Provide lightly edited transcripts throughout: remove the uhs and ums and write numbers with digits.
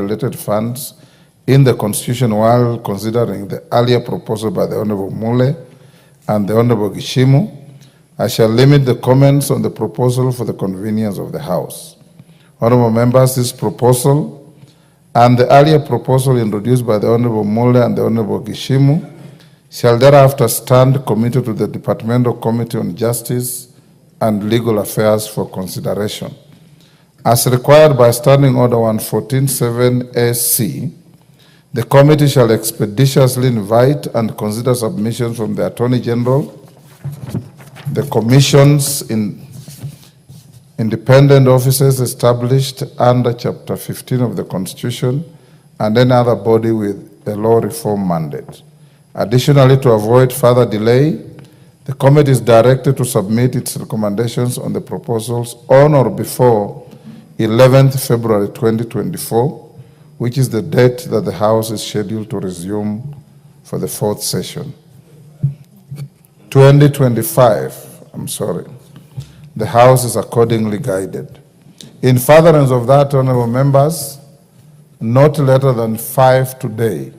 related funds in the Constitution while considering the earlier proposal by the Honorable Mule and the Honorable Gishimu. I shall limit the comments on the proposal for the convenience of the House. Honorable members, this proposal and the earlier proposal introduced by the Honorable Mule and the Honorable Gishimu shall thereafter stand committed to the Departmental Committee on Justice and Legal Affairs for consideration. As required by Standing Order 114.7 the committee shall expeditiously invite and consider submissions from the Attorney General, the commissions in independent offices established under Chapter 15 of the Constitution, and any other body with a law reform mandate. Additionally, to avoid further delay, the committee is directed to submit its recommendations on the proposals on or before 11th February 2024, which is the date that the House is scheduled to resume for the fourth session. 2025, the House is accordingly guided. In furtherance of that, honorable members, not later than 5 today,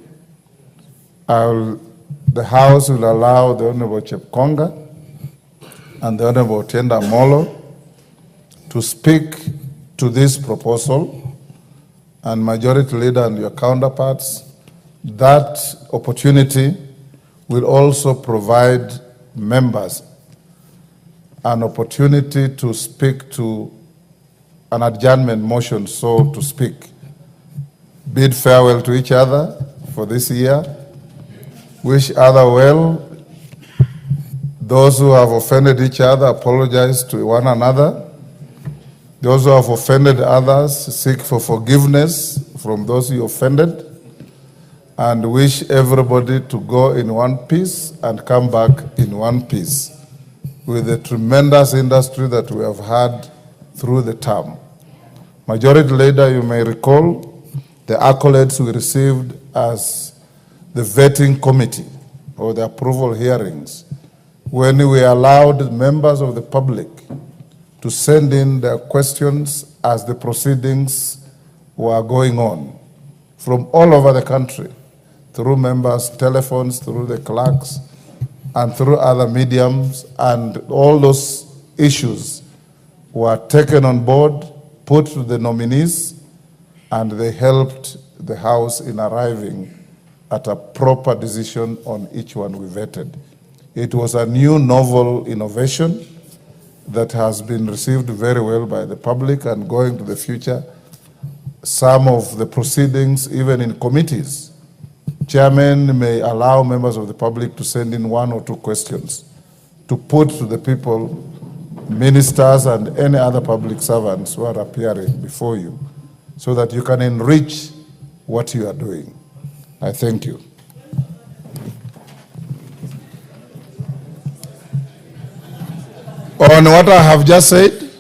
the House will allow the Honorable Chepkonga and the Honorable Tenda Molo to speak to this proposal, and Majority Leader and your counterparts. That opportunity will also provide members an opportunity to speak to an adjournment motion, so to speak. Bid farewell to each other for this year. Wish other well. Those who have offended each other, apologize to one another. Those who have offended others, seek for forgiveness from those you offended, and wish everybody to go in one piece and come back in one piece with the tremendous industry that we have had through the term. Majority Leader, you may recall the accolades we received as the vetting committee or the approval hearings when we allowed members of the public to send in their questions as the proceedings were going on from all over the country, through members' telephones, through the clerks, and through other mediums, and all those issues were taken on board, put to the nominees, and they helped the House in arriving at a proper decision on each one we vetted. It was a new novel innovation that has been received very well by the public, and going to the future, some of the proceedings, even in committees, chairmen may allow members of the public to send in 1 or 2 questions to put to the people, ministers and any other public servants who are appearing before you, so that you can enrich what you are doing. I thank you. On what I have just said,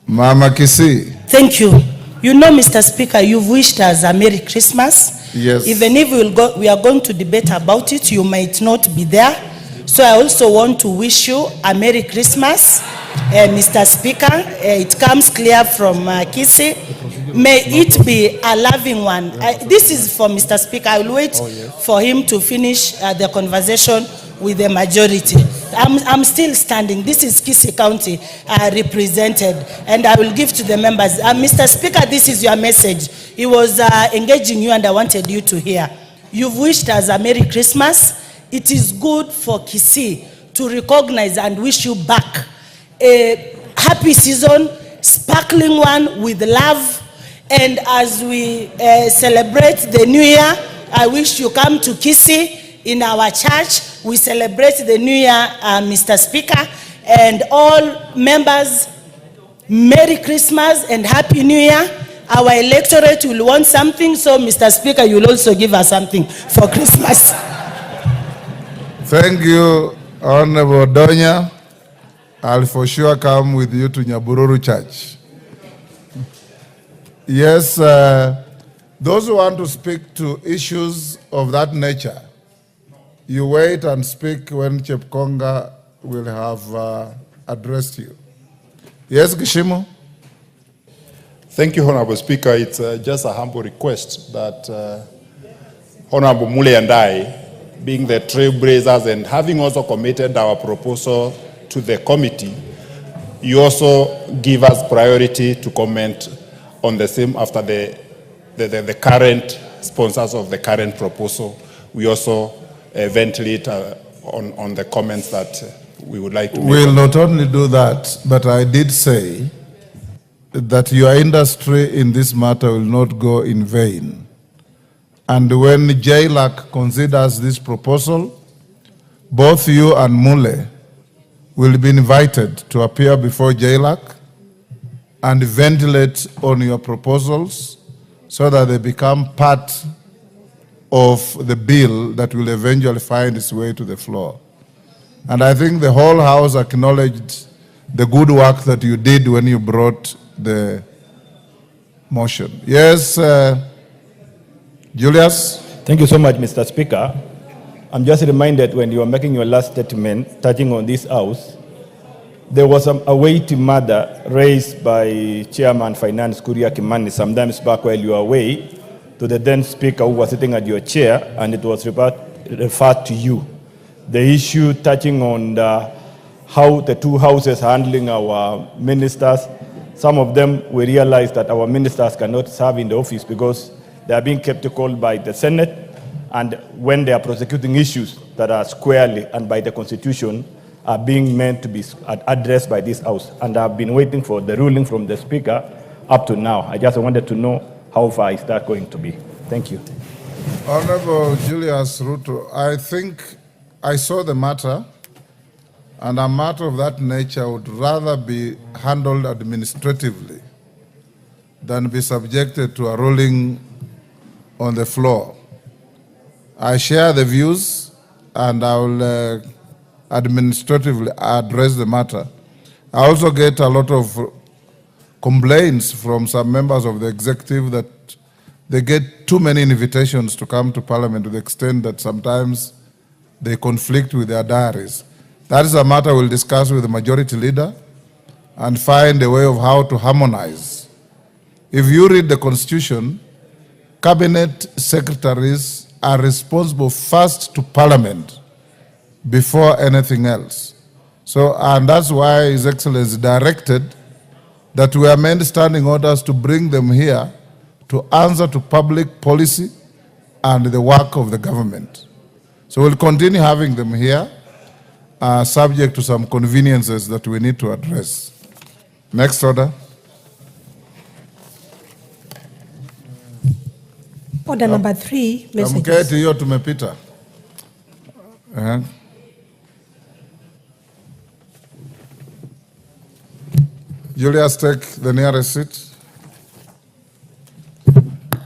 Mama Kisi. Thank you. You know, Mr. Speaker, you've wished us a Merry Christmas. Yes. Even if we are going to debate about it, you might not be there. So I also want to wish you a Merry Christmas, Mr. Speaker. It comes clear from Kisi. May it be a loving one. This is for Mr. Speaker. I will wait for him to finish the conversation with the majority. I'm still standing. This is Kisii County represented, and I will give to the members. Mr. Speaker, this is your message. He was engaging you, and I wanted you to hear. You've wished us a Merry Christmas. It is good for Kisii to recognize and wish you back a happy season, sparkling one with love. And as we celebrate the new year, I wish you come to Kisii. In our church, we celebrate the new year, Mr. Speaker, and all members, Merry Christmas and Happy New Year. Our electorate will want something, so Mr. Speaker, you will also give us something for Christmas. Thank you, Honorable Donya. I'll for sure come with you to Nyabururu Church. Yes, those who want to speak to issues of that nature, you wait and speak when Chepkonga will have addressed you. Yes, Gishimu? Thank you, Honorable Speaker. It's just a humble request that Honorable Mule and I, being the trailblazers and having also committed our proposal to the committee, you also give us priority to comment on the same after the current sponsors of the current proposal. We also ventilate on the comments that we would like to make. We'll not only do that, but I did say that your industry in this matter will not go in vain. And when JLAC considers this proposal, both you and Mule will be invited to appear before JLAC and ventilate on your proposals so that they become part of the bill that will eventually find its way to the floor. And I think the whole House acknowledged the good work that you did when you brought the motion. Yes, Julius? Thank you so much, Mr. Speaker. I'm just reminded when you were making your last statement touching on this House, there was a weighty matter raised by Chairman Finance Kuria Kimani sometimes back while you were away to the then Speaker who was sitting at your chair, and it was referred to you. The issue touching on how the two houses are handling our ministers. Some of them, we realized that our ministers cannot serve in the office because they are being kept cold by the Senate, and when they are prosecuting issues that are squarely and by the Constitution are being meant to be addressed by this House. And I've been waiting for the ruling from the Speaker up to now. I just wanted to know how far is that going to be. Thank you. Honorable Julius Ruto, I think I saw the matter, and a matter of that nature would rather be handled administratively than be subjected to a ruling on the floor. I share the views, and I will administratively address the matter. I also get a lot of complaints from some members of the executive that they get too many invitations to come to Parliament to the extent that sometimes they conflict with their diaries. That is a matter we'll discuss with the majority leader and find a way of how to harmonize. If you read the Constitution, cabinet secretaries are responsible first to Parliament before anything else. So, and that's why His Excellency directed that we amend standing orders to bring them here to answer to public policy and the work of the government. So we'll continue having them here, subject to some conveniences that we need to address. Next order. Order number 3, messages. Kamketi hiyo tumepita. Julius, take the nearest seat.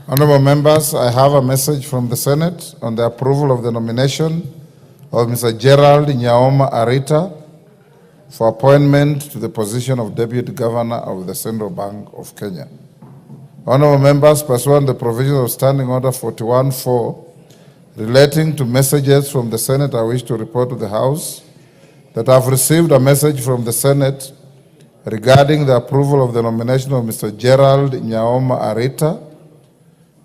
Honorable members, I have a message from the Senate on the approval of the nomination of Mr. Gerald Nyaoma Arita for appointment to the position of Deputy Governor of the Central Bank of Kenya. Honorable members, pursuant to the provisions of Standing Order 41-4 relating to messages from the Senate, I wish to report to the House that I have received a message from the Senate regarding the approval of the nomination of Mr. Gerald Nyaoma Arita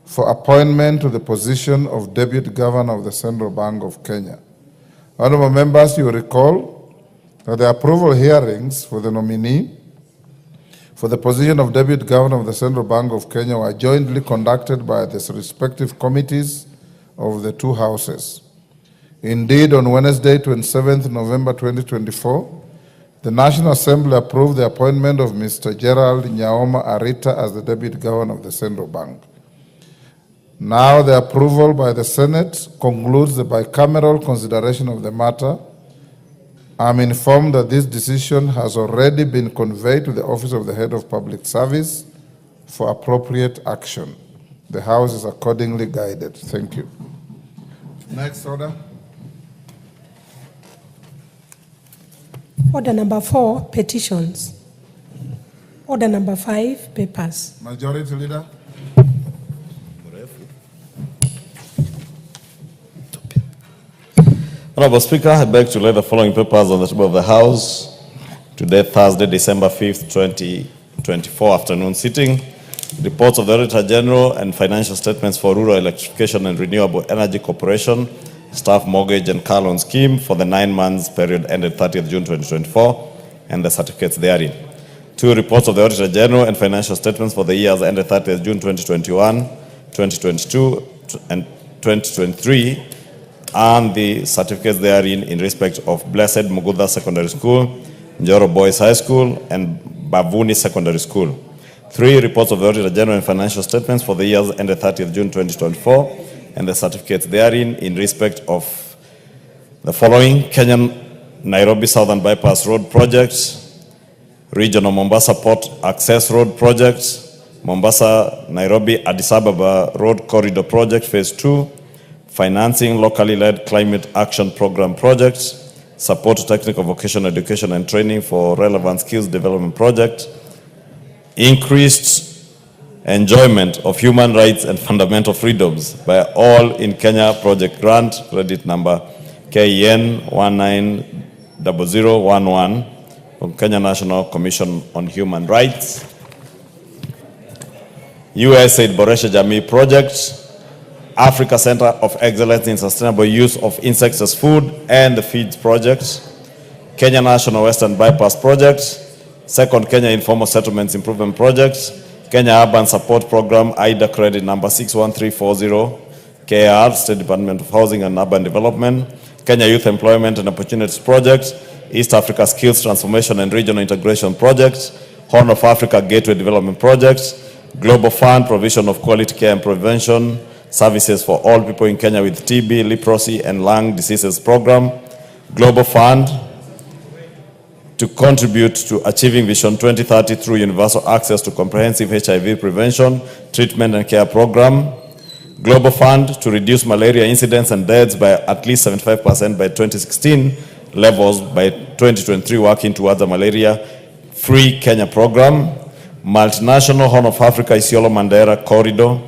for appointment to the position of Deputy Governor of the Central Bank of Kenya. Honorable members, you recall that the approval hearings for the nominee for the position of Deputy Governor of the Central Bank of Kenya were jointly conducted by the respective committees of the two houses. Indeed, on Wednesday, 27th November 2024, the National Assembly approved the appointment of Mr. Gerald Nyaoma Arita as the Deputy Governor of the Central Bank. Now the approval by the Senate concludes the bicameral consideration of the matter. I'm informed that this decision has already been conveyed to the Office of the Head of Public Service for appropriate action. The House is accordingly guided. Thank you. Next order. Order number 4, petitions. Order number 5, papers. Majority Leader. Honorable Speaker, I beg to lay the following papers on the table of the House today, Thursday, December 5th, 2024 afternoon sitting. Reports of the Auditor General and financial statements for Rural Electrification and Renewable Energy Corporation, Staff Mortgage and Car Loan Scheme for the 9 months period ended 30th June 2024 and the certificates therein. 2 reports of the Auditor General and financial statements for the years ended 30th June 2021, 2022 and 2023 and the certificates therein in respect of Blessed Mugudha Secondary School, Njoro Boys High School and Bavuni Secondary School. 3 reports of the Auditor General and financial statements for the years ended 30th June 2024 and the certificates therein in respect of the following: Kenyan Nairobi Southern Bypass Road Project, Regional Mombasa Port Access Road Project, Mombasa Nairobi Addis Ababa Road Corridor Project Phase 2, Financing Locally Led Climate Action Program Projects, Support Technical Vocational Education and Training for Relevant Skills Development Project, Increased Enjoyment of Human Rights and Fundamental Freedoms by All in Kenya Project Grant, credit number KEN 190011 from Kenya National Commission on Human Rights. USAID Boresha Jamii Project, Africa Center of Excellence in Sustainable Use of Insects as Food and the Feeds Project, Kenya National Western Bypass Project, Second Kenya Informal Settlements Improvement Project, Kenya Urban Support Program, IDA credit number 61340, KR, State Department of Housing and Urban Development, Kenya Youth Employment and Opportunities Project, East Africa Skills Transformation and Regional Integration Project, Horn of Africa Gateway Development Project, Global Fund Provision of Quality Care and Prevention Services for all people in Kenya with TB, leprosy and lung diseases program, Global Fund to contribute to achieving Vision 2030 through universal access to comprehensive HIV prevention, treatment and care program, Global Fund to reduce malaria incidents and deaths by at least 75% by 2016 levels by 2023, working towards a malaria-free Kenya program, Multinational Horn of Africa Isiolo Mandera Corridor,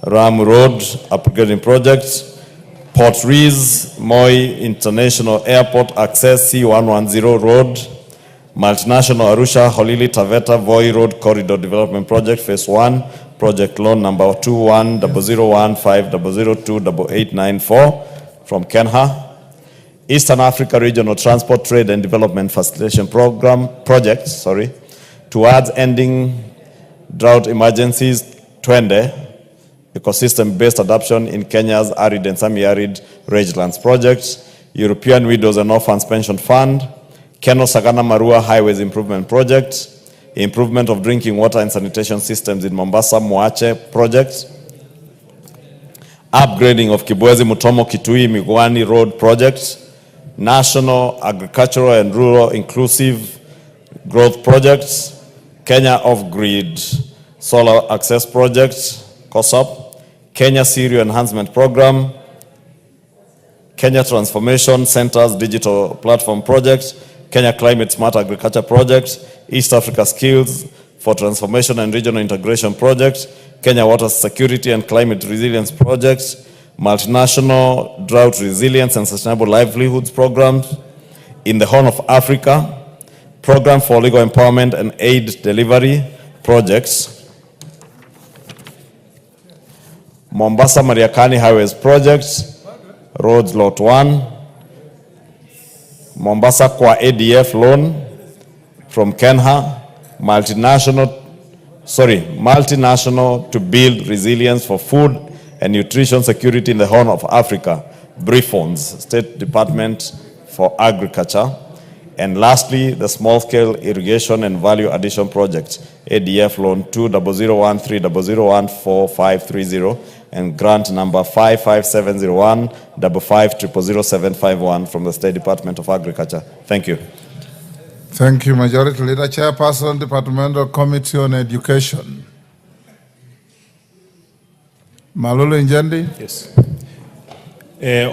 Ram Road Upgrading Project, Port Rees Moi International Airport Access C110 Road, Multinational Arusha Holili Taveta Voi Road Corridor Development Project Phase 1, Project Loan number 210015002894 from Kenha, Eastern Africa Regional Transport Trade and Development Facilitation Program Project, towards ending drought emergencies, Twende, ecosystem-based adoption in Kenya's arid and semi-arid rangelands project, European Widows and Orphans Pension Fund, Keno Sagana Marua Highways Improvement Project, improvement of drinking water and sanitation systems in Mombasa Moache Project, upgrading of Kibwezi Mutomo Kitui Migwani Road Project, National Agricultural and Rural Inclusive Growth Projects, Kenya Off-Grid Solar Access Project, COSOP, Kenya Serial Enhancement Program, Kenya Transformation Centers Digital Platform Project, Kenya Climate Smart Agriculture Project, East Africa Skills for Transformation and Regional Integration Project, Kenya Water Security and Climate Resilience Project, Multinational Drought Resilience and Sustainable Livelihoods Programs in the Horn of Africa, Program for Legal Empowerment and Aid Delivery Projects, Mombasa Mariakani Highways Projects, Roads Lot 1, Mombasa Kwa ADF loan from Kenha, multinational to build resilience for food and nutrition security in the Horn of Africa, BRIFONS, State Department for Agriculture. And lastly, the small-scale irrigation and value addition project, ADF loan 2001300145530 and grant number 5570155000751 from the State Department of Agriculture. Thank you. Thank you, Majority Leader. Chairperson, Departmental Committee on Education. Malulu Njendi. Yes.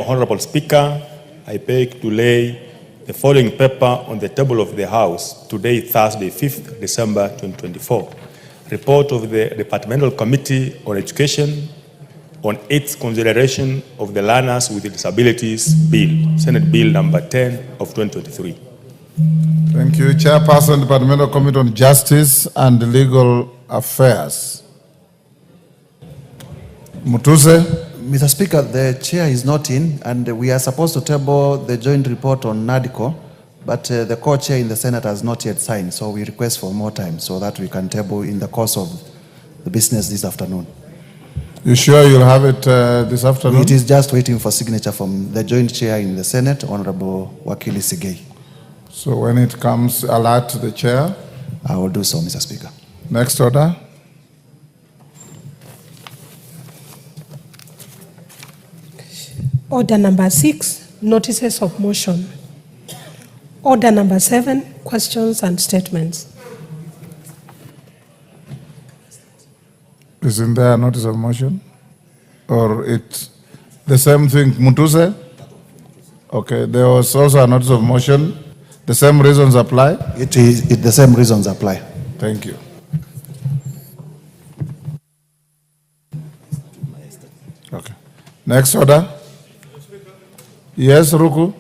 Honorable Speaker, I beg to lay the following paper on the table of the House today, Thursday, 5th December 2024. Report of the Departmental Committee on Education on its consideration of the Learners with Disabilities Bill, Senate Bill number 10 of 2023. Thank you. Chairperson, Departmental Committee on Justice and Legal Affairs. Mutuse, Mr. Speaker, the chair is not in, and we are supposed to table the joint report on NADCO, but the co-chair in the Senate has not yet signed, so we request for more time so that we can table in the course of the business this afternoon. you sure you'll have it this afternoon? It is just waiting for signature from the joint chair in the Senate, Honorable Wakili Sigei. So when it comes, alert the chair. I will do so, Mr. Speaker. Next order. Order number 6, notices of motion. Order number 7, questions and statements. Isn't there a notice of motion? Or it's the same thing, Mutuse? Okay, there was also a notice of motion. The same reasons apply? The same reasons apply. Thank you. Okay. Next order. Yes, Ruku?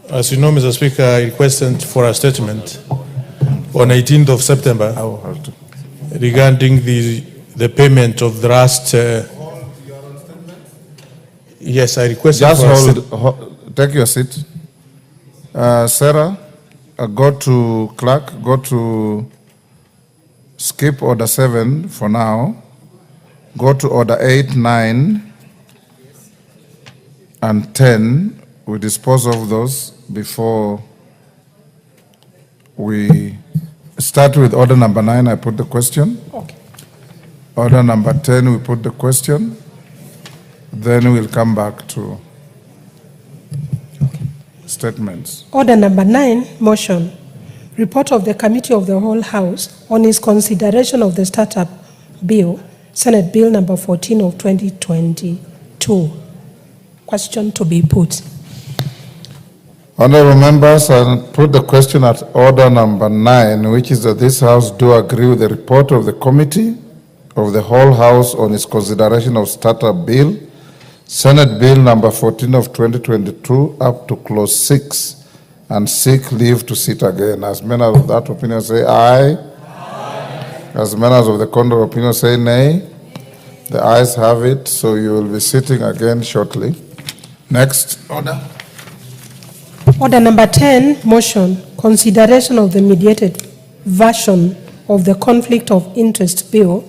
As you know, Mr. Speaker, I requested for a statement on 18th of September regarding the payment of the last. Yes, I requested. Just hold, take your seat. Sarah, go to clerk, go to skip order 7 for now. Go to order 8, 9, and 10. We dispose of those before we start with order number 9. I put the question. Okay. Order number 10, we put the question. Then we'll come back to statements. Order number 9, motion. Report of the Committee of the Whole House on its consideration of the Startup Bill, Senate Bill number 14 of 2022. Question to be put. Honorable members, I'll put the question at order number 9, which is that this House do agree with the report of the Committee of the Whole House on its consideration of Startup Bill, Senate Bill number 14 of 2022 up to clause 6, and seek leave to sit again. As members of that opinion say aye. As members of the contrary opinion say nay. The ayes have it, so you will be sitting again shortly. Next order. Order number 10, motion. Consideration of the mediated version of the Conflict of Interest Bill,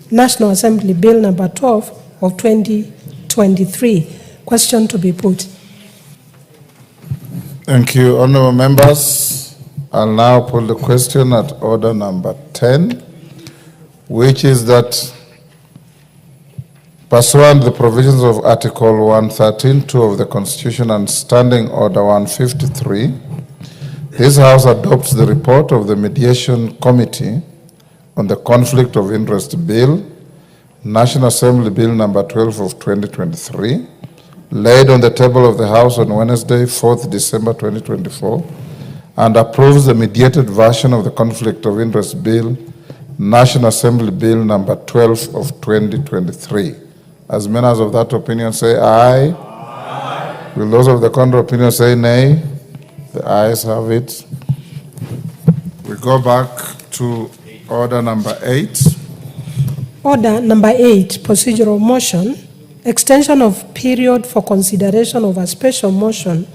National Assembly Bill number 12 of 2023. Question to be put. Thank you, honorable members. I'll now put the question at order number 10, which is that pursuant to the provisions of Article 113(2) of the Constitution and Standing Order 153, this House adopts the report of the Mediation Committee on the Conflict of Interest Bill, National Assembly Bill number 12 of 2023, laid on the table of the House on Wednesday, 4th December 2024, and approves the mediated version of the Conflict of Interest Bill, National Assembly Bill number 12 of 2023. As members of that opinion say aye. Aye. Will those of the contrary opinion say nay? The ayes have it. We go back to order number 8. Order number 8, procedural motion. Extension of period for consideration of a special motion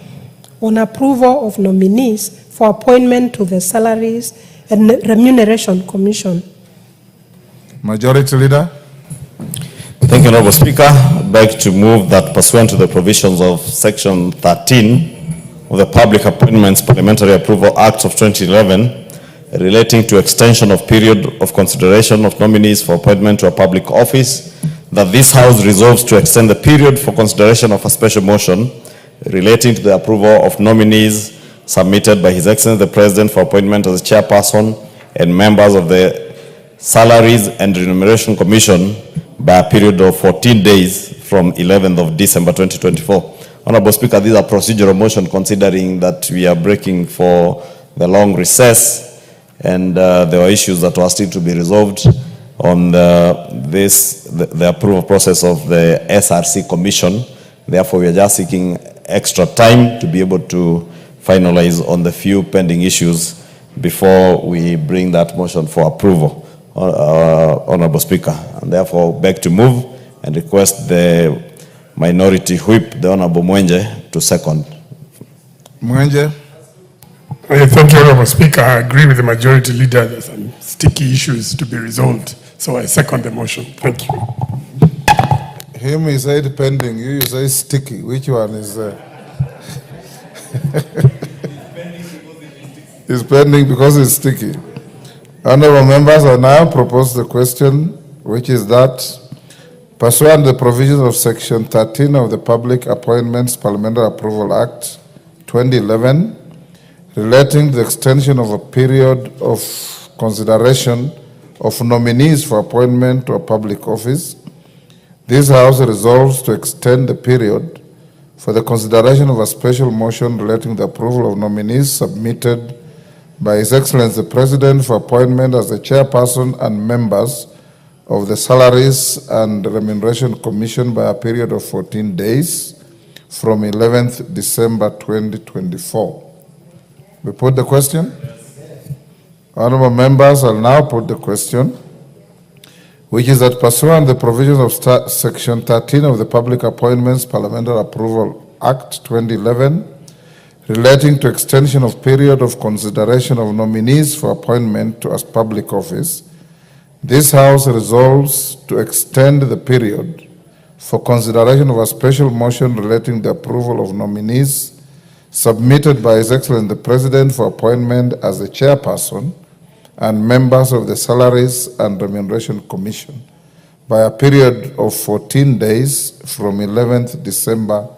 on approval of nominees for appointment to the Salaries and Remuneration Commission. Majority Leader. Thank you, Honorable Speaker. I beg to move that pursuant to the provisions of Section 13 of the Public Appointments Parliamentary Approval Act of 2011 relating to extension of period of consideration of nominees for appointment to a public office, that this House resolves to extend the period for consideration of a special motion relating to the approval of nominees submitted by His Excellency the President for appointment as chairperson and members of the Salaries and Remuneration Commission by a period of 14 days from 11th of December 2024. Honorable Speaker, these are procedural motion considering that we are breaking for the long recess and there were issues that were still to be resolved on the approval process of the SRC Commission. Therefore, we are just seeking extra time to be able to finalize on the few pending issues before we bring that motion for approval, Honorable Speaker. And therefore, beg to move and request the minority whip, the Honorable Mwenje, to second. Mwenje? Thank you, Honorable Speaker. I agree with the majority leader. There's some sticky issues to be resolved. So I second the motion. Thank you. Him, he said pending. You say sticky. Which one is? It's pending because it's sticky. Honorable members, I now propose the question, which is that, pursuant to the provisions of Section 13 of the Public Appointments Parliamentary Approval Act 2011, relating to the extension of a period of consideration of nominees for appointment to a public office, this House resolves to extend the period for the consideration of a special motion relating to the approval of nominees submitted by His Excellency the President for appointment as the chairperson and members of the Salaries and Remuneration Commission by a period of 14 days from 11th December 2024. We put the question? Honorable members, I'll now put the question, which is that pursuant to the provisions of Section 13 of the Public Appointments Parliamentary Approval Act 2011, relating to extension of period of consideration of nominees for appointment to a public office, this House resolves to extend the period for consideration of a special motion relating to the approval of nominees submitted by His Excellency the President for appointment as the chairperson and members of the Salaries and Remuneration Commission by a period of 14 days from 11th December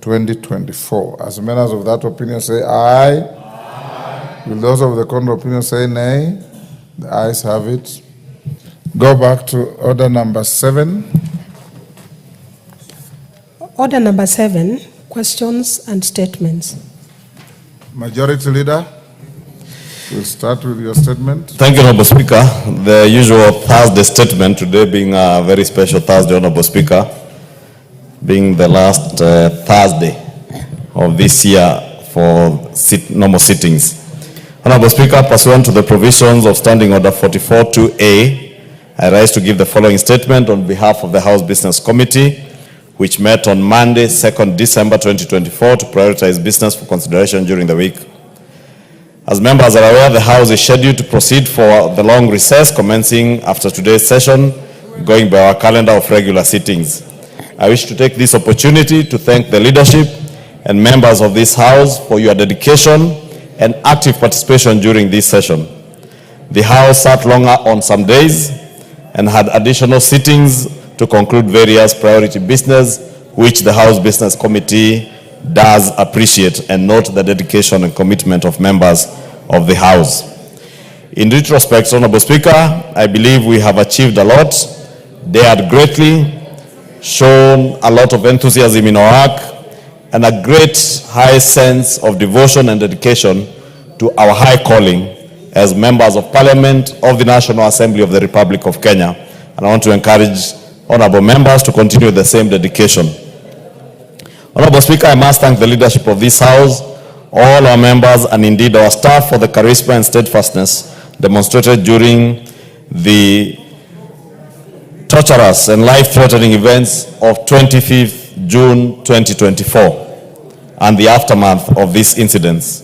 2024. As members of that opinion say aye. Aye. Will those of the contrary opinion say nay? The ayes have it. Go back to order number 7. Order number 7, questions and statements. Majority Leader, we'll start with your statement. Thank you, Honorable Speaker. The usual Thursday statement, today being a very special Thursday, Honorable Speaker, being the last Thursday of this year for normal sittings. Honorable Speaker, pursuant to the provisions of Standing Order 44-2A, I rise to give the following statement on behalf of the House Business Committee, which met on Monday, 2nd December 2024, to prioritize business for consideration during the week. As members are aware, the House is scheduled to proceed for the long recess commencing after today's session, going by our calendar of regular sittings. I wish to take this opportunity to thank the leadership and members of this House for your dedication and active participation during this session. The House sat longer on some days and had additional sittings to conclude various priority business, which the House Business Committee does appreciate and note the dedication and commitment of members of the House. In retrospect, Honorable Speaker, I believe we have achieved a lot, dared greatly, shown a lot of enthusiasm in our work, and a great high sense of devotion and dedication to our high calling as members of Parliament of the National Assembly of the Republic of Kenya. And I want to encourage honorable members to continue the same dedication. Honorable Speaker, I must thank the leadership of this House, all our members, and indeed our staff for the charisma and steadfastness demonstrated during the torturous and life-threatening events of 25th June 2024 and the aftermath of these incidents.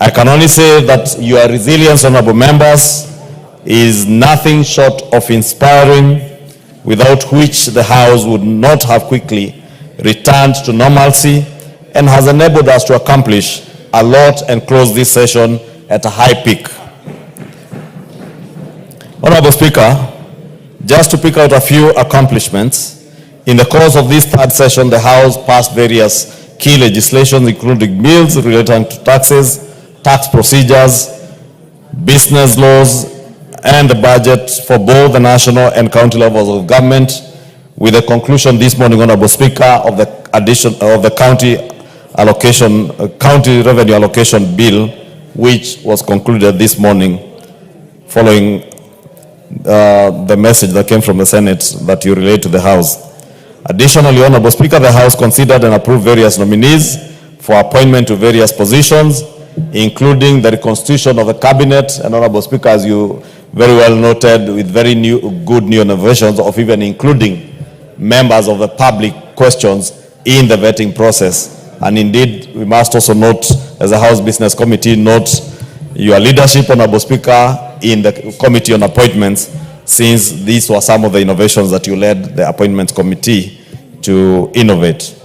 I can only say that your resilience, honorable members, is nothing short of inspiring, without which the House would not have quickly returned to normalcy, and has enabled us to accomplish a lot and close this session at a high peak. Honorable Speaker, just to pick out a few accomplishments, in the course of this third session, the House passed various key legislation, including bills relating to taxes, tax procedures, business laws, and the budget for both the national and county levels of government, with the conclusion this morning, Honorable Speaker, of the addition of the county revenue allocation bill, which was concluded this morning following the message that came from the Senate that you relayed to the House. Additionally, Honorable Speaker, the House considered and approved various nominees for appointment to various positions, including the reconstitution of the cabinet, and Honorable Speaker, as you very well noted, with very good new innovations of even including members of the public questions in the vetting process. And indeed, we must also note, as a House Business Committee, note your leadership, Honorable Speaker, in the Committee on Appointments, since these were some of the innovations that you led the Appointments Committee to innovate.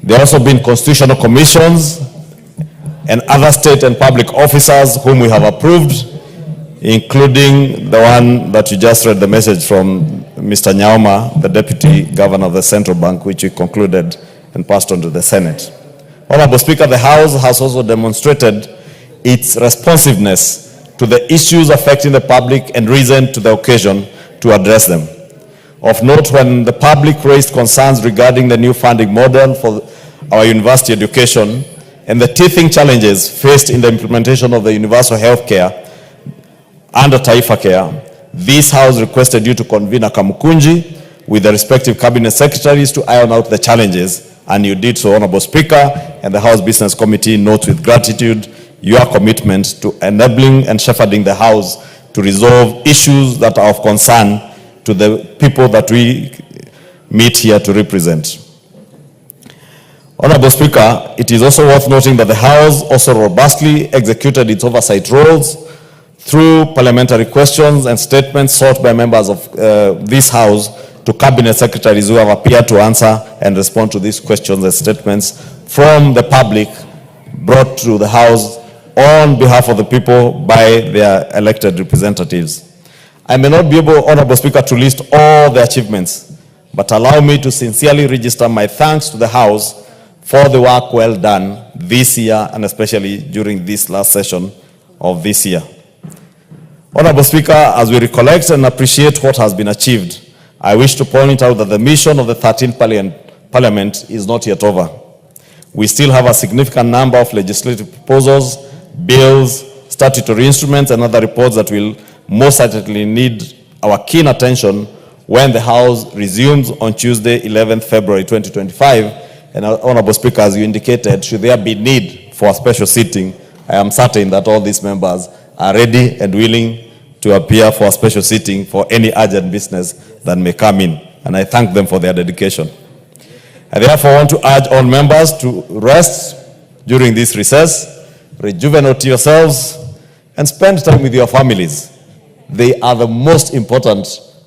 There have also been constitutional commissions and other state and public officers whom we have approved, including the one that you just read the message from Mr. Nyaoma, the Deputy Governor of the Central Bank, which we concluded and passed on to the Senate. Honorable Speaker, the House has also demonstrated its responsiveness to the issues affecting the public and risen to the occasion to address them. Of note, when the public raised concerns regarding the new funding model for our university education and the teething challenges faced in the implementation of the universal health care under Taifa Care, this House requested you to convene a Kamukunji with the respective cabinet secretaries to iron out the challenges, and you did so, Honorable Speaker, and the House Business Committee notes with gratitude your commitment to enabling and shepherding the House to resolve issues that are of concern to the people that we meet here to represent. Honorable Speaker, it is also worth noting that the House also robustly executed its oversight roles through parliamentary questions and statements sought by members of this House to cabinet secretaries who have appeared to answer and respond to these questions and statements from the public brought to the House on behalf of the people by their elected representatives. I may not be able, Honorable Speaker, to list all the achievements, but allow me to sincerely register my thanks to the House for the work well done this year, and especially during this last session of this year. Honorable Speaker, as we recollect and appreciate what has been achieved, I wish to point out that the mission of the 13th Parliament is not yet over. We still have a significant number of legislative proposals, bills, statutory instruments, and other reports that will most certainly need our keen attention when the House resumes on Tuesday, 11th February 2025. And Honorable Speaker, as you indicated, should there be need for a special sitting, I am certain that all these members are ready and willing to appear for a special sitting for any urgent business that may come in. And I thank them for their dedication. I therefore want to urge all members to rest during this recess, rejuvenate yourselves, and spend time with your families. They are the most important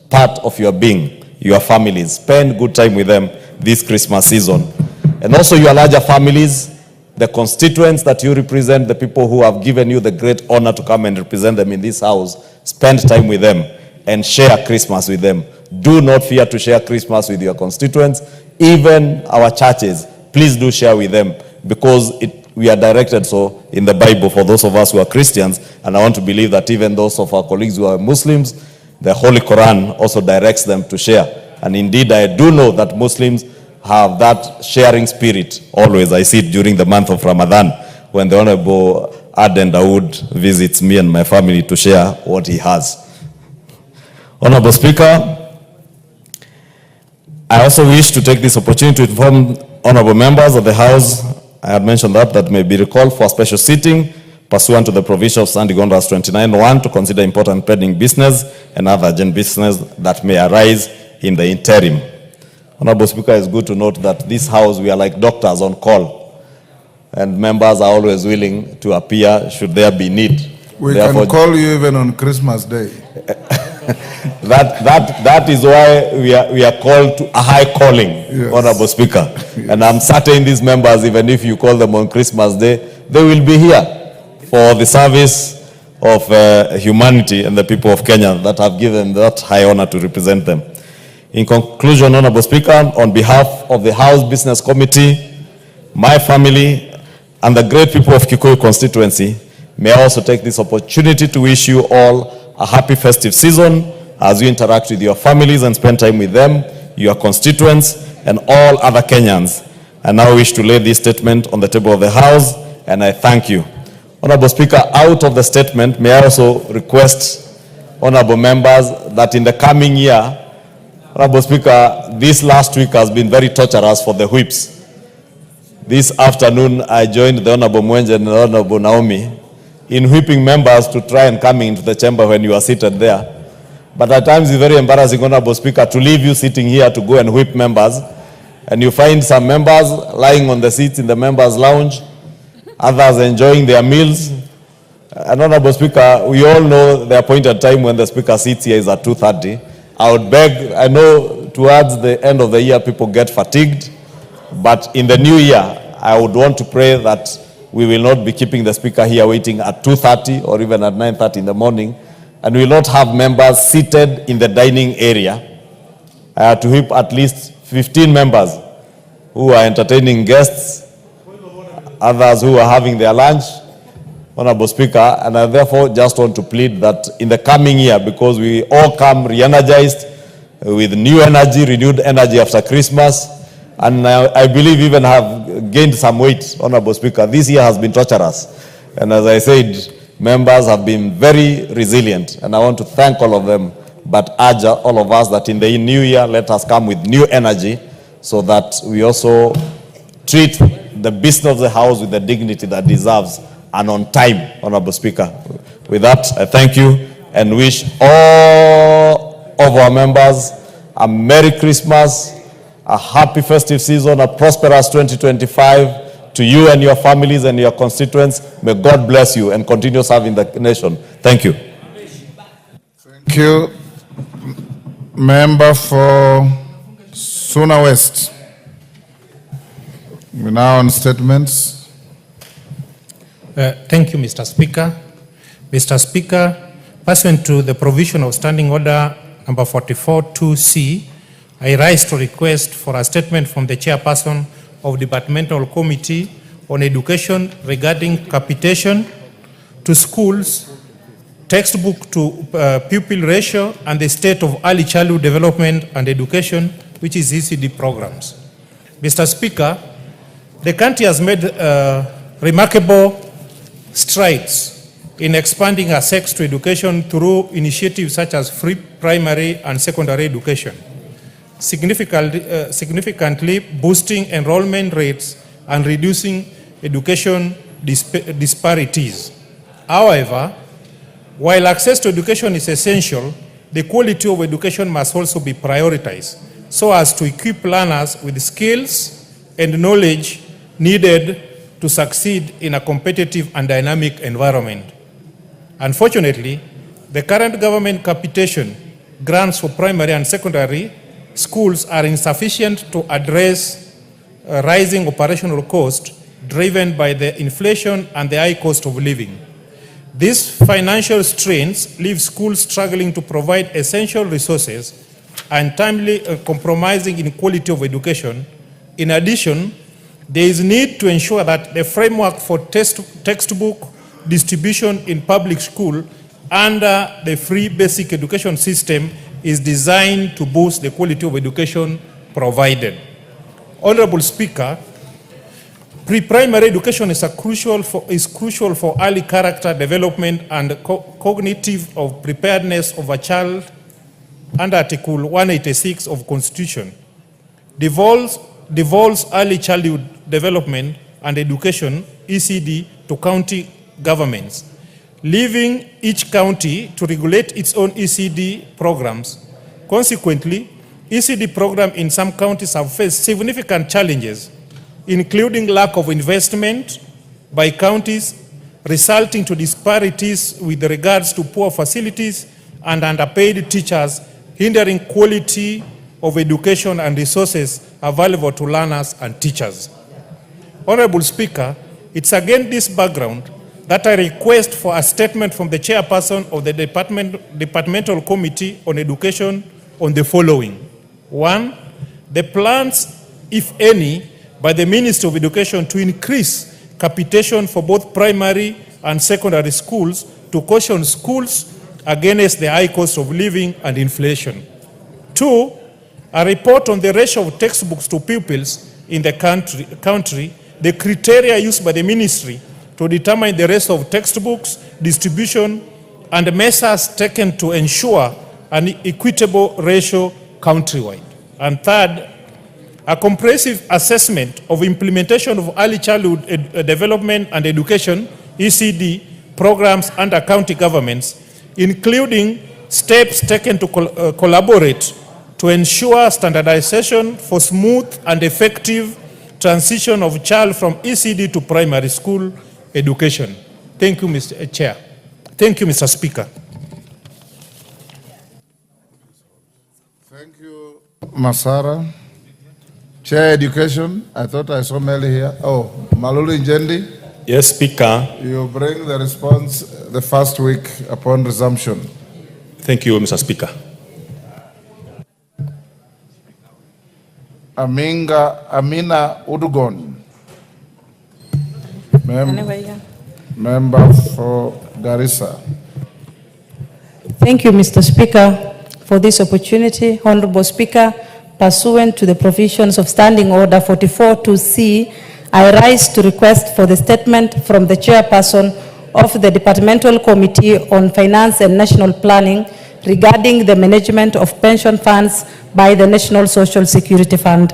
part of your being, your families. Spend good time with them this Christmas season. And also your larger families, the constituents that you represent, the people who have given you the great honor to come and represent them in this House, spend time with them and share Christmas with them. Do not fear to share Christmas with your constituents. Even our churches, please do share with them, because we are directed so in the Bible for those of us who are Christians, and I want to believe that even those of our colleagues who are Muslims, the Holy Quran also directs them to share. And indeed, I do know that Muslims have that sharing spirit always. I see it during the month of Ramadan when the Honorable Aden Dawood visits me and my family to share what he has. Honorable Speaker, I also wish to take this opportunity to inform honorable members of the House, I had mentioned that may be recalled for a special sitting pursuant to the provision of Standing Orders 29(1) to consider important pending business and other urgent business that may arise in the interim. Honorable Speaker, it's good to note that this House, we are like doctors on call, and members are always willing to appear should there be need. We Therefore, can call you even on Christmas Day. that is why we are called to a high calling, yes. Honorable Speaker. Yes. And I'm certain these members, even if you call them on Christmas Day, they will be here for the service of humanity and the people of Kenya that have given that high honor to represent them. In conclusion, Honorable Speaker, on behalf of the House Business Committee, my family, and the great people of Kikuyu constituency, may I also take this opportunity to wish you all a happy festive season as you interact with your families and spend time with them, your constituents, and all other Kenyans. I now wish to lay this statement on the table of the House, and I thank you. Honorable Speaker, out of the statement, may I also request honorable members that in the coming year, Honorable Speaker, this last week has been very torturous for the whips. This afternoon, I joined the Honorable Mwenje and the Honorable Naomi in whipping members to try and come into the chamber when you are seated there. But at times it's very embarrassing, Honorable Speaker, to leave you sitting here to go and whip members. And you find some members lying on the seats in the members' lounge, others enjoying their meals. And Honorable Speaker, we all know the appointed time when the Speaker sits here is at 2:30. I would beg, I know towards the end of the year people get fatigued, but in the new year, I would want to pray that we will not be keeping the Speaker here waiting at 2:30 or even at 9:30 in the morning, and we will not have members seated in the dining area. I had to whip at least 15 members who are entertaining guests, others who are having their lunch, Honorable Speaker, and I therefore just want to plead that in the coming year, because we all come re-energized with new energy, renewed energy after Christmas, and I believe even have gained some weight, Honorable Speaker. This year has been torturous, and as I said, members have been very resilient, and I want to thank all of them, but urge all of us that in the new year, let us come with new energy so that we also treat the business of the House with the dignity that deserves and on time, Honorable Speaker. With that, I thank you and wish all of our members a Merry Christmas, a happy festive season, a prosperous 2025 to you and your families and your constituents. May God bless you and continue serving the nation. Thank you. Thank you. Member for Suna West. We're now on statements. Thank you, Mr. Speaker. Mr. Speaker, pursuant to the provision of Standing Order number 44-2C, I rise to request for a statement from the Chairperson of Departmental Committee on Education regarding capitation to schools, textbook to pupil ratio, and the state of early childhood development and education, which is ECD programs. Mr. Speaker, the country has made remarkable strides in expanding access to education through initiatives such as free primary and secondary education, significantly boosting enrollment rates and reducing education disparities. However, while access to education is essential, the quality of education must also be prioritized so as to equip learners with skills and knowledge needed to succeed in a competitive and dynamic environment. Unfortunately, the current government capitation grants for primary and secondary schools are insufficient to address rising operational costs driven by the inflation and the high cost of living. These financial strains leave schools struggling to provide essential resources and timely compromising in quality of education. In addition, there is need to ensure that the framework for textbook distribution in public school under the free basic education system is designed to boost the quality of education provided. Honorable Speaker, pre-primary education is crucial for early character development and cognitive of preparedness of a child under Article 186 of Constitution. Devolves early childhood development and education, ECD, to county governments, leaving each county to regulate its own ECD programs. Consequently, ECD programs in some counties have faced significant challenges, including lack of investment by counties, resulting to disparities with regards to poor facilities and underpaid teachers, hindering quality of education and resources available to learners and teachers. Honorable Speaker, it's against this background that I request for a statement from the Chairperson of the Departmental Committee on Education on the following. 1, the plans, if any, by the Ministry of Education to increase capitation for both primary and secondary schools to caution schools against the high cost of living and inflation. 2, a report on the ratio of textbooks to pupils in the country, the criteria used by the ministry to determine the ratio of textbooks, distribution, and measures taken to ensure an equitable ratio countrywide. And third, a comprehensive assessment of implementation of early childhood development and education, ECD, programs under county governments, including steps taken to collaborate to ensure standardization for smooth and effective transition of child from ECD to primary school education. Thank you, Mr. Chair. Thank you, Mr. Speaker. Thank you, Masara. Chair Education, I thought I saw Meli here. Oh, Malulu Njendi. Yes, Speaker. You bring the response the first week upon resumption. Thank you, Mr. Speaker. Amina Udugon. Member for Garissa. Thank you, Mr. Speaker, for this opportunity. Honorable Speaker, pursuant to the provisions of Standing Order 44-2C, I rise to request for the statement from the chairperson of the Departmental Committee on Finance and National Planning regarding the management of pension funds by the National Social Security Fund.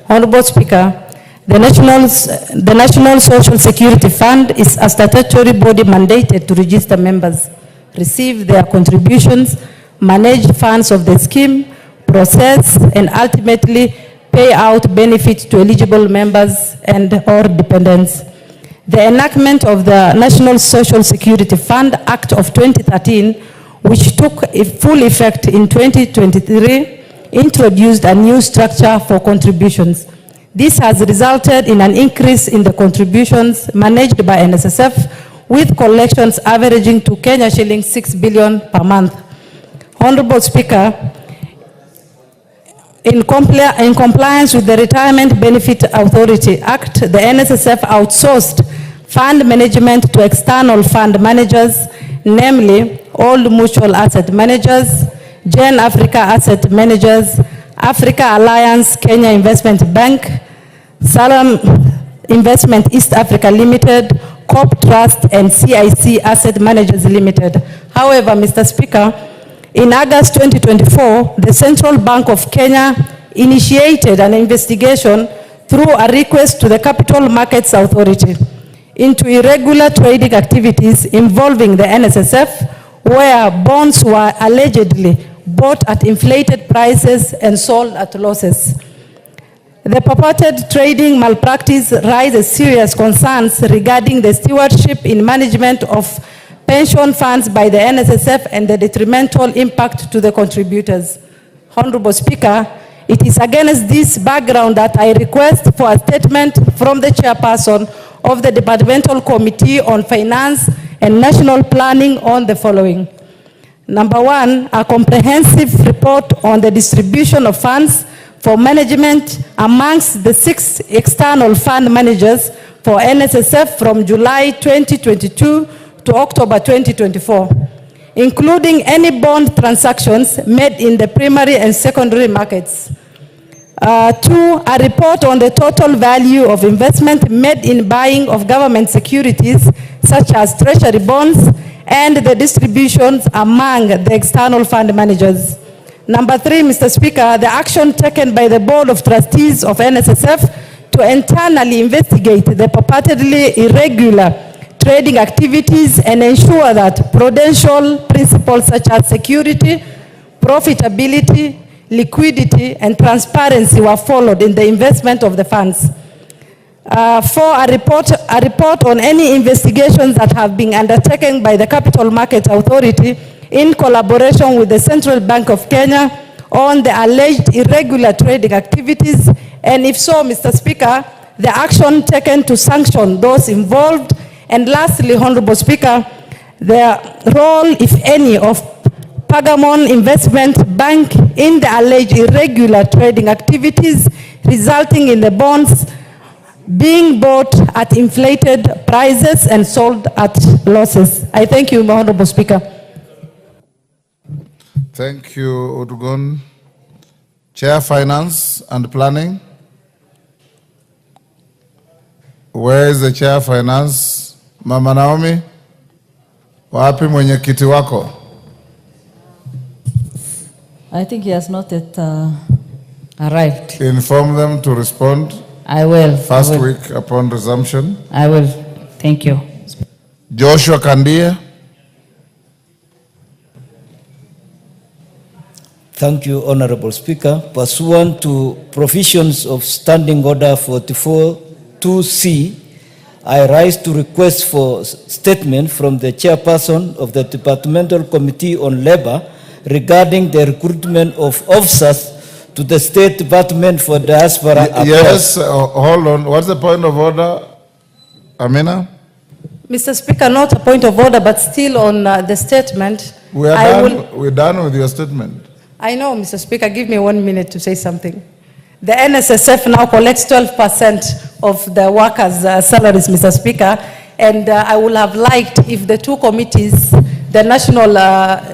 Honorable Speaker, the National Social Security Fund is a statutory body mandated to register members, receive their contributions, manage funds of the scheme, process, and ultimately pay out benefits to eligible members and or dependents. The enactment of the National Social Security Fund Act of 2013, which took full effect in 2023, introduced a new structure for contributions. This has resulted in an increase in the contributions managed by NSSF, with collections averaging to Kenya shillings 6 billion per month. Honorable Speaker, in compliance with the Retirement Benefit Authority Act, the NSSF outsourced fund management to external fund managers, namely Old Mutual Asset Managers, Gen Africa Asset Managers, Africa Alliance Kenya Investment Bank, Salam Investment East Africa Limited, Corp Trust, and CIC Asset Managers Limited. However, Mr. Speaker, in August 2024, the Central Bank of Kenya initiated an investigation through a request to the Capital Markets Authority into irregular trading activities involving the NSSF, where bonds were allegedly bought at inflated prices and sold at losses. The purported trading malpractice raises serious concerns regarding the stewardship in management of pension funds by the NSSF and the detrimental impact to the contributors. Honorable Speaker, it is against this background that I request for a statement from the chairperson of the Departmental Committee on Finance and National Planning on the following. Number one, a comprehensive report on the distribution of funds for management amongst the 6 external fund managers for NSSF from July 2022 to October 2024, including any bond transactions made in the primary and secondary markets. 2, a report on the total value of investment made in buying of government securities, such as treasury bonds, and the distributions among the external fund managers. Number 3, Mr. Speaker, the action taken by the Board of Trustees of NSSF to internally investigate the purportedly irregular trading activities and ensure that prudential principles such as security, profitability, liquidity, and transparency were followed in the investment of the funds. 4, a report on any investigations that have been undertaken by the Capital Markets Authority in collaboration with the Central Bank of Kenya on the alleged irregular trading activities, and if so, Mr. Speaker, the action taken to sanction those involved. And lastly, Honorable Speaker, the role, if any, of Pagamon Investment Bank in the alleged irregular trading activities resulting in the bonds being bought at inflated prices and sold at losses. I thank you, Honorable Speaker. Thank you, Udugon. Chair Finance and Planning. Where is the Chair Finance? Mama Naomi? Wapi mwenyekiti wako? I think he has not yet arrived. Inform them to respond I will. first I will. week upon resumption. I will. Thank you. Joshua Kandia. Thank you, Honorable Speaker. Pursuant to provisions of Standing Order 44-2C, I rise to request for statement from the chairperson of the Departmental Committee on Labor regarding the recruitment of officers to the State Department for Diaspora Affairs. Yes, hold on. What's the point of order, Amina? Mr. Speaker, not a point of order, but still on the statement. We're done with your statement. I know, Mr. Speaker, give me 1 minute to say something. The NSSF now collects 12% of the workers' salaries, Mr. Speaker, and I would have liked if the two committees, the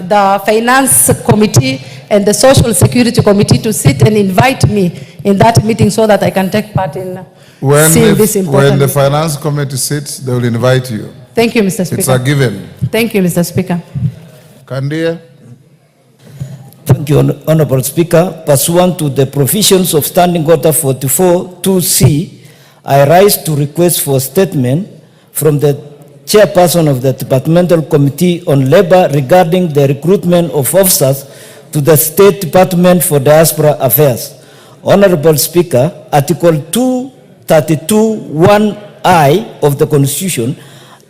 the Finance Committee and the Social Security Committee, to sit and invite me in that meeting so that I can take part in seeing this important. When the Finance Committee sits, they will invite you. Thank you, Mr. Speaker. It's a given. Thank you, Mr. Speaker. Kandia. Thank you, Honorable Speaker. Pursuant to the provisions of Standing Order 44-2C, I rise to request for a statement from the chairperson of the Departmental Committee on Labor regarding the recruitment of officers to the State Department for Diaspora Affairs. Honorable Speaker, Article 232(1)(I) of the Constitution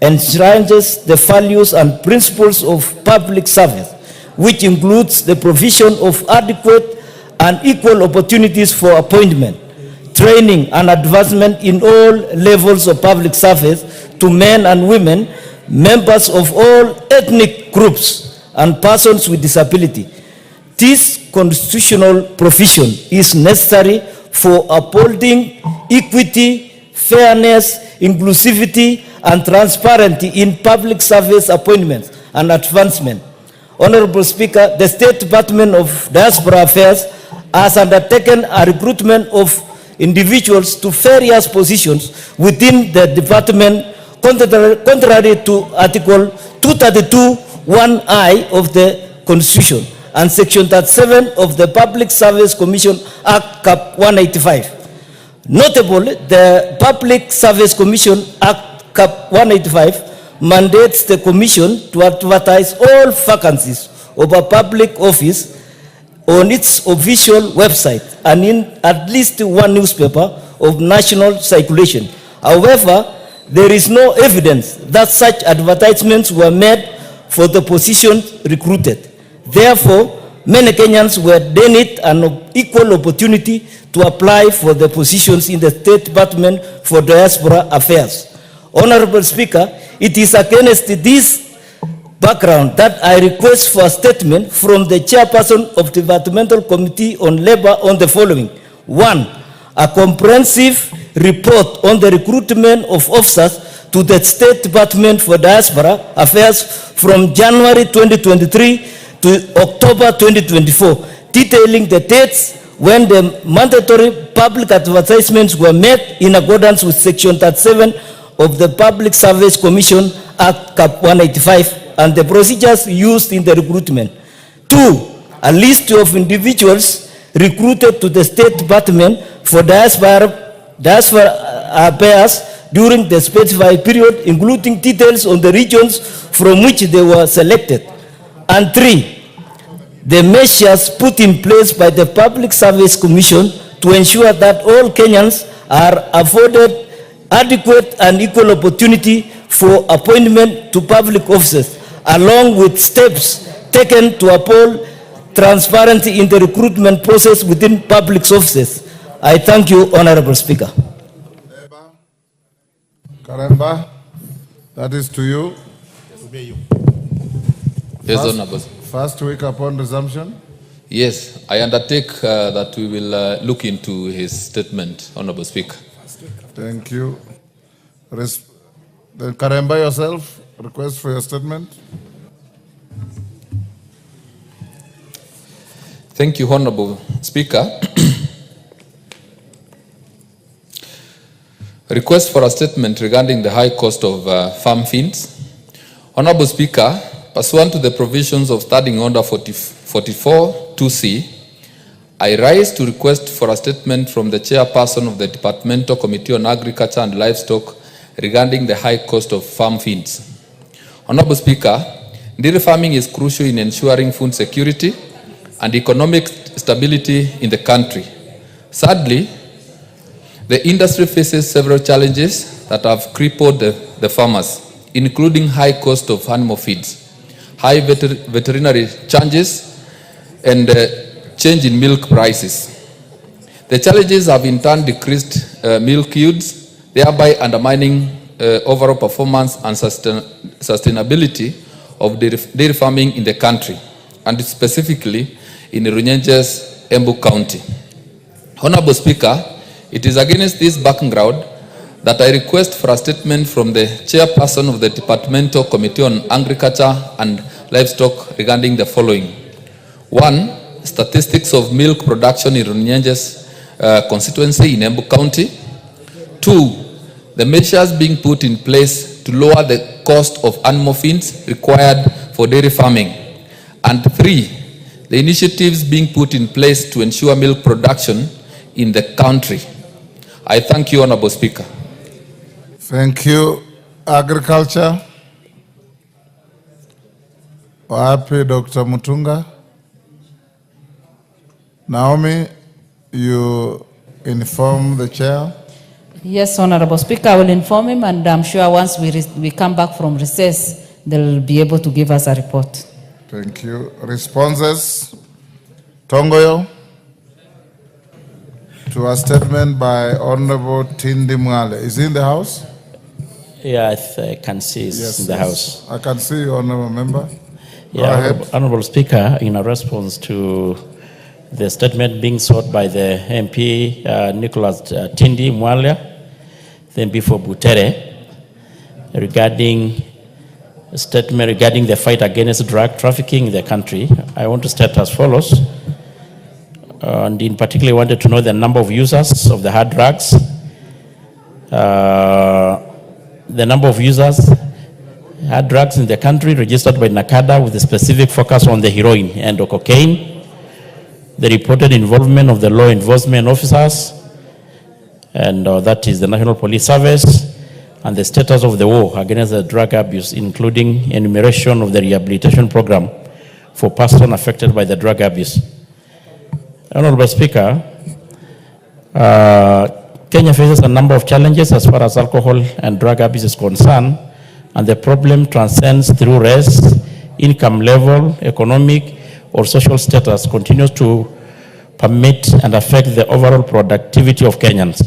enshrines the values and principles of public service, which includes the provision of adequate and equal opportunities for appointment, training, and advancement in all levels of public service to men and women, members of all ethnic groups, and persons with disability. This constitutional provision is necessary for upholding equity, fairness, inclusivity, and transparency in public service appointments and advancement. Honorable Speaker, the State Department of Diaspora Affairs has undertaken a recruitment of individuals to various positions within the department, contrary to Article 232(1)(I) of the Constitution and Section 37 of the Public Service Commission Act Cap 185. Notably, the Public Service Commission Act Cap 185 mandates the Commission to advertise all vacancies of a public office on its official website and in at least one newspaper of national circulation. However, there is no evidence that such advertisements were made for the positions recruited. Therefore, many Kenyans were denied an equal opportunity to apply for the positions in the State Department for Diaspora Affairs. Honorable Speaker, it is against this background that I request for a statement from the chairperson of the Departmental Committee on Labor on the following. 1. A comprehensive report on the recruitment of officers to the State Department for Diaspora Affairs from January 2023 to October 2024, detailing the dates when the mandatory public advertisements were made in accordance with Section 37 of the Public Service Commission Act Cap 185 and the procedures used in the recruitment. 2. A list of individuals recruited to the State Department for Diaspora Affairs during the specified period, including details on the regions from which they were selected. And 3. The measures put in place by the Public Service Commission to ensure that all Kenyans are afforded adequate and equal opportunity for appointment to public offices, along with steps taken to uphold transparency in the recruitment process within public offices. I thank you, Honorable Speaker. Karemba, that is to you. Yes, Honorable. First week upon resumption. Yes, I undertake that we will look into his statement, Honorable Speaker. Thank you. Then Karemba yourself, request for your statement. Thank you, Honorable Speaker. Request for a statement regarding the high cost of farm feeds. Honorable Speaker, pursuant to the provisions of Standing Order 44-2C, I rise to request for a statement from the chairperson of the Departmental Committee on Agriculture and Livestock regarding the high cost of farm feeds. Honorable Speaker, dairy farming is crucial in ensuring food security and economic stability in the country. Sadly, the industry faces several challenges that have crippled the farmers, including high cost of animal feeds, high veterinary charges, and change in milk prices. The challenges have in turn decreased milk yields, thereby undermining overall performance and sustainability of dairy farming in the country, and specifically in Runyenjes, Embu County. Honorable Speaker, it is against this background that I request for a statement from the chairperson of the Departmental Committee on Agriculture and Livestock regarding the following. 1. Statistics of milk production in Runyenjes constituency in Embu County. 2. The measures being put in place to lower the cost of animal feeds required for dairy farming. And 3. The initiatives being put in place to ensure milk production in the country. I thank you, Honorable Speaker. Thank you. Agriculture. Wapi Dr. Mutunga. Naomi, you inform the chair. Yes, Honorable Speaker, I will inform him, and I'm sure once we come back from recess, they'll be able to give us a report. Thank you. Responses. Tongoyo. To a statement by Honorable Tindi Mwale. Is he in the house? Yeah, I can see he's in the house. I can see you, Honorable Member. Yeah, Honorable Speaker, in a response to the statement being sought by the MP, Nicholas Tindi Mwale, the MP for Butere, regarding a statement regarding the fight against drug trafficking in the country, I want to state as follows. And in particular, I wanted to know the number of users of the hard drugs, the number of users hard drugs in the country registered by NACADA with a specific focus on the heroin and the cocaine, the reported involvement of the law enforcement officers, and that is the National Police Service, and the status of the war against the drug abuse, including enumeration of the rehabilitation program for persons affected by the drug abuse. Honorable Speaker, Kenya faces a number of challenges as far as alcohol and drug abuse is concerned, and the problem transcends through race, income level, economic, or social status continues to permit and affect the overall productivity of Kenyans.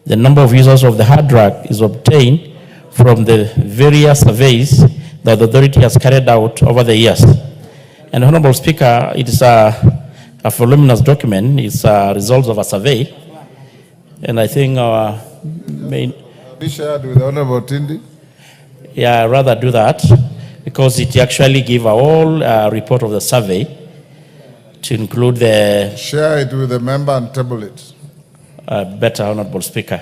The number of users of the hard drug is obtained from the various surveys that the authority has carried out over the years. And Honorable Speaker, it is a voluminous document. It's a result of a survey. And I think our main... Be shared with Honorable Tindi. Yeah, I'd rather do that because it actually gives a whole report of the survey to include the... Share it with the member and table it. Better, Honorable Speaker,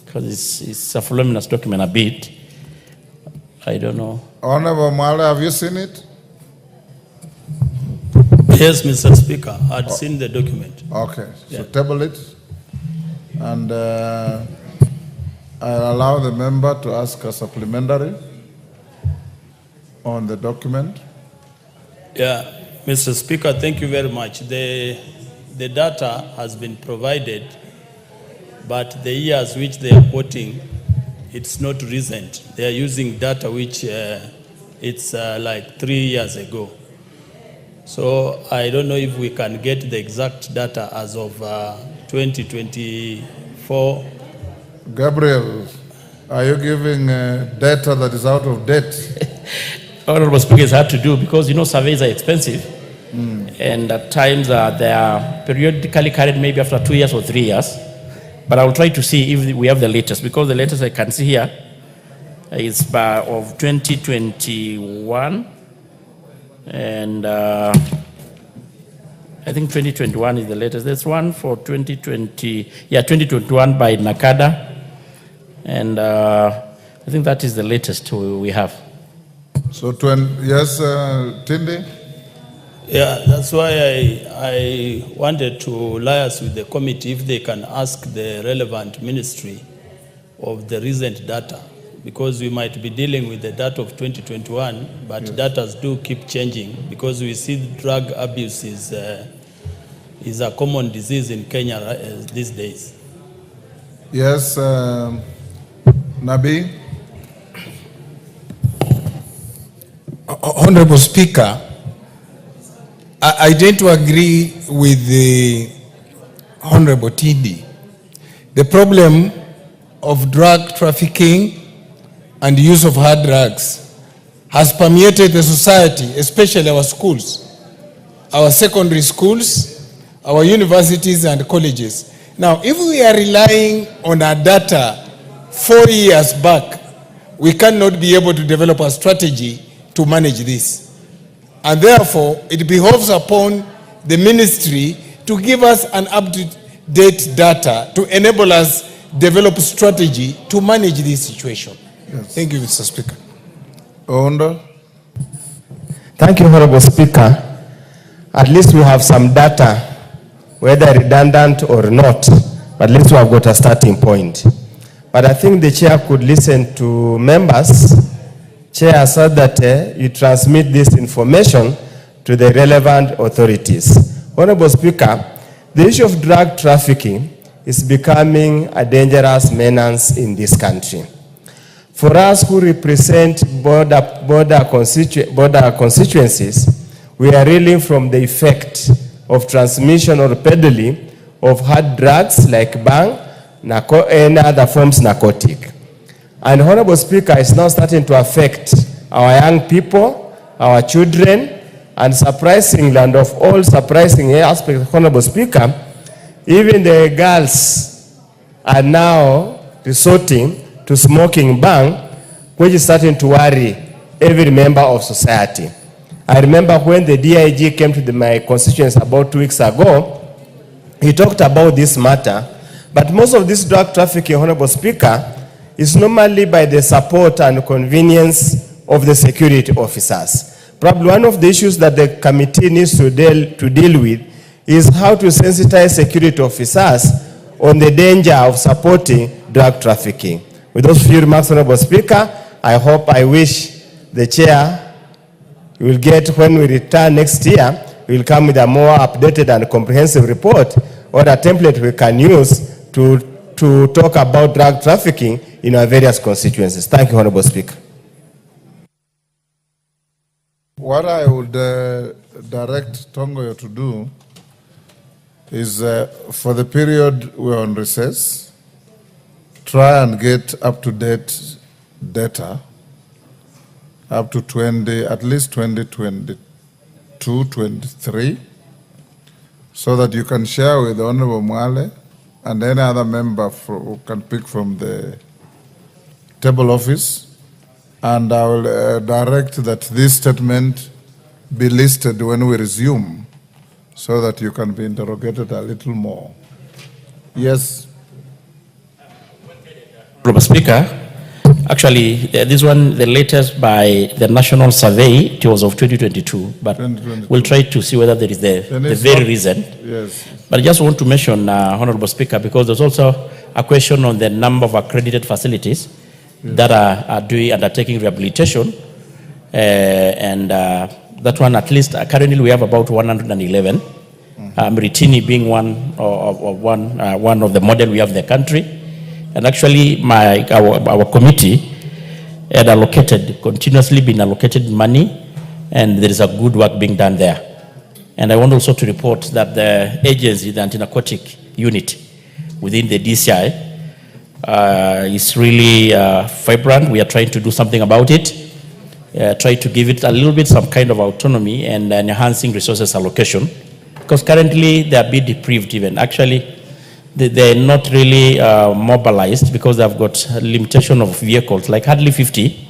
because it's a voluminous document a bit. I don't know. Honorable Mwale, have you seen it? Yes, Mr. Speaker, I'd seen the document. Okay, so table it. And I'll allow the member to ask a supplementary on the document. Yeah, Mr. Speaker, thank you very much. The data has been provided, but the years which they are quoting, it's not recent. They are using data which it's like 3 years ago. So I don't know if we can get the exact data as of 2024. Gabriel, are you giving data that is out of date? Honorable Speaker, it's hard to do because, you know, surveys are expensive. And at times they are periodically carried maybe after 2 years or 3 years. But I will try to see if we have the latest, because the latest I can see here is of 2021. And I think 2021 is the latest. There's one for 2021 by NACADA. And I think that is the latest we have. So, yes, Tindi? Yeah, that's why I wanted to liaise with the committee if they can ask the relevant ministry of the recent data, because we might be dealing with the data of 2021, but data do keep changing because we see drug abuse is a common disease in Kenya these days. Yes, Nabi. Honorable Speaker, I tend to agree with the Honorable Tindi. The problem of drug trafficking and use of hard drugs has permeated the society, especially our schools, our secondary schools, our universities and colleges. Now, if we are relying on our data 4 years back, we cannot be able to develop a strategy to manage this. And therefore, it behoves upon the ministry to give us an up-to-date data to enable us develop strategy to manage this situation. Yes. Thank you, Mr. Speaker. Ondo. Thank you, Honorable Speaker. At least we have some data, whether redundant or not, but at least we have got a starting point. But I think the chair could listen to members. Chair said that you transmit this information to the relevant authorities. Honorable Speaker, the issue of drug trafficking is becoming a dangerous menace in this country. For us who represent border constituencies, we are reeling from the effect of transmission or peddling of hard drugs like bang and other forms of narcotic. And Honorable Speaker, it's now starting to affect our young people, our children, and surprisingly, and of all surprising aspects, Honorable Speaker, even the girls are now resorting to smoking bang, which is starting to worry every member of society. I remember when the DIG came to my constituency about 2 weeks ago, he talked about this matter, but most of this drug trafficking, Honorable Speaker, is normally by the support and convenience of the security officers. Probably one of the issues that the committee needs to deal with is how to sensitize security officers on the danger of supporting drug trafficking. With those few remarks, Honorable Speaker, I wish the chair will get, when we return next year, we will come with a more updated and comprehensive report or a template we can use to talk about drug trafficking in our various constituencies. Thank you, Honorable Speaker. What I would direct Tongoyo to do is, for the period we're on recess, try and get up-to-date data up to at least 2022, 23, so that you can share with the Honorable Mwale and any other member who can pick from the table office. And I will direct that this statement be listed when we resume so that you can be interrogated a little more. Yes. Honorable Speaker, actually, this one, the latest by the national survey, it was of 2022, but we'll try to see whether there is the very recent. Yes. But I just want to mention, Honorable Speaker, because there's also a question on the number of accredited facilities that are undertaking rehabilitation, and that one, at least currently we have about 111. Ritini being one of the model we have in the country, and actually our committee had continuously been allocated money, and there is a good work being done there. And I want also to report that the agency, the anti-narcotic unit within the DCI, is really vibrant. We are trying to do something about it, try to give it a little bit some kind of autonomy and enhancing resources allocation, because currently they are a bit deprived even. Actually, they're not really mobilized because they've got a limitation of vehicles, like hardly 50.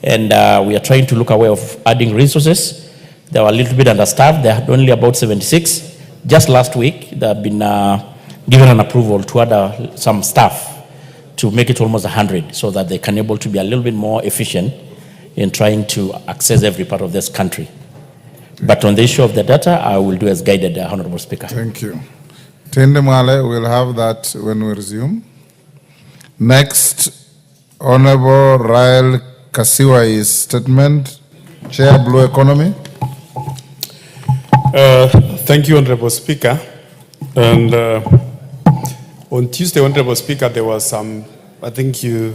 And we are trying to look a way of adding resources. They were a little bit understaffed. They had only about 76. Just last week, they have been given an approval to add some staff to make it almost 100, so that they can able to be a little bit more efficient in trying to access every part of this country. But on the issue of the data, I will do as guided, Honorable Speaker. Thank you. Tende Mwale, we'll have that when we resume. Next, Honorable Raila Kasiwai's statement, Chair Blue Economy. Thank you, Honorable Speaker. And on Tuesday, Honorable Speaker, there was some, I think you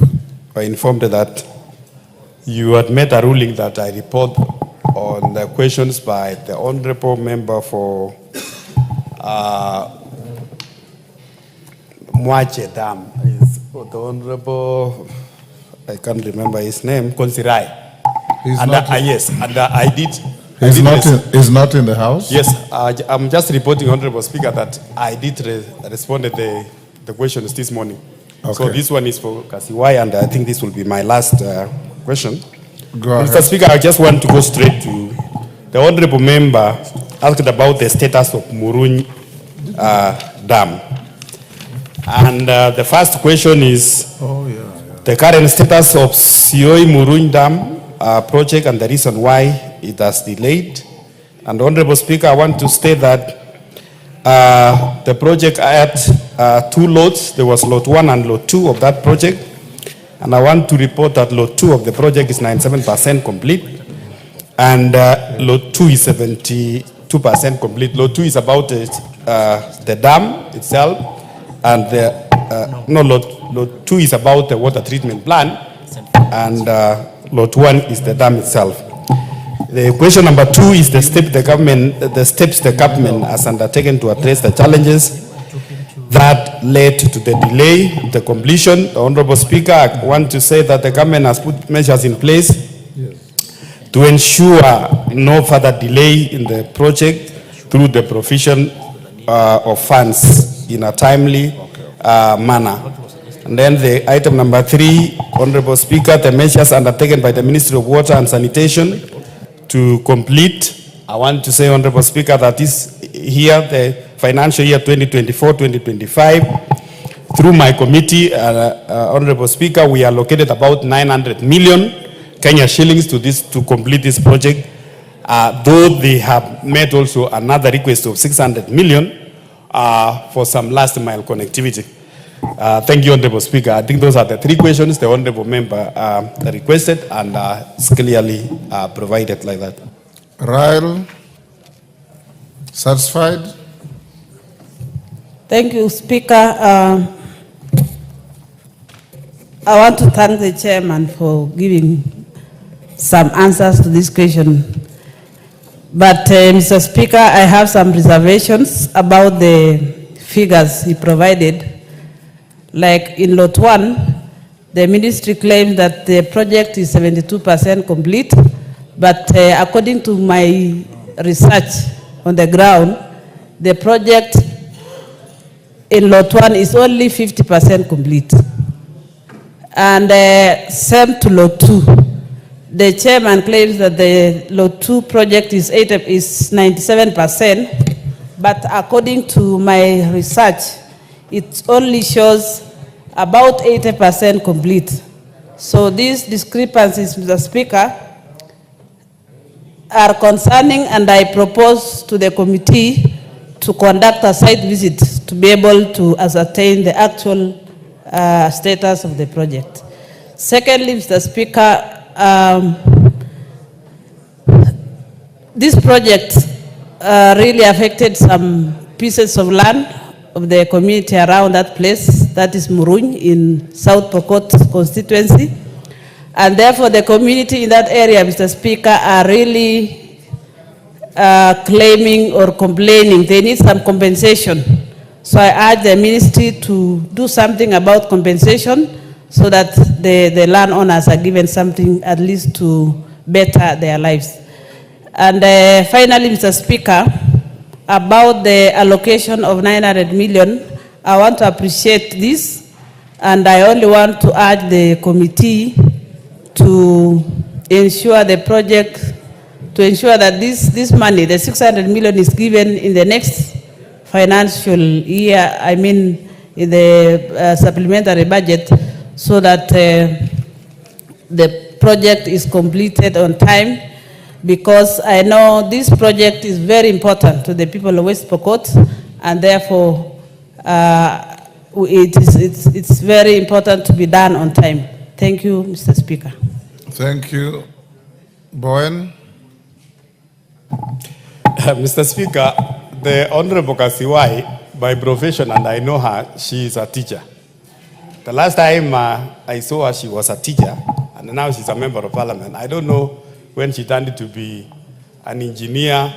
were informed that you had made a ruling that I report on the questions by the Honorable Member for Mwache Dam. The Honorable, I can't remember his name, Konsirai. Yes, and I did. He's not in the House? Yes, I'm just reporting, Honorable Speaker, that I did respond to the questions this morning. Okay. So this one is for Kasiwai, and I think this will be my last question. Go ahead. Mr. Speaker, I just want to go straight to the Honorable Member asked about the status of Muruny Dam. And the first question is the current status of Sioi Muruny Dam project and the reason why it has delayed. And Honorable Speaker, I want to state that the project had two lots. There was lot 1 and lot 2 of that project. And I want to report that lot 2 of the project is 97% complete. And lot 2 is 72% complete. Lot 2 is about the dam itself. And lot 2 is about the water treatment plant. And lot 1 is the dam itself. The question number 2 is the steps the government has undertaken to address the challenges that led to the delay, the completion. The Honorable Speaker, I want to say that the government has put measures in place to ensure no further delay in the project through the provision of funds in a timely manner. And then the item number 3, Honorable Speaker, the measures undertaken by the Ministry of Water and Sanitation to complete. I want to say, Honorable Speaker, that this here, the financial year 2024-2025, through my committee, Honorable Speaker, we allocated about 900 million Kenya shillings to complete this project, though they have made also another request of 600 million for some last mile connectivity. Thank you, Honorable Speaker. I think those are the 3 questions the Honorable Member requested, and it's clearly provided like that. Raila, satisfied? Thank you, Speaker. I want to thank the chairman for giving some answers to this question. But, Mr. Speaker, I have some reservations about the figures he provided. Like in lot 1, the ministry claims that the project is 72% complete, but according to my research on the ground, the project in lot 1 is only 50% complete. And same to lot 2. The chairman claims that the lot 2 project is 97%, but according to my research, it only shows about 80% complete. So these discrepancies, Mr. Speaker, are concerning, and I propose to the committee to conduct a site visit to be able to ascertain the actual status of the project. Secondly, Mr. Speaker, this project really affected some pieces of land of the community around that place, that is Muruny in South Pokot constituency. And therefore the community in that area, Mr. Speaker, are really claiming or complaining. They need some compensation. So I urge the ministry to do something about compensation so that the landowners are given something at least to better their lives. And finally, Mr. Speaker, about the allocation of 900 million, I want to appreciate this, and I only want to urge the committee to ensure the project, to ensure that this money, the 600 million, is given in the next financial year, I mean in the supplementary budget, so that the project is completed on time. because I know this project is very important to the people of West Pokot, and therefore it's very important to be done on time. Thank you, Mr. Speaker. Thank you. Bowen. Mr. Speaker, the Honorable Kasiwai, by profession, and I know her, she is a teacher. The last time I saw her, she was a teacher, and now she's a member of parliament. I don't know when she turned to be an engineer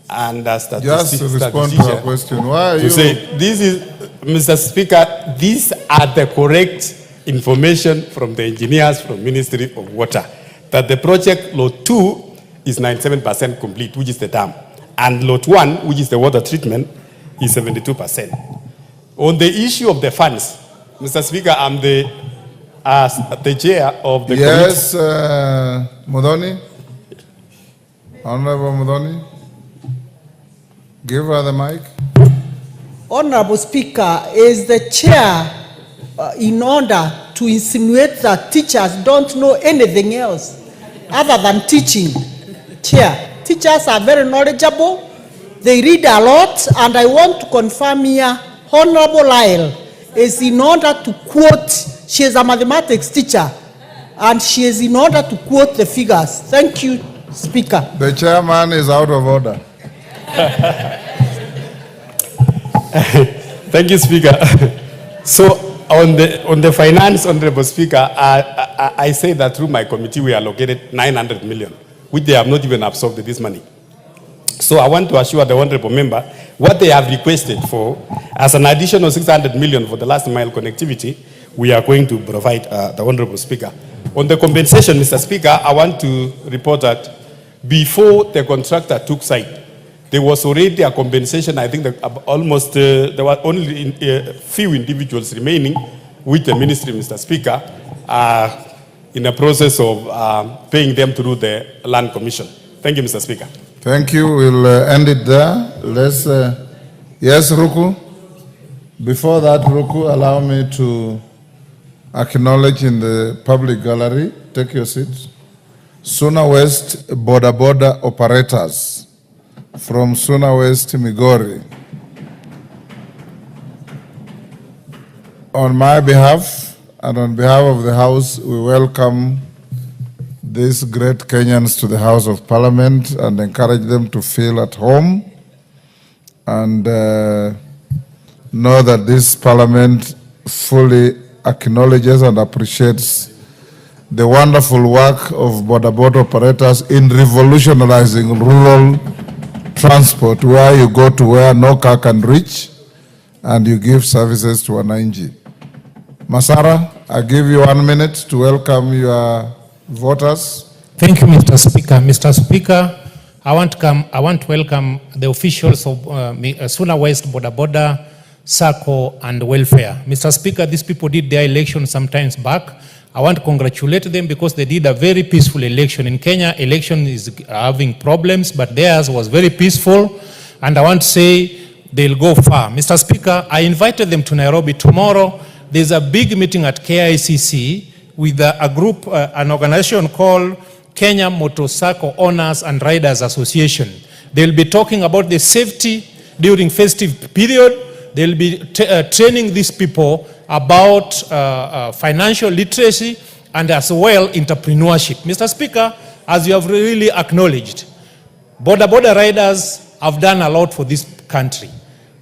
and a statistician. Just to respond to her question, why are you... say, this is, Mr. Speaker, these are the correct information from the engineers from Ministry of Water, that the project Lot 2 is 97% complete, which is the dam, and Lot 1, which is the water treatment, is 72%. On the issue of the funds, Mr. Speaker, I'm the chair of the committee. Yes, Mudhoni. Honorable Mudhoni. Give her the mic. Honorable Speaker, is the chair in order to insinuate that teachers don't know anything else other than teaching? Chair, teachers are very knowledgeable. They read a lot, and I want to confirm here, Honorable Raila is in order to quote, she is a mathematics teacher, and she is in order to quote the figures. Thank you, Speaker. The chairman is out of order. Thank you, Speaker. So on the finance, Honorable Speaker, I say that through my committee we allocated 900 million, which they have not even absorbed this money. So I want to assure the honorable member what they have requested for as an additional 600 million for the last mile connectivity, we are going to provide the honorable speaker. On the compensation, Mr. Speaker, I want to report that before the contractor took site, there was already a compensation. I think that almost there were only a few individuals remaining with the ministry, Mr. Speaker, in the process of paying them through the land commission. Thank you, Mr. Speaker. Thank you. We'll end it there. Let's, yes, Ruku. Before that, Ruku, allow me to acknowledge in the public gallery, take your seats, Suna West border operators from Suna West, Migori. On my behalf and on behalf of the House, we welcome these great Kenyans to the House of Parliament and encourage them to feel at home and know that this Parliament fully acknowledges and appreciates the wonderful work of border operators in revolutionizing rural transport, where you go to where no car can reach and you give services to wananchi. Masara, I give you 1 minute to welcome your voters. Thank you, Mr. Speaker. Mr. Speaker, I want to welcome the officials of Suna West Border, SACCO, and Welfare. Mr. Speaker, these people did their election some times back. I want to congratulate them because they did a very peaceful election. In Kenya, election is having problems, but theirs was very peaceful, and I want to say they'll go far. Mr. Speaker, I invited them to Nairobi tomorrow. There's a big meeting at KICC with a group, an organization called Kenya Motorcycle Owners and Riders Association. They'll be talking about the safety during festive period. They'll be training these people about financial literacy and as well entrepreneurship. Mr. Speaker, as you have really acknowledged, border riders have done a lot for this country.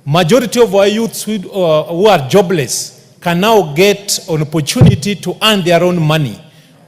Majority of our youths who are jobless can now get an opportunity to earn their own money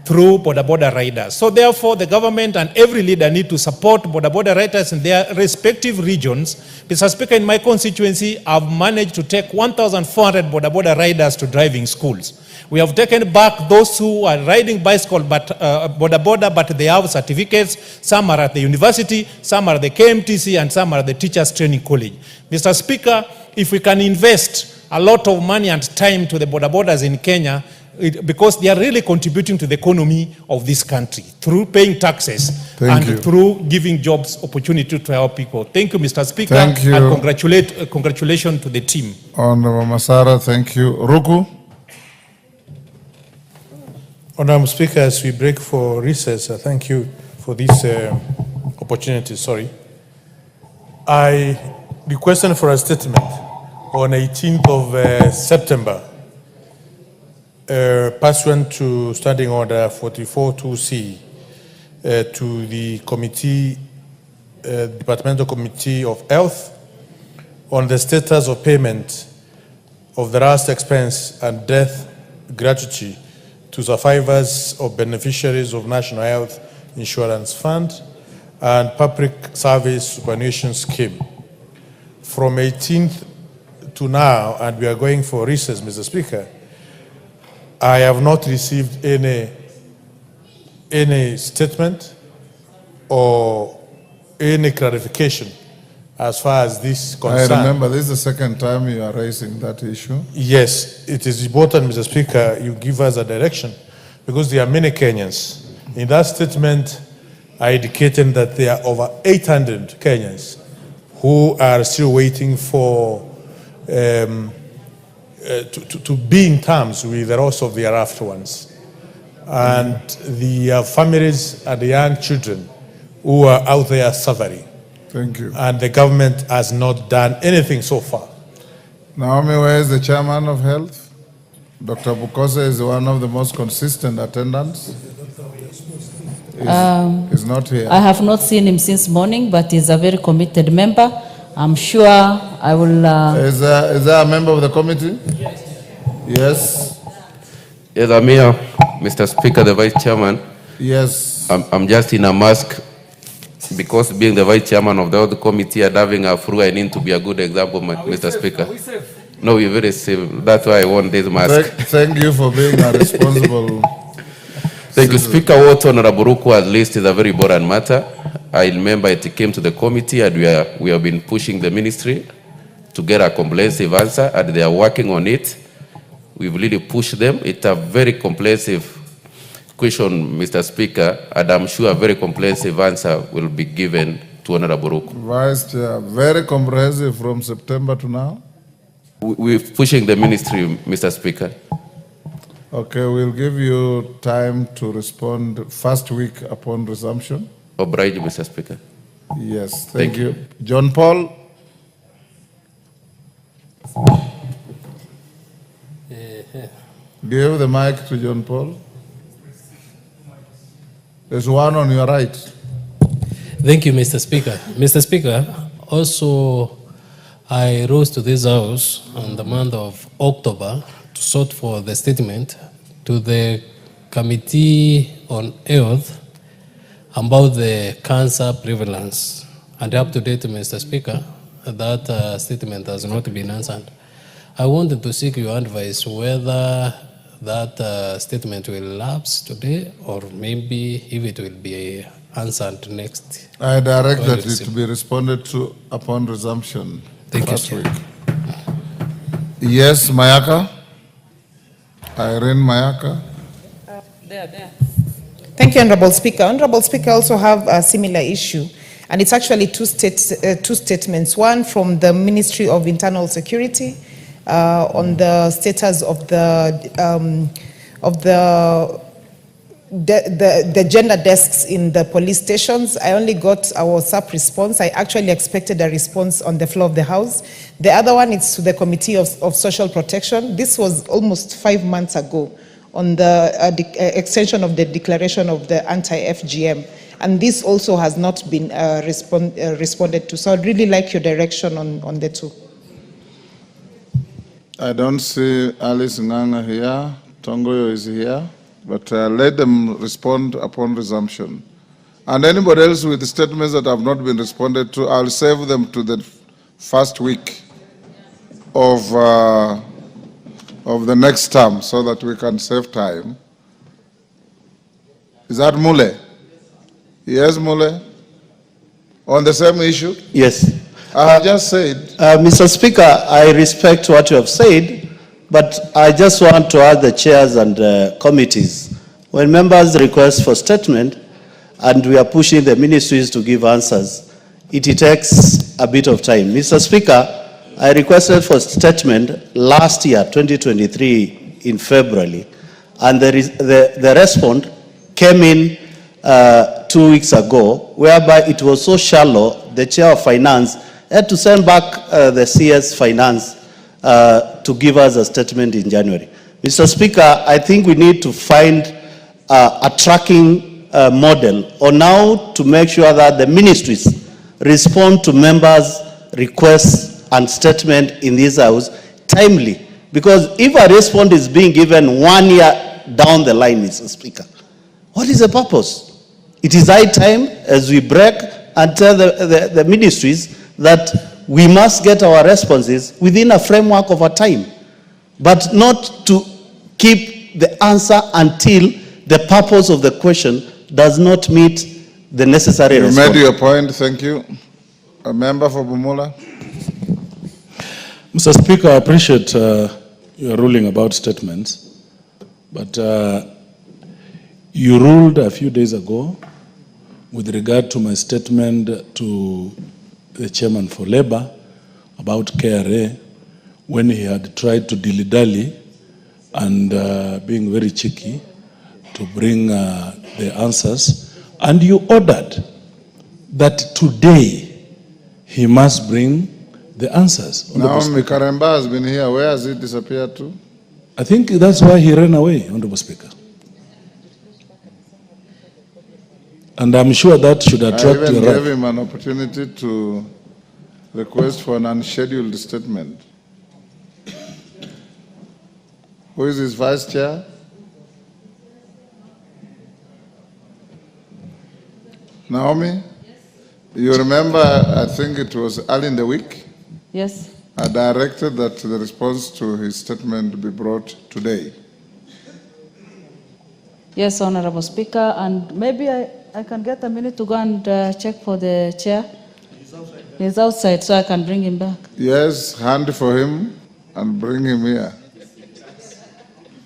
through border riders. So therefore, the government and every leader need to support border riders in their respective regions. Mr. Speaker, in my constituency, I've managed to take 1,400 border riders to driving schools. We have taken back those who are riding bicycle but border, but they have certificates. Some are at the university, some are at the KMTC, and some are at the Teachers Training College. Mr. Speaker, if we can invest a lot of money and time to the borders in Kenya, because they are really contributing to the economy of this country through paying taxes through giving jobs opportunity to our people. Thank you, Mr. Speaker, thank you. And congratulations to the team. Honorable Masara, thank you. Ruku. Honorable Speaker, as we break for recess, thank you for this opportunity, sorry. I requested for a statement on 18th of September, pursuant to Standing Order 44-2C, to the committee, Departmental Committee of Health, on the status of payment of the last expense and death gratuity to survivors or beneficiaries of National Health Insurance Fund and Public Service Superannuation Scheme. From 18th to now, and we are going for recess, Mr. Speaker, I have not received any statement or any clarification as far as this concern. I remember this is the second time you are raising that issue. Yes, it is important, Mr. Speaker, you give us a direction because there are many Kenyans. In that statement, I indicated that there are over 800 Kenyans who are still waiting for to be in terms with the loss of their loved ones. And the families and the young children who are out there suffering. Thank you. And the government has not done anything so far. Naomi, where is the chairman of health? Dr. Bukose is one of the most consistent attendants. He's not here. I have not seen him since morning, but he's a very committed member. I'm sure I will... Is there a member of the committee? Yes. Yes, I'm here, Mr. Speaker, the Vice Chairman. Yes. I'm just in a mask because being the Vice Chairman of the other committee and having a flu, I need to be a good example, Mr. Speaker. No, we're very safe. That's why I want this mask. Thank you for being a responsible... Thank you, Speaker. What Honorable Ruku has listed is a very important matter. I remember it came to the committee and we have been pushing the ministry to get a comprehensive answer and they are working on it. We've really pushed them. It's a very comprehensive question, Mr. Speaker, and I'm sure a very comprehensive answer will be given to Honorable Ruku. Vice Chair, very comprehensive from September to now? We're pushing the ministry, Mr. Speaker. Okay, we'll give you time to respond first week upon resumption. Oblige, Mr. Speaker. Yes, thank you. John Paul. Give the mic to John Paul. There's one on your right. Thank you, Mr. Speaker. Mr. Speaker, also I rose to this house on the month of October to sort for the statement to the Committee on Health about the cancer prevalence. And up to date, Mr. Speaker, that statement has not been answered. I wanted to seek your advice whether that statement will lapse today or maybe if it will be answered next. I direct that it to be responded to upon resumption. Thank you, last sir. week. Yes, Mayaka. Irene Mayaka. Thank you, Honorable Speaker. Honorable Speaker, I also have a similar issue, and it's actually two statements. One from the Ministry of Internal Security on the status of the gender desks in the police stations. I only got a WhatsApp response. I actually expected a response on the floor of the House. The other one is to the Committee of Social Protection. This was almost 5 months ago on the extension of the declaration of the anti-FGM. And this also has not been responded to. So I'd really like your direction on the two. I don't see Alice Nganga here. Tongoyo is here. But let them respond upon resumption. And anybody else with statements that have not been responded to, I'll save them to the first week of the next term so that we can save time. Is that Mule? Yes, Mule? On the same issue? Yes. I have just said. Mr. Speaker, I respect what you have said, but I just want to ask the chairs and committees, when members request for statement and we are pushing the ministries to give answers, it takes a bit of time. Mr. Speaker, I requested for statement last year, 2023, in February, and the response came in 2 weeks ago, whereby it was so shallow, the chair of finance had to send back the CS finance to give us a statement in January. Mr. Speaker, I think we need to find a tracking model on how to make sure that the ministries respond to members' requests and statement in this house timely. Because if a response is being given 1 year down the line, Mr. Speaker, what is the purpose? It is high time as we break and tell the ministries that we must get our responses within a framework of a time, but not to keep the answer until the purpose of the question does not meet the necessary response. You made your point, thank you. A member for Bumula. Mr. Speaker, I appreciate your ruling about statements, but you ruled a few days ago with regard to my statement to the chairman for Labour about KRA when he had tried to dilly-dally and being very cheeky to bring the answers, and you ordered that today he must bring the answers. Naomi Karemba has been here. Where has he disappeared to? I think that's why he ran away, Honorable Speaker. And I'm sure that should attract your I even wrath. gave him an opportunity to request for an unscheduled statement. Who is his vice chair? Naomi? Yes. You remember, I think it was early in the week? Yes. I directed that the response to his statement be brought today. Yes, Honorable Speaker, and maybe I can get a minute to go and check for the chair. He's outside, so I can bring him back. Yes, hand for him and bring him here.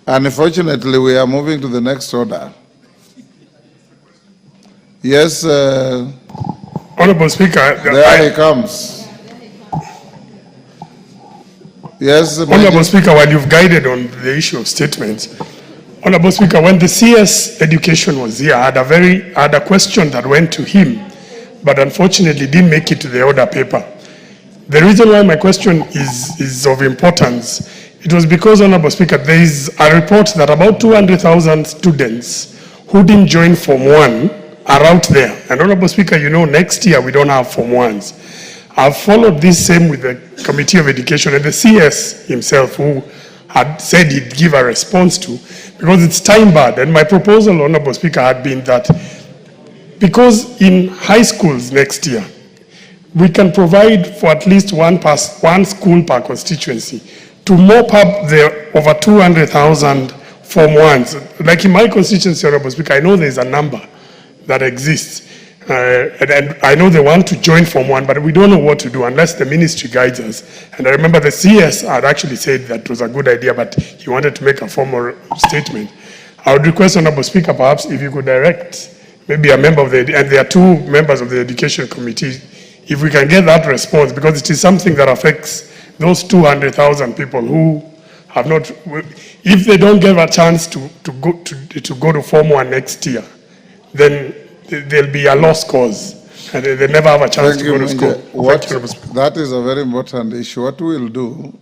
Unfortunately, we are moving to the next order. Yes, Honorable Speaker, there he comes. Yes, Honorable Speaker, while you've guided on the issue of statements, Honorable Speaker, when the CS Education was here, I had a question that went to him, but unfortunately didn't make it to the order paper. The reason why my question is of importance, it was because, Honorable Speaker, there is a report that about 200,000 students who didn't join Form 1 are out there. And Honorable Speaker, you know, next year we don't have Form 1s. I've followed this same with the Committee of Education and the CS himself, who had said he'd give a response to, because it's time barred. And my proposal, Honorable Speaker, had been that because in high schools next year, we can provide for at least one school per constituency to mop up the over 200,000 Form 1s. Like in my constituency, Honorable Speaker, I know there's a number that exists. And I know they want to join Form 1, but we don't know what to do unless the ministry guides us. And I remember the CS had actually said that it was a good idea, but he wanted to make a formal statement. I would request, Honorable Speaker, perhaps if you could direct maybe a member of the, and there are two members of the Education Committee, if we can get that response, because it is something that affects those 200,000 people who have not, if they don't get a chance to go to Form 1 next year, then there'll be a lost cause, and they never have a chance to go to school. That is a very important issue. What we'll do,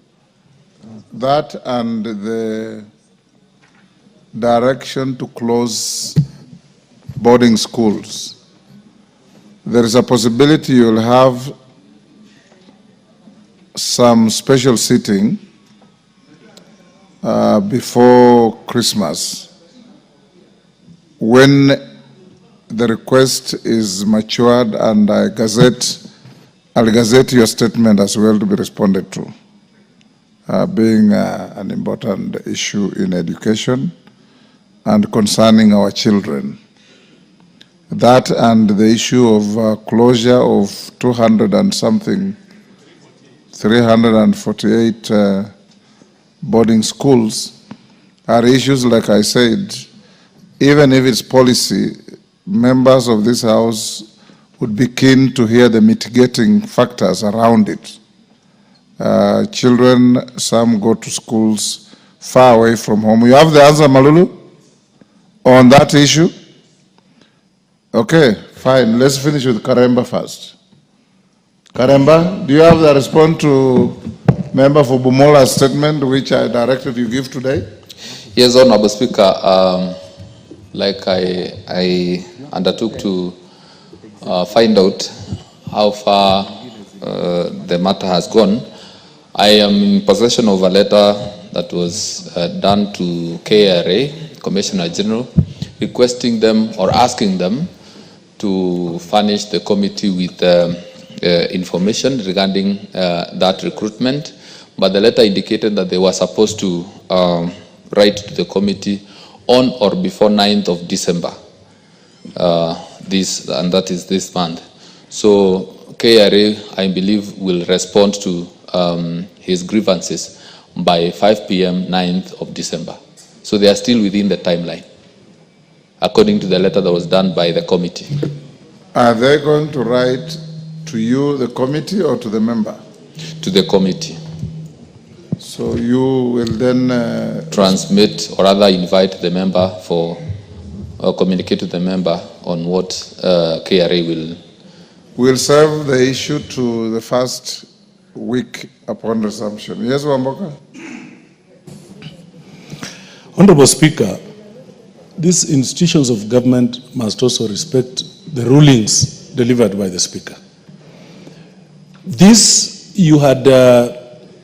that and the direction to close boarding schools, there is a possibility you'll have some special sitting before Christmas when the request is matured, and I'll gazette your statement as well to be responded to, being an important issue in education and concerning our children. That and the issue of closure of 200 and something, 348 boarding schools are issues, like I said, even if it's policy, members of this House would be keen to hear the mitigating factors around it. Children, some go to schools far away from home. You have the answer, Malulu, on that issue? Okay, fine. Let's finish with Karemba first. Karemba, do you have the response to Member for Bumola's statement, which I directed you give today? Yes, Honorable Speaker. Like I undertook to find out how far the matter has gone. I am in possession of a letter that was done to KRA, Commissioner General, requesting them or asking them to furnish the committee with information regarding that recruitment. But the letter indicated that they were supposed to write to the committee on or before 9th of December, and that is this month. So KRA, I believe, will respond to his grievances by 5 p.m. 9th of December. So they are still within the timeline, according to the letter that was done by the committee. Are they going to write to you, the committee, or to the member? To the committee. So you will then transmit or rather invite the member for or communicate to the member on what KRA will. We'll serve the issue to the first week upon resumption. Yes, Wamboka? Honorable Speaker, these institutions of government must also respect the rulings delivered by the Speaker. This you had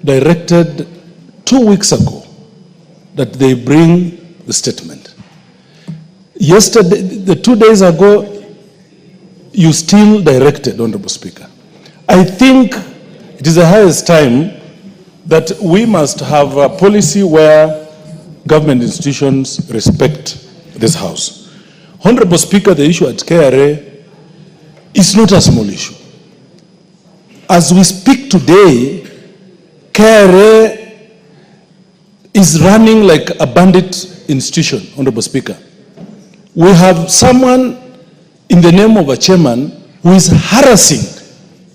directed 2 weeks ago that they bring the statement. Yesterday, the 2 days ago, you still directed, Honorable Speaker. I think it is the highest time that we must have a policy where government institutions respect this House. Honorable Speaker, the issue at KRA is not a small issue. As we speak today, KRA is running like a bandit institution, Honorable Speaker. We have someone in the name of a chairman who is harassing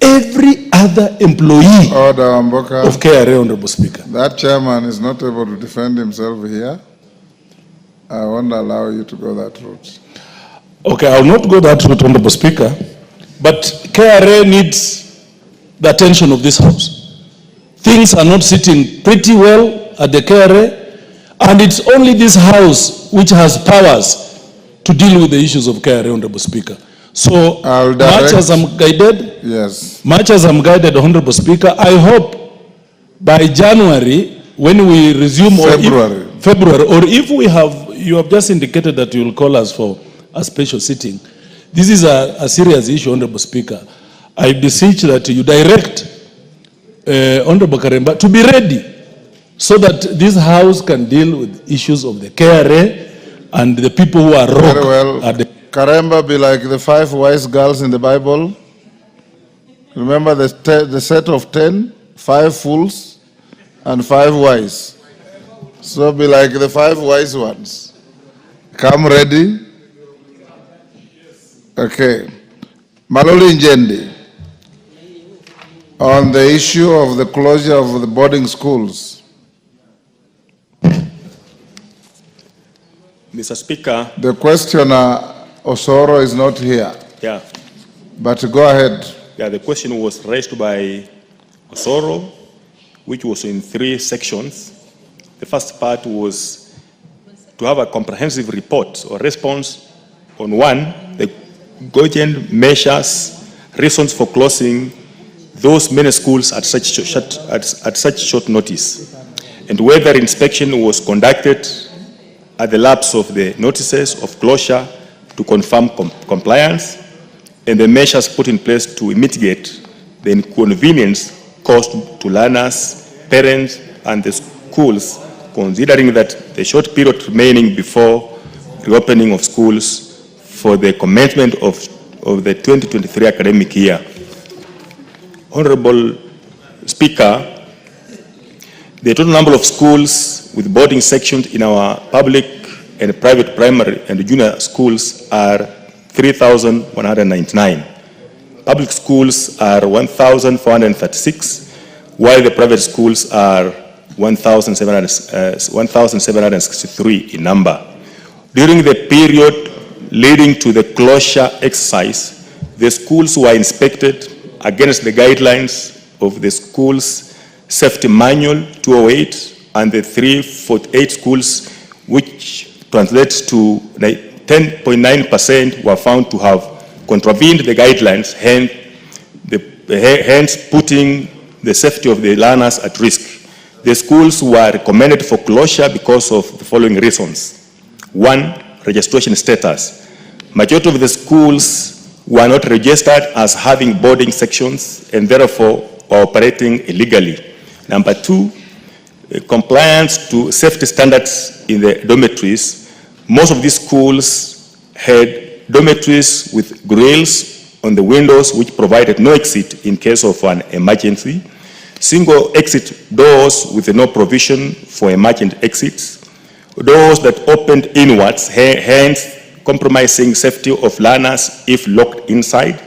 every other employee of KRA, Honorable Speaker. That chairman is not able to defend himself here. I won't allow you to go that route. Okay, I will not go that route, Honorable Speaker, but KRA needs the attention of this House. Things are not sitting pretty well at the KRA, and it's only this House which has powers to deal with the issues of KRA, Honorable Speaker. So, much as I'm guided, much as I'm guided, Honorable Speaker, I hope by January, when we resume, February, or if we have, you have just indicated that you will call us for a special sitting. This is a serious issue, Honorable Speaker. I beseech that you direct Honorable Karemba to be ready so that this House can deal with issues of the KRA and the people who are wrong. Very well. Karemba be like the 5 wise girls in the Bible. Remember the set of 10, 5 fools and 5 wise. So be like the 5 wise ones. Come ready. Okay. Maloli Njendi, on the issue of the closure of the boarding schools. Mr. Speaker. The questioner, Osoro, is not here. Yeah. But go ahead. Yeah, the question was raised by Osoro, which was in 3 sections. The first part was to have a comprehensive report or response on 1, the cogent measures, reasons for closing those many schools at such short notice, and whether inspection was conducted at the lapse of the notices of closure to confirm compliance, and the measures put in place to mitigate the inconvenience caused to learners, parents, and the schools, considering that the short period remaining before reopening of schools for the commencement of the 2023 academic year. Honorable Speaker, the total number of schools with boarding sections in our public and private primary and junior schools are 3,199. Public schools are 1,436, while the private schools are 1,763 in number. During the period leading to the closure exercise, the schools were inspected against the guidelines of the school's safety manual 208 and the 348 schools, which translates to 10.9% were found to have contravened the guidelines, hence putting the safety of the learners at risk. The schools were recommended for closure because of the following reasons. One, registration status. Majority of the schools were not registered as having boarding sections and therefore were operating illegally. Number two, compliance to safety standards in the dormitories. Most of these schools had dormitories with grills on the windows which provided no exit in case of an emergency. Single exit doors with no provision for emergent exits. Doors that opened inwards, hence compromising safety of learners if locked inside.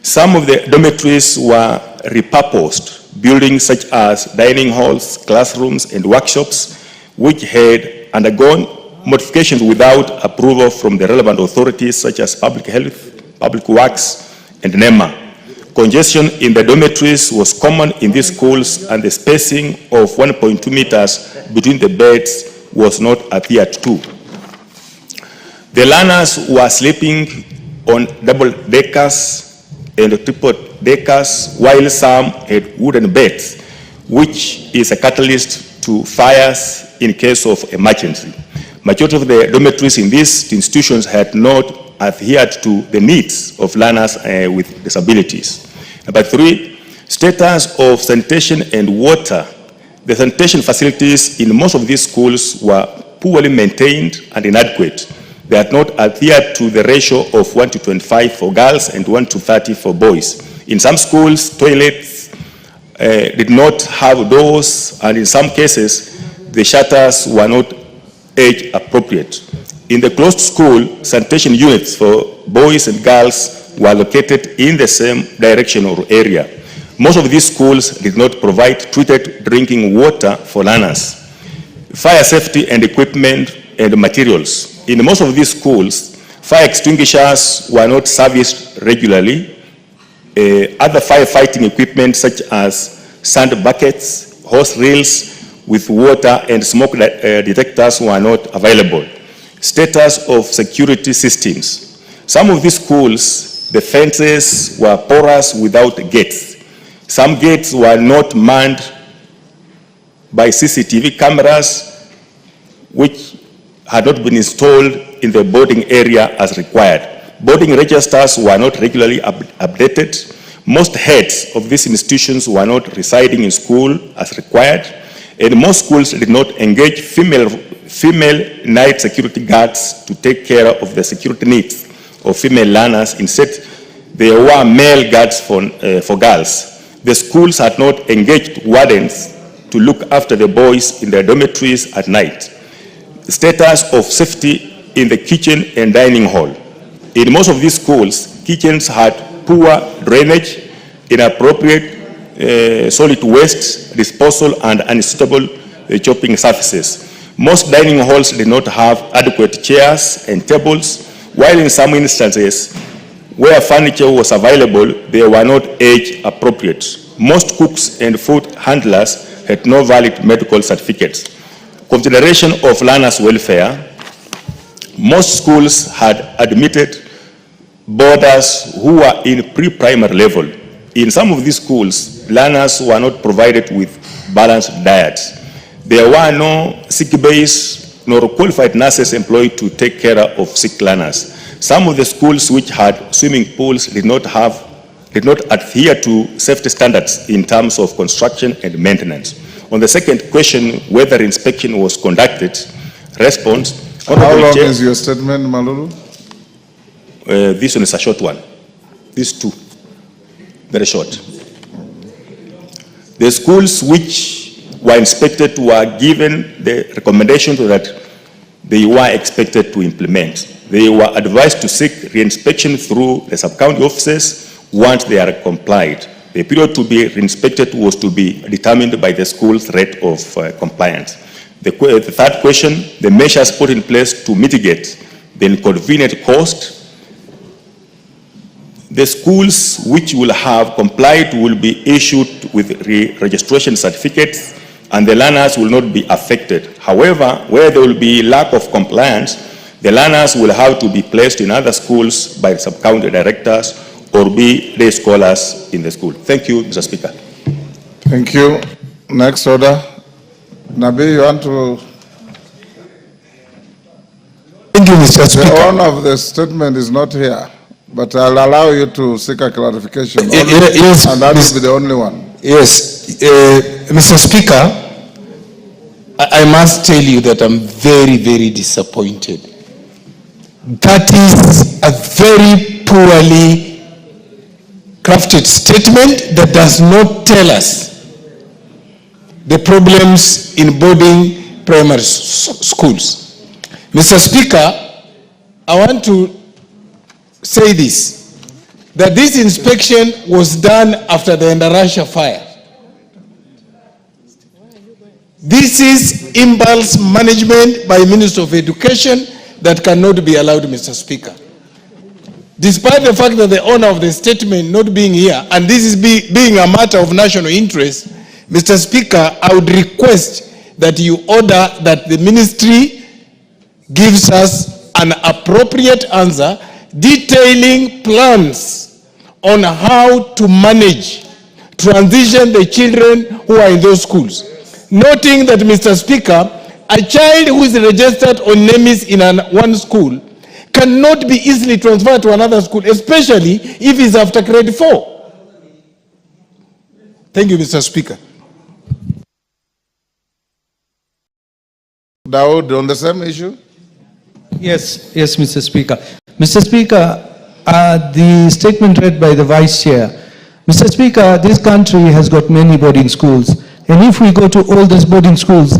Some of the dormitories were repurposed, buildings such as dining halls, classrooms, and workshops, which had undergone modifications without approval from the relevant authorities such as public health, public works, and NEMA. Congestion in the dormitories was common in these schools, and the spacing of 1.2 meters between the beds was not adhered to. The learners were sleeping on double-deckers and triple-deckers, while some had wooden beds, which is a catalyst to fires in case of emergency. Majority of the dormitories in these institutions had not adhered to the needs of learners with disabilities. Number three, status of sanitation and water. The sanitation facilities in most of these schools were poorly maintained and inadequate. They had not adhered to the ratio of 1:25 for girls and 1:30 for boys. In some schools, toilets did not have doors, and in some cases, the shutters were not age appropriate. In the closed school, sanitation units for boys and girls were located in the same direction or area. Most of these schools did not provide treated drinking water for learners. Fire safety and equipment and materials. In most of these schools, fire extinguishers were not serviced regularly. Other firefighting equipment such as sand buckets, hose reels with water and smoke detectors were not available. Status of security systems. Some of these schools, the fences were porous without gates. Some gates were not manned by CCTV cameras, which had not been installed in the boarding area as required. Boarding registers were not regularly updated. Most heads of these institutions were not residing in school as required, and most schools did not engage female night security guards to take care of the security needs of female learners. Instead, there were male guards for girls. The schools had not engaged wardens to look after the boys in their dormitories at night. The status of safety in the kitchen and dining hall. In most of these schools, kitchens had poor drainage, inappropriate solid waste disposal, and unsuitable chopping surfaces. Most dining halls did not have adequate chairs and tables, while in some instances, where furniture was available, they were not age appropriate. Most cooks and food handlers had no valid medical certificates. Consideration of learners' welfare. Most schools had admitted boarders who were in pre-primary level. In some of these schools, learners were not provided with balanced diets. There were no sick bays nor qualified nurses employed to take care of sick learners. Some of the schools which had swimming pools did not adhere to safety standards in terms of construction and maintenance. On the second question, whether inspection was conducted, response. How long is your statement, Malulu? This one is a short one. These two, very short. The schools which were inspected were given the recommendation that they were expected to implement. They were advised to seek re-inspection through the sub-county offices once they are complied. The period to be re-inspected was to be determined by the school's rate of compliance. The third question, the measures put in place to mitigate the inconvenient cost. The schools which will have complied will be issued with registration certificates, and the learners will not be affected. However, where there will be lack of compliance, the learners will have to be placed in other schools by sub-county directors or be day scholars in the school. Thank you, Mr. Speaker. Thank you. Next order. Nabi, you want to? Thank you, Mr. Speaker. The owner of the statement is not here, but I'll allow you to seek a clarification. Yes, and that will be the only one. Yes, Mr. Speaker, I must tell you that I'm very, very disappointed. That is a very poorly crafted statement that does not tell us the problems in boarding primary schools. Mr. Speaker, I want to say this, that this inspection was done after the Endarasha fire. This is impulse management by Minister of Education that cannot be allowed, Mr. Speaker. Despite the fact that the owner of the statement not being here, and this is being a matter of national interest, Mr. Speaker, I would request that you order that the ministry gives us an appropriate answer detailing plans on how to manage, transition the children who are in those schools. Noting that, Mr. Speaker, a child who is registered on NEMIS in one school cannot be easily transferred to another school, especially if he's after grade 4. Thank you, Mr. Speaker. Dawood, on the same issue? Yes, Mr. Speaker. Mr. Speaker, the statement read by the Vice Chair. Mr. Speaker, this country has got many boarding schools. And if we go to all these boarding schools,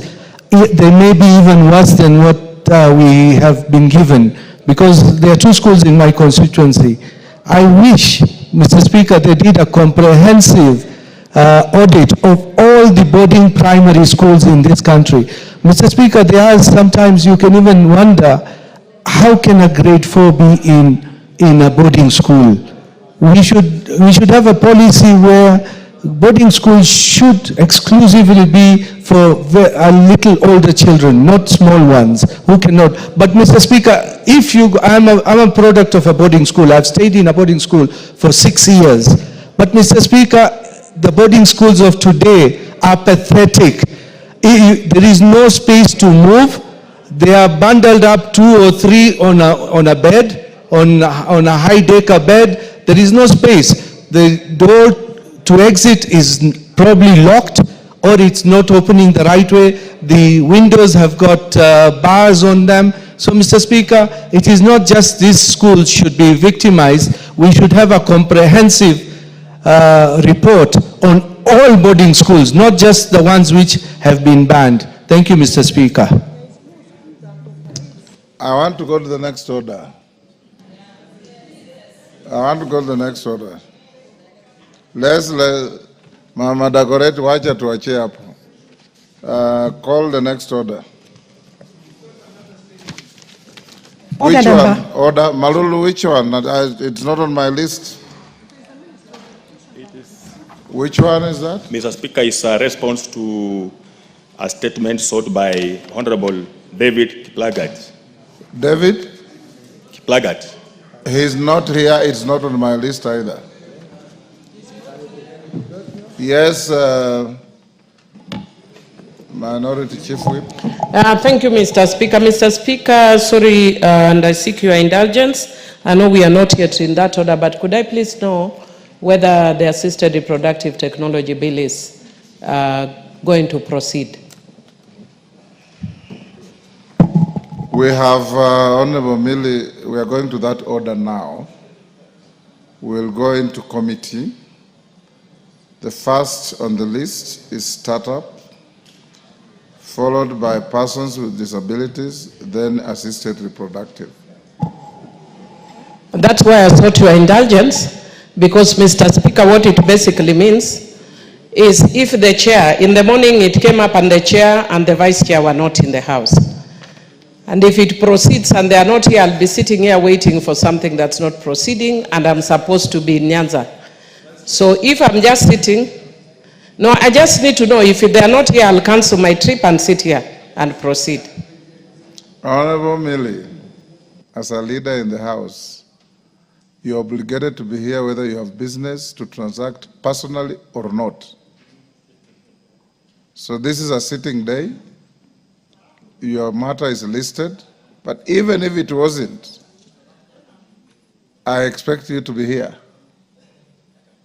they may be even worse than what we have been given, because there are 2 schools in my constituency. I wish, Mr. Speaker, they did a comprehensive audit of all the boarding primary schools in this country. Mr. Speaker, there are sometimes you can even wonder, how can a grade 4 be in a boarding school? We should have a policy where boarding schools should exclusively be for a little older children, not small ones who cannot. But Mr. Speaker, I'm a product of a boarding school. I've stayed in a boarding school for 6 years. But Mr. Speaker, the boarding schools of today are pathetic. There is no space to move. They are bundled up 2 or 3 on a bed, on a high-decker bed. There is no space. The door to exit is probably locked, or it's not opening the right way. The windows have got bars on them. So, Mr. Speaker, it is not just these schools should be victimized. We should have a comprehensive report on all boarding schools, not just the ones which have been banned. Thank you, Mr. Speaker. I want to go to the next order. Let's Mama Dagoret wacha tuachie hapo. Call the next order. Which one? Order Malulu, which one? It's not on my list. Which one is that? Mr. Speaker, it's a response to a statement sought by Honorable David Kiplagat. David? Kiplagat. He's not here. It's not on my list either. Yes, Minority Chief Whip. Thank you, Mr. Speaker. Mr. Speaker, sorry, and I seek your indulgence. I know we are not yet in that order, but could I please know whether the assisted reproductive technology bill is going to proceed? We have, Honorable Millie, we are going to that order now. We'll go into committee. The first on the list is startup, followed by persons with disabilities, then assisted reproductive. That's why I sought your indulgence, because, Mr. Speaker, what it basically means is if the chair, in the morning it came up and the chair and the vice chair were not in the house. And if it proceeds and they are not here, I'll be sitting here waiting for something that's not proceeding, and I'm supposed to be in Nyanza. So if I'm just sitting, no, I just need to know if they are not here, I'll cancel my trip and sit here and proceed. Honorable Millie, as a leader in the House, you're obligated to be here whether you have business to transact personally or not. So this is a sitting day. Your matter is listed, but even if it wasn't, I expect you to be here,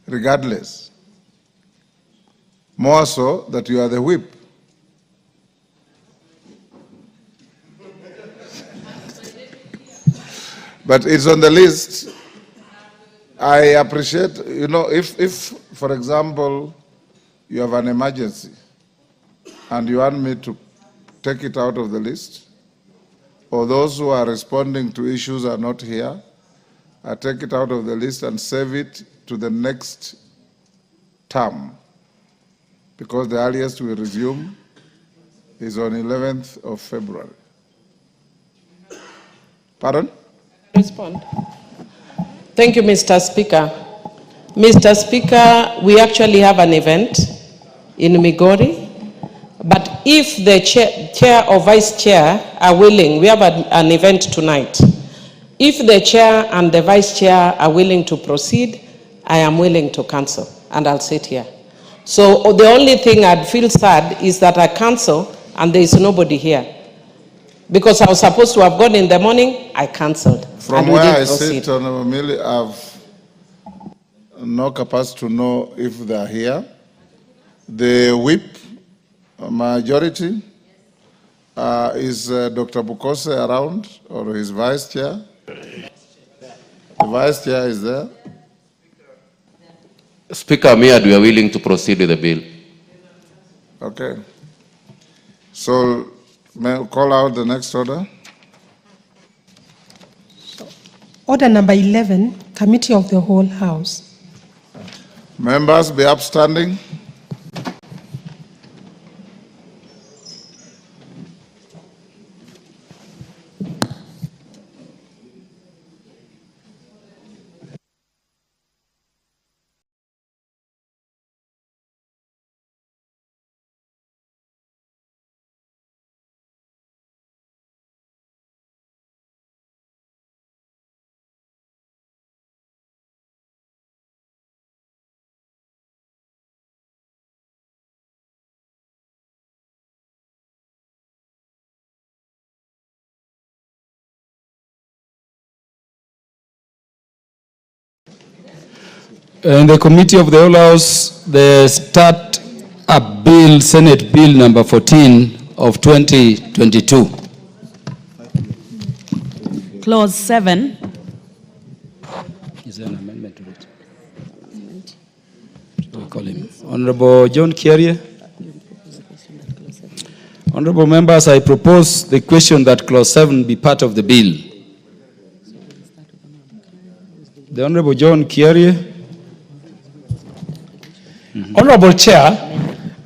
regardless. More so that you are the whip. But it's on the list. I appreciate, you know, if, for example, you have an emergency and you want me to take it out of the list, or those who are responding to issues are not here, I take it out of the list and save it to the next term, because the earliest we resume is on 11th of February. Pardon? Respond. Thank you, Mr. Speaker. Mr. Speaker, we actually have an event in Migori, but if the chair or vice chair are willing, we have an event tonight. If the chair and the vice chair are willing to proceed, I am willing to cancel, and I'll sit here. So the only thing I'd feel sad is that I cancel and there is nobody here. Because I was supposed to have gone in the morning, I cancelled. From where I sit, Honorable Millie, I have no capacity to know if they are here. The whip majority is Dr. Bukose around, or his vice chair? The vice chair is there. Speaker Miad, we are willing to proceed with the bill. Okay. So, may I call out the next order? Order number 11, Committee of the Whole House. Members be upstanding. In the Committee of the Whole House, the start-up bill, Senate Bill number 14 of 2022. Clause 7. Is there an amendment to it? We call him. Honorable John Kiarie. Honorable members, I propose the question that Clause 7 be part of the bill. The Honorable John Kiarie. Honorable Chair,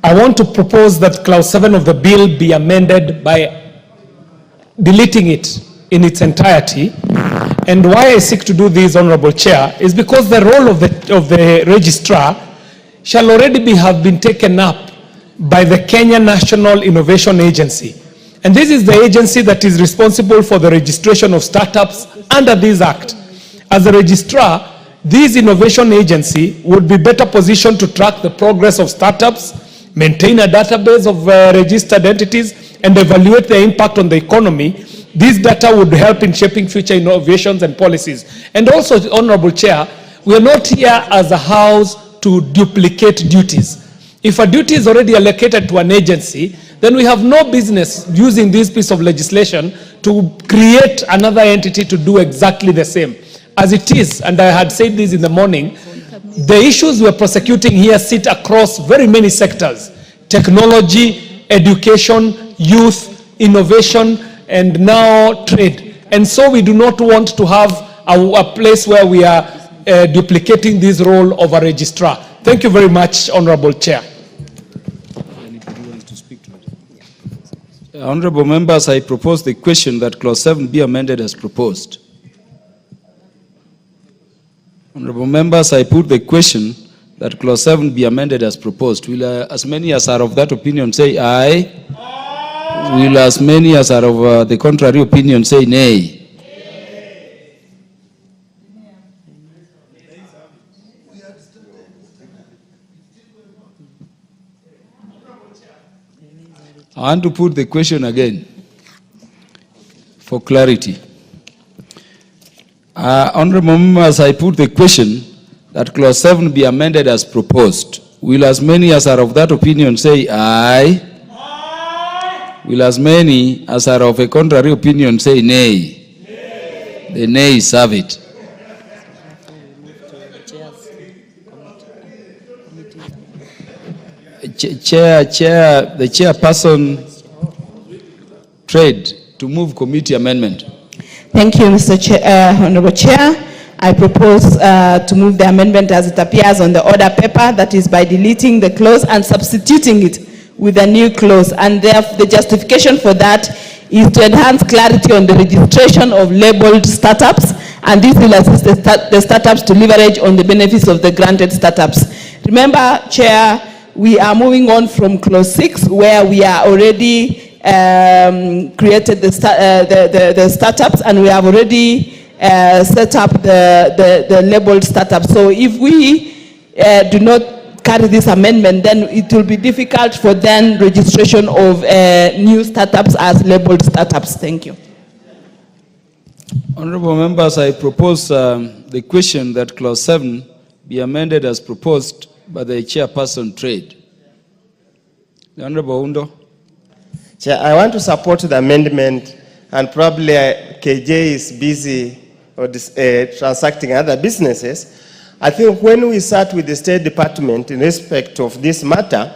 I want to propose that Clause 7 of the bill be amended by deleting it in its entirety. And why I seek to do this, Honorable Chair, is because the role of the registrar shall already have been taken up by the Kenya National Innovation Agency. And this is the agency that is responsible for the registration of startups under this Act. As a registrar, this innovation agency would be better positioned to track the progress of startups, maintain a database of registered entities, and evaluate the impact on the economy. This data would help in shaping future innovations and policies. And also, Honorable Chair, we are not here as a house to duplicate duties. If a duty is already allocated to an agency, then we have no business using this piece of legislation to create another entity to do exactly the same. As it is, and I had said this in the morning, the issues we're prosecuting here sit across very many sectors: technology, education, youth, innovation, and now trade. And so we do not want to have a place where we are duplicating this role of a registrar. Thank you very much, Honorable Chair. Honorable members, I propose the question that clause 7 be amended as proposed. Honorable members, I put the question that clause 7 be amended as proposed. Will as many as are of that opinion say aye? Aye. Will as many as are of the contrary opinion say nay? I want to put the question again for clarity. Honorable members, I put the question that clause 7 be amended as proposed. Will as many as are of that opinion say aye? Aye. Will as many as are of a contrary opinion say nay? Nay. The nays have it. The chairperson trade to move committee amendment. Thank you, Mr. Honorable Chair. I propose to move the amendment as it appears on the order paper, that is by deleting the clause and substituting it with a new clause. And therefore, the justification for that is to enhance clarity on the registration of labeled startups, and this will assist the startups to leverage on the benefits of the granted startups. Remember, Chair, we are moving on from clause 6, where we are already created the startups, and we have already set up the labeled startups. So if we do not carry this amendment, then it will be difficult for then registration of new startups as labeled startups. Thank you. Honorable members, I propose the question that clause 7 be amended as proposed by the chairperson trade. The Honorable Undo. Chair, I want to support the amendment, and probably KJ is busy or transacting other businesses. I think when we sat with the State Department in respect of this matter,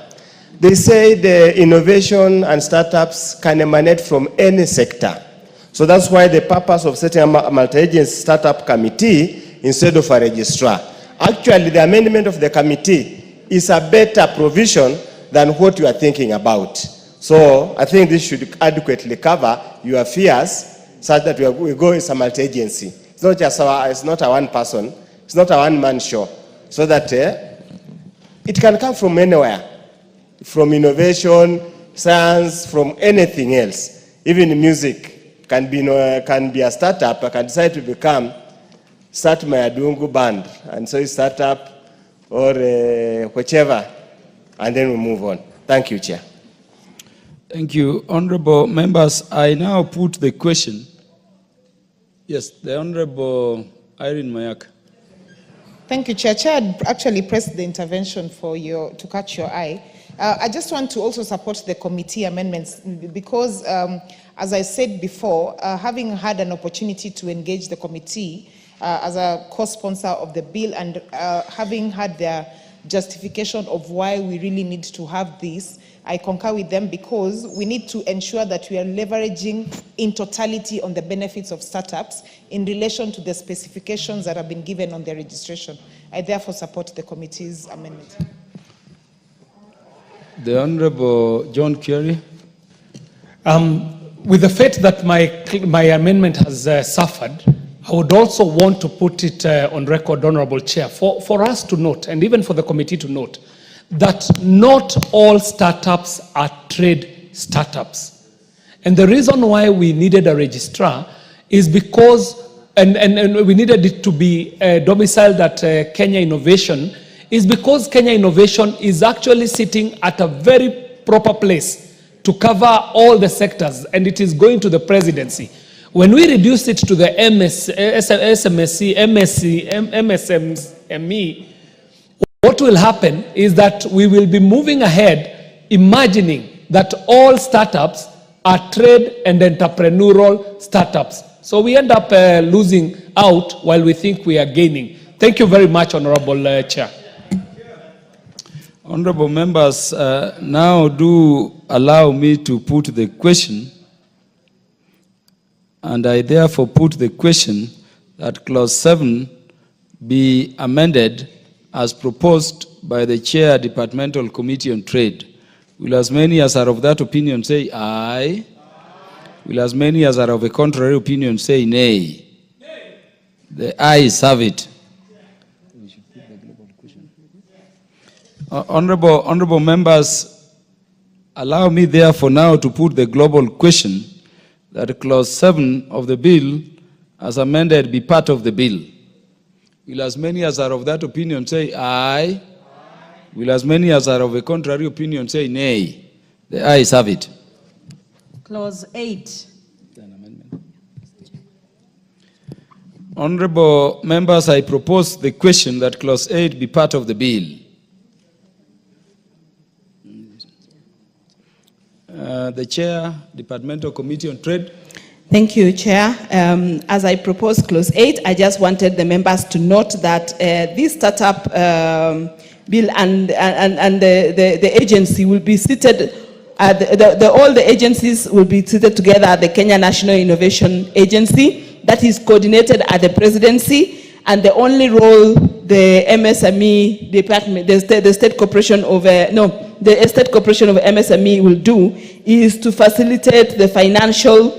they say the innovation and startups can emanate from any sector. So that's why the purpose of setting a multi-agency startup committee instead of a registrar. Actually, the amendment of the committee is a better provision than what you are thinking about. So I think this should adequately cover your fears, such that we go as a multi-agency. It's not just it's not a one person, it's not a one-man show. So that it can come from anywhere, from innovation, science, from anything else. Even music can be a startup. I can decide to start my ADVERTISE band, and so it's startup or whichever, and then we move on. Thank you, Chair. Thank you. Honorable members, I now put the question. Yes, the Honorable Irene Mayaka. Thank you, Chair. Chair had actually pressed the intervention to catch your eye. I just want to also support the committee amendments because, as I said before, having had an opportunity to engage the committee as a co-sponsor of the bill, and having had their justification of why we really need to have this, I concur with them, because we need to ensure that we are leveraging in totality on the benefits of startups in relation to the specifications that have been given on their registration. I therefore support the committee's amendment. The Honorable John Kerry. With the fact that my amendment has suffered, I would also want to put it on record, Honorable Chair, for us to note, and even for the committee to note, that not all startups are trade startups. And the reason why we needed a registrar is because, and we needed it to be domiciled at Kenya Innovation, is because Kenya Innovation is actually sitting at a very proper place to cover all the sectors, and it is going to the presidency. When we reduce it to the MSME, what will happen is that we will be moving ahead imagining that all startups are trade and entrepreneurial startups. So we end up losing out while we think we are gaining. Thank you very much, Honorable Chair. Honorable members, now do allow me to put the question, and I therefore put the question that clause 7 be amended as proposed by the Chair Departmental Committee on Trade. Will as many as are of that opinion say aye? Aye. Will as many as are of a contrary opinion say nay? The ayes have it. Honorable members, allow me therefore now to put the global question that clause 7 of the bill as amended be part of the bill. Will as many as are of that opinion say aye? Will as many as are of a contrary opinion say nay? The ayes have it. Clause 8. Honorable members, I propose the question that clause 8 be part of the bill. The Chair, Departmental Committee on Trade. Thank you, Chair. As I proposed clause 8, I just wanted the members to note that this startup bill and the agency will be seated, all the agencies will be seated together at the Kenya National Innovation Agency that is coordinated at the presidency, and the only role the MSME department, the State Corporation of, the State Corporation of MSME will do is to facilitate the financial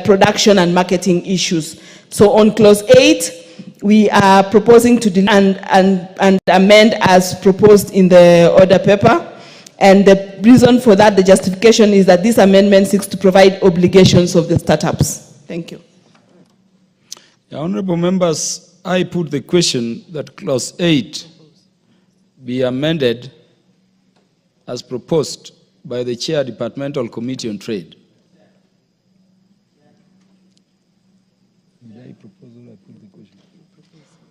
production and marketing issues. So on clause 8, we are proposing to and amend as proposed in the order paper. And the reason for that, the justification is that this amendment seeks to provide obligations of the startups. Thank you. Honorable members, I put the question that clause 8 be amended as proposed by the Chair, Departmental Committee on Trade.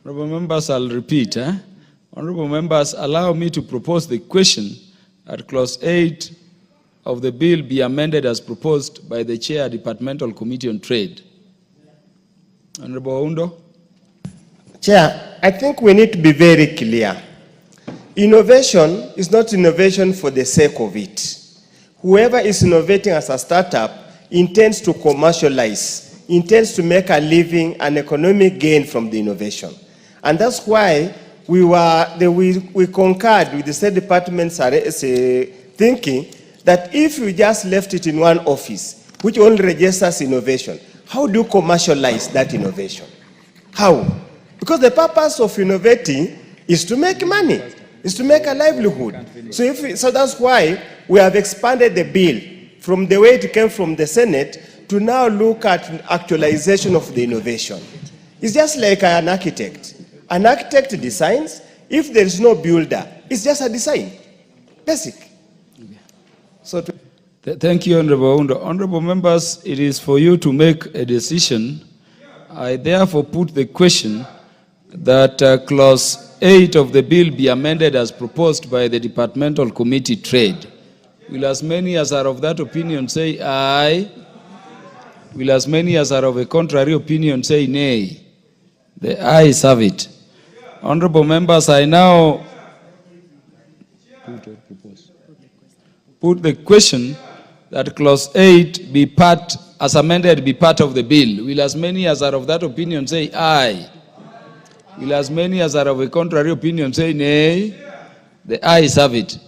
Honorable members, I'll repeat. Honorable members, allow me to propose the question that clause 8 of the bill be amended as proposed by the Chair, Departmental Committee on Trade. Honorable Oundo. Chair, I think we need to be very clear. Innovation is not innovation for the sake of it. Whoever is innovating as a startup intends to commercialize, intends to make a living, an economic gain from the innovation. And that's why we concurred with the State Department's thinking that if we just left it in one office, which only registers innovation, how do you commercialize that innovation? How? Because the purpose of innovating is to make money, is to make a livelihood. So that's why we have expanded the bill from the way it came from the Senate to now look at actualization of the innovation. It's just like an architect. An architect designs. If there is no builder, it's just a design. Basic. So thank you, Honorable Oundo. Honorable members, it is for you to make a decision. I therefore put the question that clause 8 of the bill be amended as proposed by the Departmental Committee Trade. Will as many as are of that opinion say aye? Will as many as are of a contrary opinion say nay? The ayes have it. Honorable members, I now put the question that clause 8 be part, as amended, be part of the bill. Will as many as are of that opinion say aye? Will as many as are of a contrary opinion say nay? The ayes have it.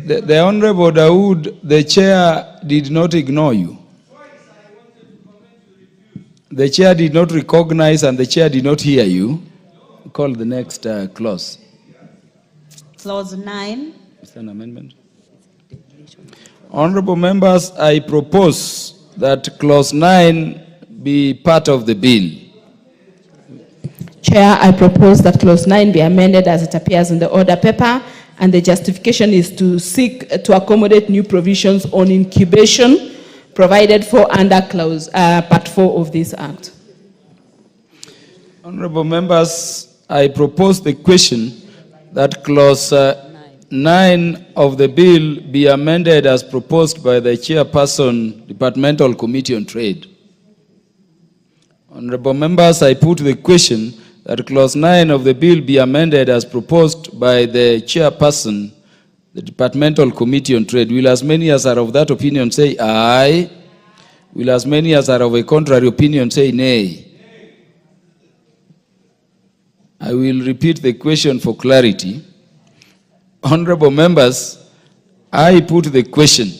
The Honorable Dawood, the Chair did not ignore you. The Chair did not recognize and the Chair did not hear you. Call the next clause. Clause 9. Is there an amendment? Honorable members, I propose that clause 9 be part of the bill. Chair, I propose that clause 9 be amended as it appears in the order paper, and the justification is to seek to accommodate new provisions on incubation provided for under clause part 4 of this act. Honorable members, I propose the question that clause 9 of the bill be amended as proposed by the Chairperson, Departmental Committee on Trade. Honorable members, I put the question that clause 9 of the bill be amended as proposed by the Chairperson, the Departmental Committee on Trade. Will as many as are of that opinion say aye? Will as many as are of a contrary opinion say nay? I will repeat the question for clarity. Honorable members, I put the question.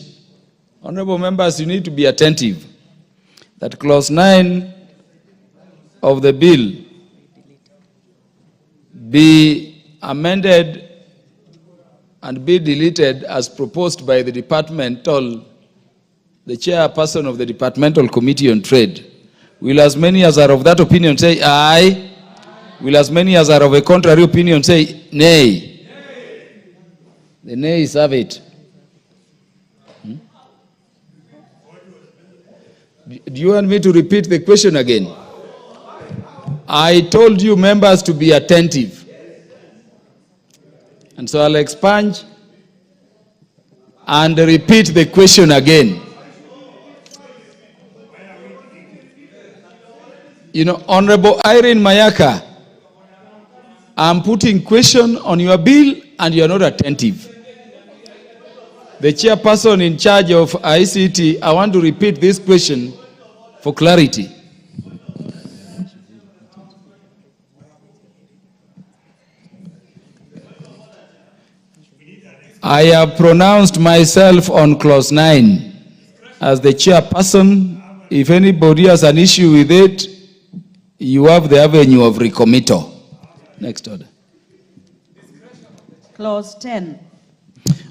Honorable members, you need to be attentive that clause 9 of the bill be amended and be deleted as proposed by the chairperson of the Departmental Committee on Trade. Will as many as are of that opinion say aye? Will as many as are of a contrary opinion say nay? The nays have it. Do you want me to repeat the question again? I told you members to be attentive. And so I'll expand and repeat the question again. You know, Honorable Irene Mayaka, I'm putting question on your bill and you're not attentive. The chairperson in charge of ICT, I want to repeat this question for clarity. I have pronounced myself on clause 9 as the chairperson. If anybody has an issue with it, you have the avenue of recommittal. Next order. Clause 10.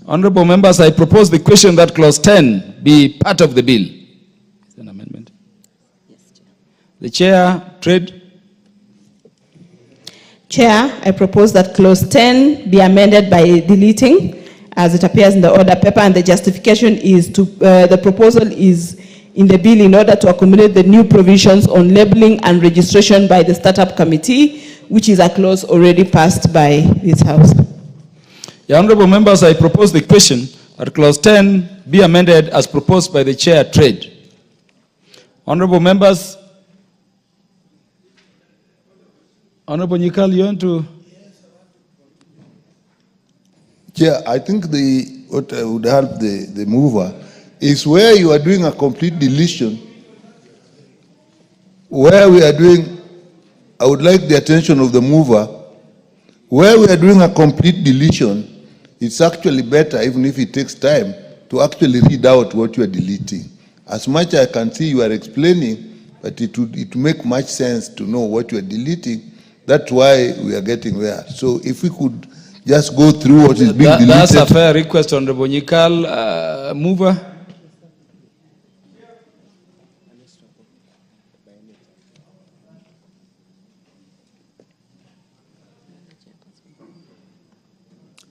Honorable members, I propose the question that clause 10 be part of the bill. Is there an amendment? Yes, Chair. The chair, trade. Chair, I propose that clause 10 be amended by deleting as it appears in the order paper, and the justification is to, the proposal is in the bill in order to accommodate the new provisions on labeling and registration by the Startup Committee, which is a clause already passed by this House. Yeah, honorable members, I propose the question that clause 10 be amended as proposed by the chair, trade. Honorable members, Honorable Nyikal, you want to? Chair, I think what would help the mover is where you are doing a complete deletion, where we are doing, I would like the attention of the mover, where we are doing a complete deletion, it's actually better, even if it takes time, to actually read out what you are deleting. As much as I can see you are explaining, but it would make much sense to know what you are deleting. That's why we are getting there. So if we could just go through what is being deleted. That's a fair request, Honorable Nyikal. Mover.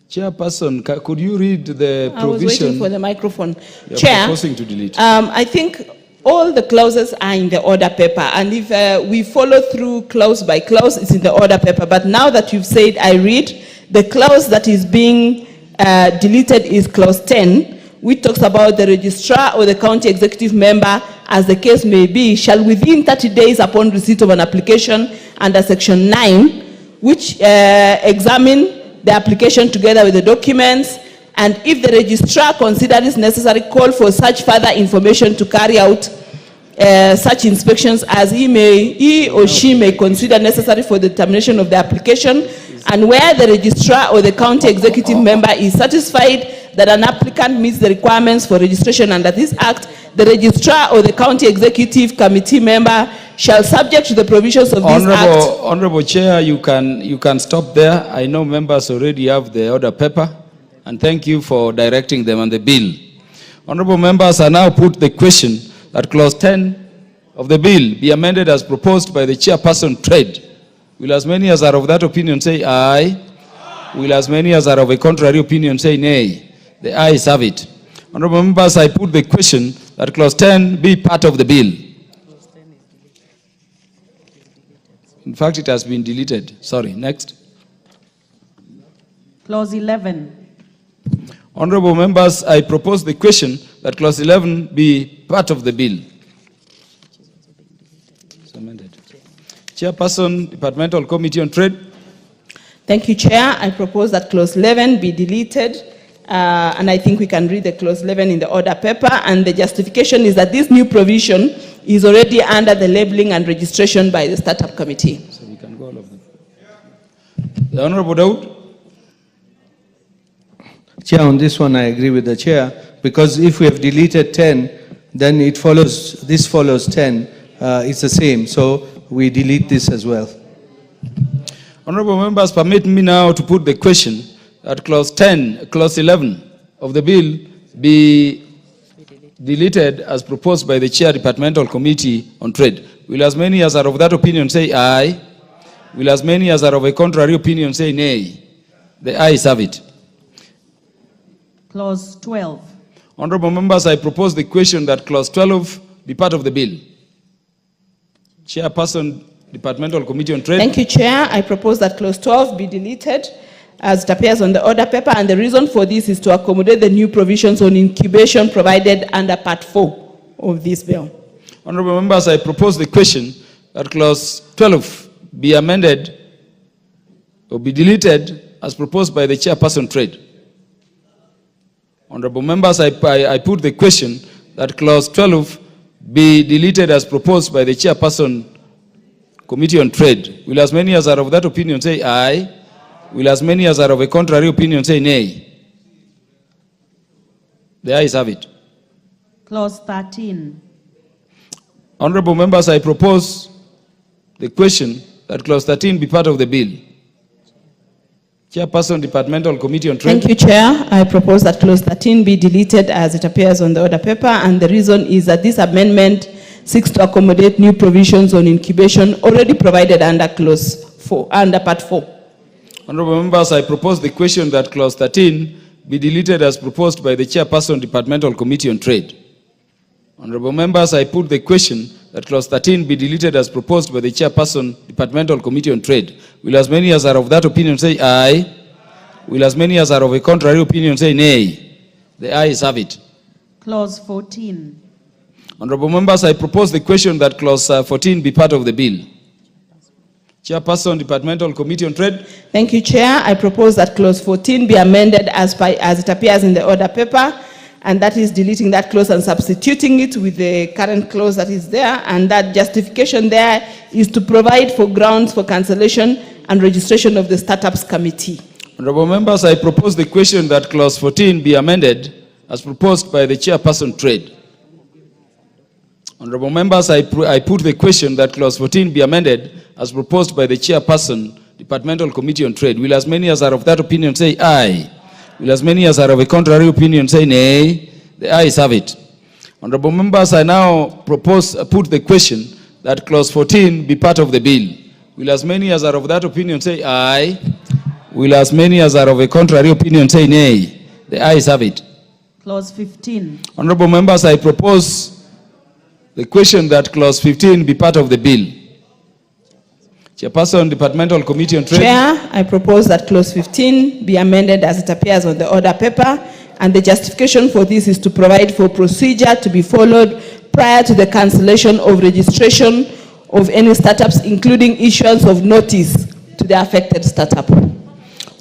Chairperson, could you read the provision? I was waiting for the microphone. You're Chair, proposing to delete. I think all the clauses are in the order paper, and if we follow through clause by clause, it's in the order paper. But now that you've said I read, the clause that is being deleted is clause 10, which talks about the registrar or the county executive member, as the case may be, shall within 30 days upon receipt of an application under section 9, which examine the application together with the documents, and if the registrar considers it necessary, call for such further information to carry out such inspections as he or she may consider necessary for the determination of the application, and where the registrar or the county executive member is satisfied that an applicant meets the requirements for registration under this act, the registrar or the county executive committee member shall, subject to the provisions of this act. Honorable Chair, you can stop there. I know members already have the order paper, and thank you for directing them on the bill. Honorable members, I now put the question that clause 10 of the bill be amended as proposed by the chairperson, trade. Will as many as are of that opinion say aye? Will as many as are of a contrary opinion say nay? The ayes have it. Honorable members, I put the question that clause 10 be part of the bill. In fact, it has been deleted. Sorry, next. Clause 11. Honorable members, I propose the question that clause 11 be part of the bill. So amended. Chairperson, Departmental Committee on Trade. Thank you, Chair. I propose that clause 11 be deleted, and I think we can read the clause 11 in the order paper, and the justification is that this new provision is already under the labeling and registration by the Startup Committee. So we can go all of them. The Honorable Daud. Chair, on this one I agree with the chair, because if we have deleted 10, then it follows, this follows 10. It's the same, so we delete this as well. Honorable members, permit me now to put the question that clause 10, clause 11 of the bill be deleted as proposed by the Chair Departmental Committee on Trade. Will as many as are of that opinion say aye? Will as many as are of a contrary opinion say nay? The ayes have it. Clause 12. Honorable members, I propose the question that clause 12 be part of the bill. Chairperson, Departmental Committee on Trade. Thank you, Chair. I propose that clause 12 be deleted as it appears on the order paper, and the reason for this is to accommodate the new provisions on incubation provided under Part 4 of this bill. Honorable members, I propose the question that clause 12 be amended or be deleted as proposed by the Chairperson Trade. Honorable members, I put the question that clause 12 be deleted as proposed by the Chairperson Committee on Trade. Will as many as are of that opinion say aye? Will as many as are of a contrary opinion say nay? The ayes have it. Clause 13. Honorable members, I propose the question that clause 13 be part of the bill. Chairperson, Departmental Committee on Trade. Thank you, Chair. I propose that clause 13 be deleted as it appears on the order paper, and the reason is that this amendment seeks to accommodate new provisions on incubation already provided under clause 4, under Part 4. Honorable members, I propose the question that clause 13 be deleted as proposed by the Chairperson, Departmental Committee on Trade. Honorable members, I put the question that clause 13 be deleted as proposed by the Chairperson, Departmental Committee on Trade. Will as many as are of that opinion say aye? Will as many as are of a contrary opinion say nay? The ayes have it. Clause 14. Honorable members, I propose the question that clause 14 be part of the bill. Chairperson, Departmental Committee on Trade. Thank you, Chair. I propose that clause 14 be amended as it appears in the order paper, and that is deleting that clause and substituting it with the current clause that is there, and that justification there is to provide for grounds for cancellation and registration of the Startups Committee. Honorable members, I propose the question that clause 14 be amended as proposed by the Chairperson Trade. Honorable members, I put the question that clause 14 be amended as proposed by the Chairperson, Departmental Committee on Trade. Will as many as are of that opinion say aye? Will as many as are of a contrary opinion say nay? The ayes have it. Honorable members, I now put the question that clause 14 be part of the bill. Will as many as are of that opinion say aye? Will as many as are of a contrary opinion say nay? The ayes have it. Clause 15. Honorable members, I propose the question that clause 15 be part of the bill. Chairperson, Departmental Committee on Trade. Chair, I propose that clause 15 be amended as it appears on the order paper, and the justification for this is to provide for procedure to be followed prior to the cancellation of registration of any startups, including issuance of notice to the affected startup.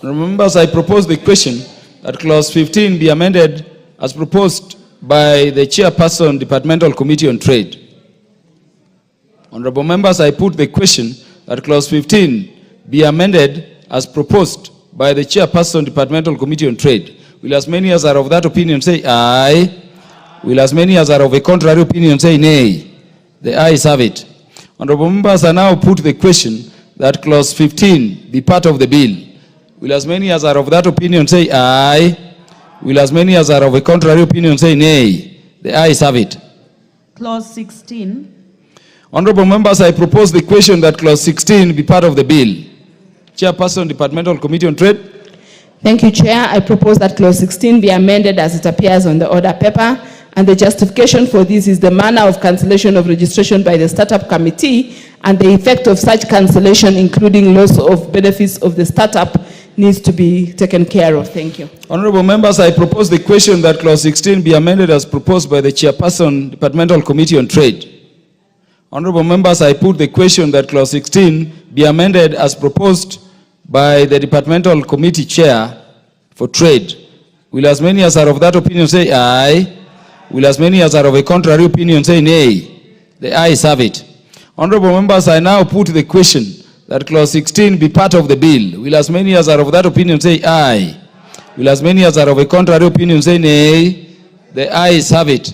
Members, I propose the question that clause 15 be amended as proposed by the Chairperson, Departmental Committee on Trade. Honorable members, I put the question that clause 15 be amended as proposed by the Chairperson, Departmental Committee on Trade. Will as many as are of that opinion say aye? Will as many as are of a contrary opinion say nay? The ayes have it. Honorable members, I now put the question that clause 15 be part of the bill. Will as many as are of that opinion say aye? Will as many as are of a contrary opinion say nay? The ayes have it. Clause 16. Honorable members, I propose the question that clause 16 be part of the bill. Chairperson, Departmental Committee on Trade. Thank you, Chair. I propose that clause 16 be amended as it appears on the order paper, and the justification for this is the manner of cancellation of registration by the Startup Committee and the effect of such cancellation, including loss of benefits of the startup, needs to be taken care of. Thank you. Honorable members, I propose the question that clause 16 be amended as proposed by the Chairperson, Departmental Committee on Trade. Honorable members, I put the question that clause 16 be amended as proposed by the Departmental Committee Chair for Trade. Will as many as are of that opinion say aye? Will as many as are of a contrary opinion say nay? The ayes have it. Honorable members, I now put the question that clause 16 be part of the bill. Will as many as are of that opinion say aye? Will as many as are of a contrary opinion say nay? The ayes have it.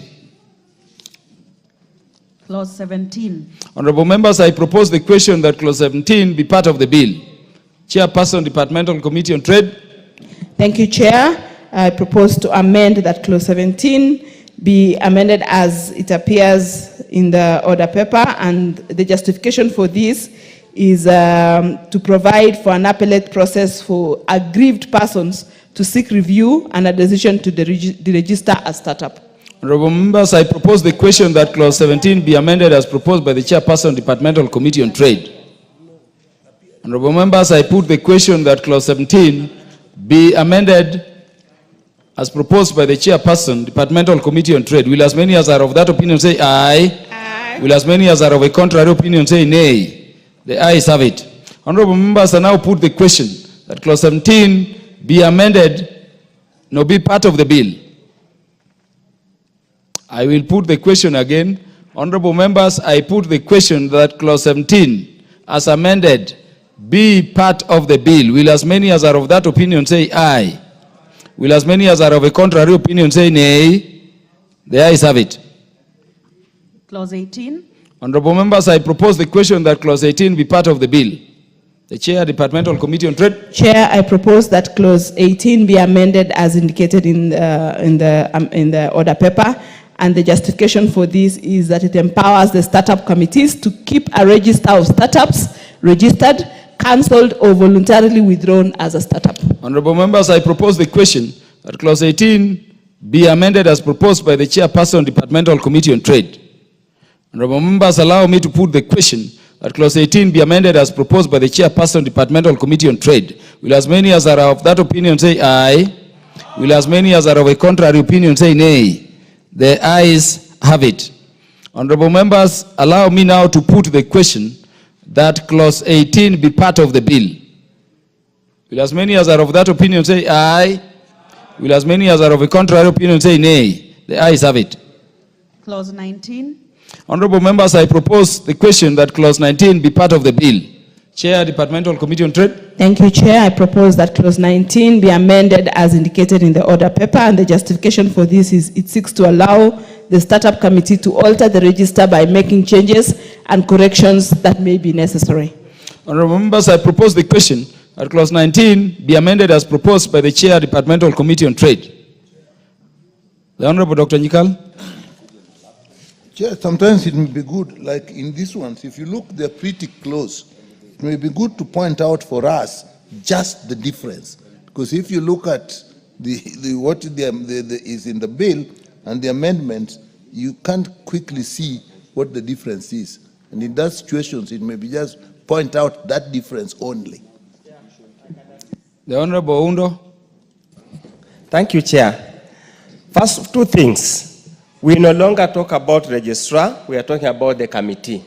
Clause 17. Honorable members, I propose the question that clause 17 be part of the bill. Chairperson, Departmental Committee on Trade. Thank you, Chair. I propose to amend that clause 17 be amended as it appears in the order paper, and the justification for this is to provide for an appellate process for aggrieved persons to seek review and a decision to the register as startup. Honorable members, I propose the question that clause 17 be amended as proposed by the Chairperson, Departmental Committee on Trade. Honorable members, I put the question that clause 17 be amended as proposed by the Chairperson, Departmental Committee on Trade. Will as many as are of that opinion say aye? Aye. Will as many as are of a contrary opinion say nay? The ayes have it. Honorable members, I now put the question that clause 17 be amended, no, be part of the bill. I will put the question again. Honorable members, I put the question that clause 17 as amended be part of the bill. Will as many as are of that opinion say aye? Will as many as are of a contrary opinion say nay? The ayes have it. Clause 18. Honorable members, I propose the question that clause 18 be part of the bill. The Chair, Departmental Committee on Trade. Chair, I propose that clause 18 be amended as indicated in the order paper, and the justification for this is that it empowers the startup committees to keep a register of startups registered, cancelled, or voluntarily withdrawn as a startup. Honorable members, I propose the question that clause 18 be amended as proposed by the Chairperson, Departmental Committee on Trade. Honorable members, allow me to put the question that clause 18 be amended as proposed by the Chairperson, Departmental Committee on Trade. Will as many as are of that opinion say aye? Will as many as are of a contrary opinion say nay? The ayes have it. Honorable members, allow me now to put the question that clause 18 be part of the bill. Will as many as are of that opinion say aye? Will as many as are of a contrary opinion say nay? The ayes have it. Clause 19. Honorable members, I propose the question that clause 19 be part of the bill. Chair, Departmental Committee on Trade. Thank you, Chair. I propose that clause 19 be amended as indicated in the order paper, and the justification for this is it seeks to allow the startup committee to alter the register by making changes and corrections that may be necessary. Honorable members, I propose the question that clause 19 be amended as proposed by the Chair, Departmental Committee on Trade. The Honorable Dr. Nyikal. Chair, sometimes it may be good, like in these ones, if you look, they're pretty close. It may be good to point out for us just the difference. Because if you look at what is in the bill and the amendments, you can't quickly see what the difference is. And in that situations, it may be just point out that difference only. The Honorable Undo. Thank you, Chair. First, two things. We no longer talk about registrar, we are talking about the committee.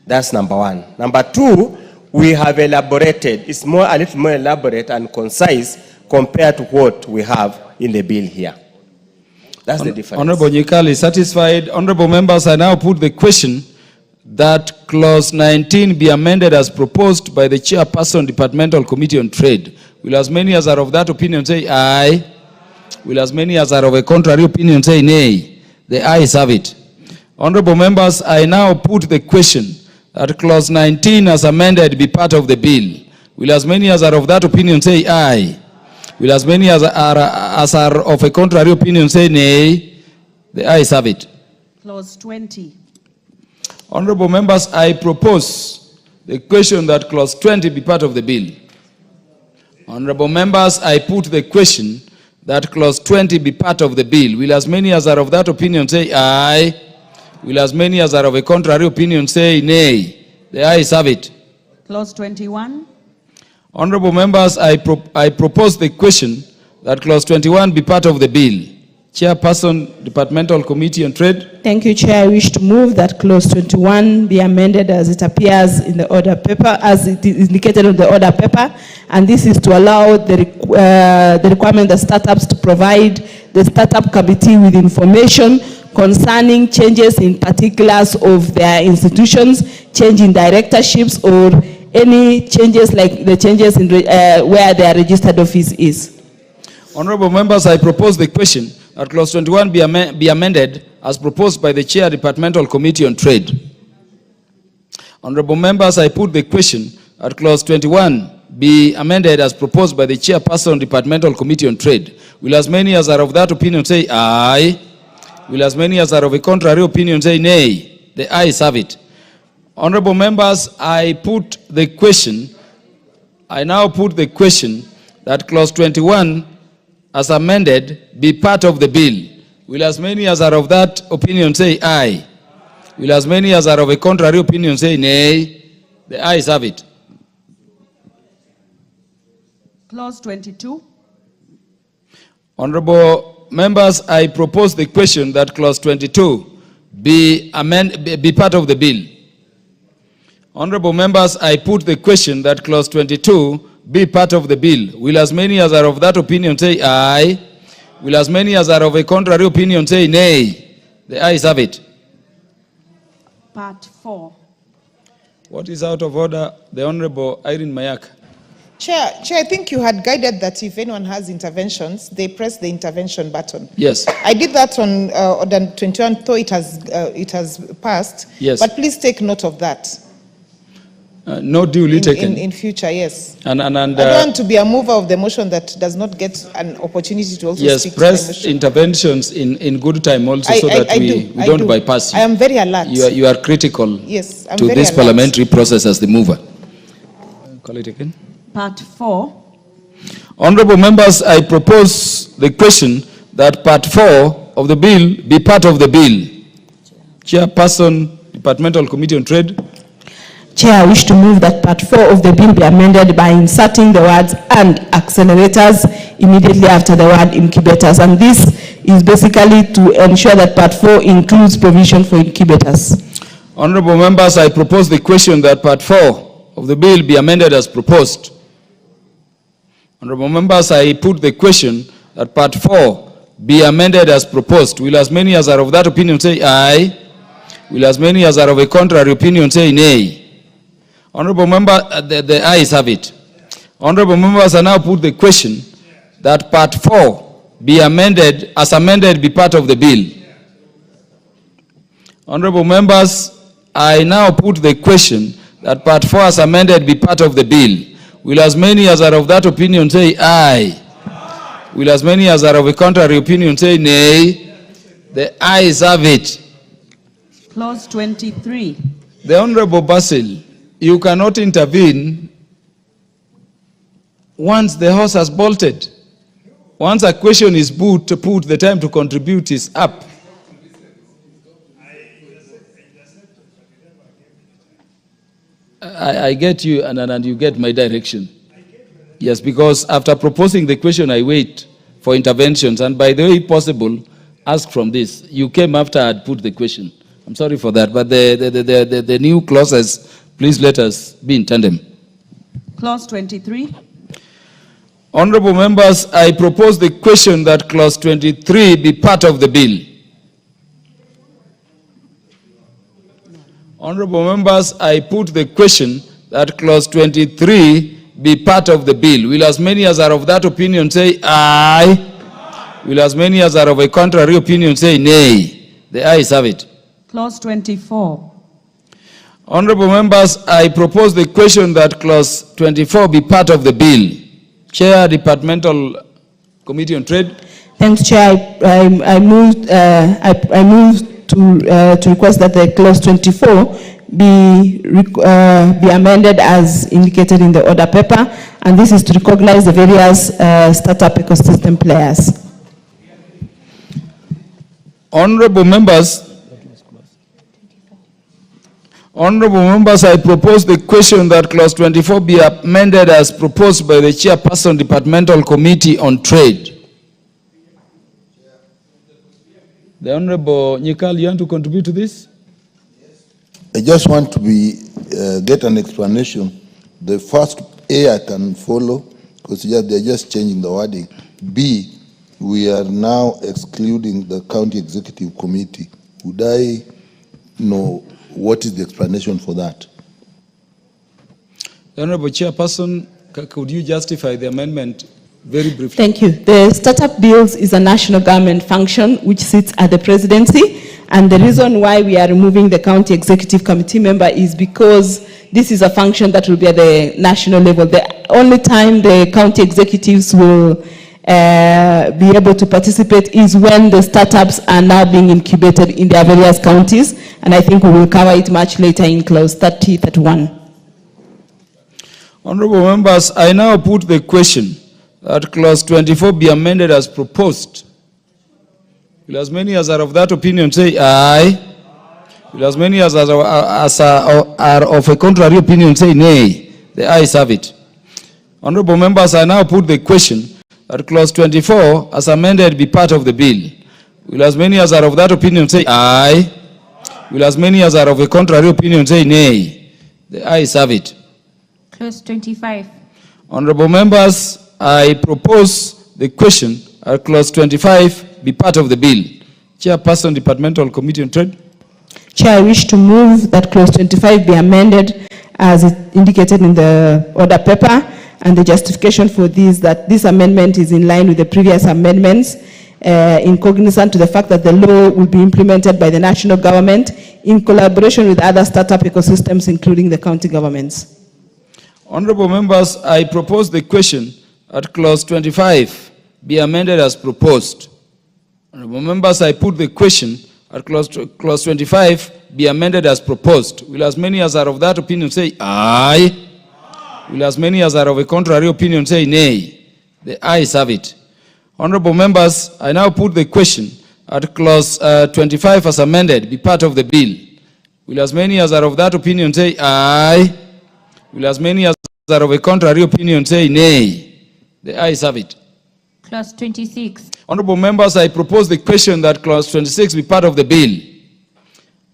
That's number one. Number two, we have elaborated, it's a little more elaborate and concise compared to what we have in the bill here. That's the difference. Honorable Nyikal is satisfied. Honorable members, I now put the question that clause 19 be amended as proposed by the Chairperson, Departmental Committee on Trade. Will as many as are of that opinion say aye? Will as many as are of a contrary opinion say nay? The ayes have it. Honorable members, I now put the question that clause 19 as amended be part of the bill. Will as many as are of that opinion say aye? Will as many as are of a contrary opinion say nay? The ayes have it. Clause 20. Honorable members, I propose the question that clause 20 be part of the bill. Honorable members, I put the question that clause 20 be part of the bill. Will as many as are of that opinion say aye? Will as many as are of a contrary opinion say nay? The ayes have it. Clause 21. Honorable members, I propose the question that clause 21 be part of the bill. Chairperson, Departmental Committee on Trade. Thank you, Chair. I wish to move that clause 21 be amended as it appears in the order paper, as it is indicated on the order paper, and this is to allow the requirement of startups to provide the startup committee with information concerning changes in particulars of their institutions, change in directorships, or any changes like the changes in where their registered office is. Honorable members, I propose the question that clause 21 be amended as proposed by the Chair Departmental Committee on Trade. Honorable members, I put the question that clause 21 be amended as proposed by the Chairperson Departmental Committee on Trade. Will as many as are of that opinion say aye? Will as many as are of a contrary opinion say nay? The ayes have it. Honorable members, I now put the question that clause 21 as amended be part of the bill. Will as many as are of that opinion say aye? Will as many as are of a contrary opinion say nay? The ayes have it. Clause 22. Honorable members, I propose the question that clause 22 be part of the bill. Honorable members, I put the question that clause 22 be part of the bill. Will as many as are of that opinion say aye? Will as many as are of a contrary opinion say nay? The ayes have it. Part 4. What is out of order? The Honorable Irene Mayak. Chair, I think you had guided that if anyone has interventions, they press the intervention button. Yes. I did that on Order 21, though it has passed. Yes. But please take note of that. No duly taken. In future, yes. And I don't want to be a mover of the motion that does not get an opportunity to also yes, speak to the press motion. interventions in good time also so that we don't bypass you. I am very alert. You are critical Yes, I'm to very this alert. parliamentary process as the mover. Call it again. Part 4. Honorable members, I propose the question that part 4 of the bill be part of the bill. Chairperson, Departmental Committee on Trade. Chair, I wish to move that part 4 of the bill be amended by inserting the words "and accelerators" immediately after the word "incubators." And this is basically to ensure that part 4 includes provision for incubators. Honorable members, I propose the question that part 4 of the bill be amended as proposed. Honorable members, I put the question that part 4 be amended as proposed. Will as many as are of that opinion say aye? Will as many as are of a contrary opinion say nay? Honorable member, the ayes have it. Honorable members, I now put the question that part 4 be amended, as amended, be part of the bill. Honorable members, I now put the question that part 4 as amended be part of the bill. Will as many as are of that opinion say aye? Will as many as are of a contrary opinion say nay? The ayes have it. Clause 23. The Honorable Basil, you cannot intervene once the horse has bolted. Once a question is put, the time to contribute is up. I get you, and you get my direction. Yes, because after proposing the question, I wait for interventions. And by the way, if possible, ask from this. You came after I had put the question. I'm sorry for that, but the new clauses, please let us be in tandem. Clause 23. Honorable members, I propose the question that clause 23 be part of the bill. Honorable members, I put the question that clause 23 be part of the bill. Will as many as are of that opinion say aye? Will as many as are of a contrary opinion say nay? The ayes have it. Clause 24. Honorable members, I propose the question that clause 24 be part of the bill. Chair, Departmental Committee on Trade. Thanks, Chair. I move to request that the clause 24 be amended as indicated in the order paper, and this is to recognize the various startup ecosystem players. Honorable members, I propose the question that clause 24 be amended as proposed by the Chairperson, Departmental Committee on Trade. The Honorable Nyikal, you want to contribute to this? I just want to get an explanation. The first A I can follow because they're just changing the wording. B, we are now excluding the County Executive Committee. Would I know what is the explanation for that? The Honorable Chairperson, could you justify the amendment Very briefly. Thank you. The startup bills is a national government function which sits at the presidency, and the reason why we are removing the county executive committee member is because this is a function that will be at the national level. The only time the county executives will be able to participate is when the startups are now being incubated in their various counties, and I think we will cover it much later in clause 30-31. Honorable members, I now put the question that clause 24 be amended as proposed. Will as many as are of that opinion say aye? Will as many as are of a contrary opinion say nay? The ayes have it. Honorable members, I now put the question that clause 24 as amended be part of the bill. Will as many as are of that opinion say aye? Will as many as are of a contrary opinion say nay? The ayes have it. Clause 25. Honorable members, I propose the question that clause 25 be part of the bill. Chairperson, Departmental Committee on Trade. Chair, I wish to move that clause 25 be amended as indicated in the order paper, and the justification for this that this amendment is in line with the previous amendments, in cognizant to the fact that the law will be implemented by the national government in collaboration with other startup ecosystems, including the county governments. Honorable members, I propose the question that clause 25 be amended as proposed. Honorable members, I put the question that clause 25 be amended as proposed. Will as many as are of that opinion say aye? Will as many as are of a contrary opinion say nay? The ayes have it. Honorable members, I now put the question that clause 25 as amended be part of the bill. Will as many as are of that opinion say aye? Will as many as are of a contrary opinion say nay? The ayes have it. Clause 26. Honorable members, I propose the question that clause 26 be part of the bill.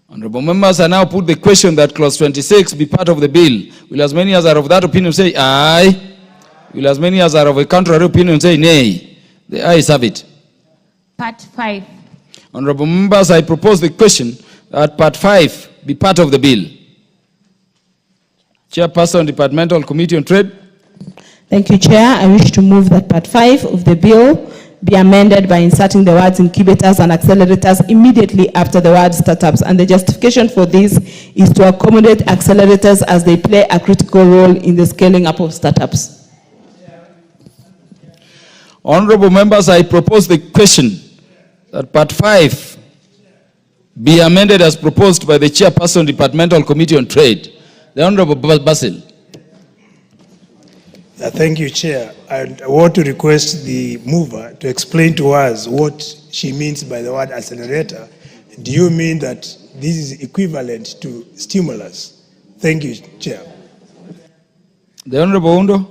Honorable members, I now put the question that clause 26 be part of the bill. Will as many as are of that opinion say aye? Will as many as are of a contrary opinion say nay? The ayes have it. Part 5. Honorable members, I propose the question that part 5 be part of the bill. Chairperson, Departmental Committee on Trade. Thank you, Chair. I wish to move that part 5 of the bill be amended by inserting the words incubators and accelerators immediately after the word startups. And the justification for this is to accommodate accelerators as they play a critical role in the scaling up of startups. Honorable members, I propose the question that part 5 be amended as proposed by the Chairperson, Departmental Committee on Trade. The Honorable Basil. Thank you, Chair. I want to request the mover to explain to us what she means by the word accelerator. Do you mean that this is equivalent to stimulus? Thank you, Chair. The Honorable Undo.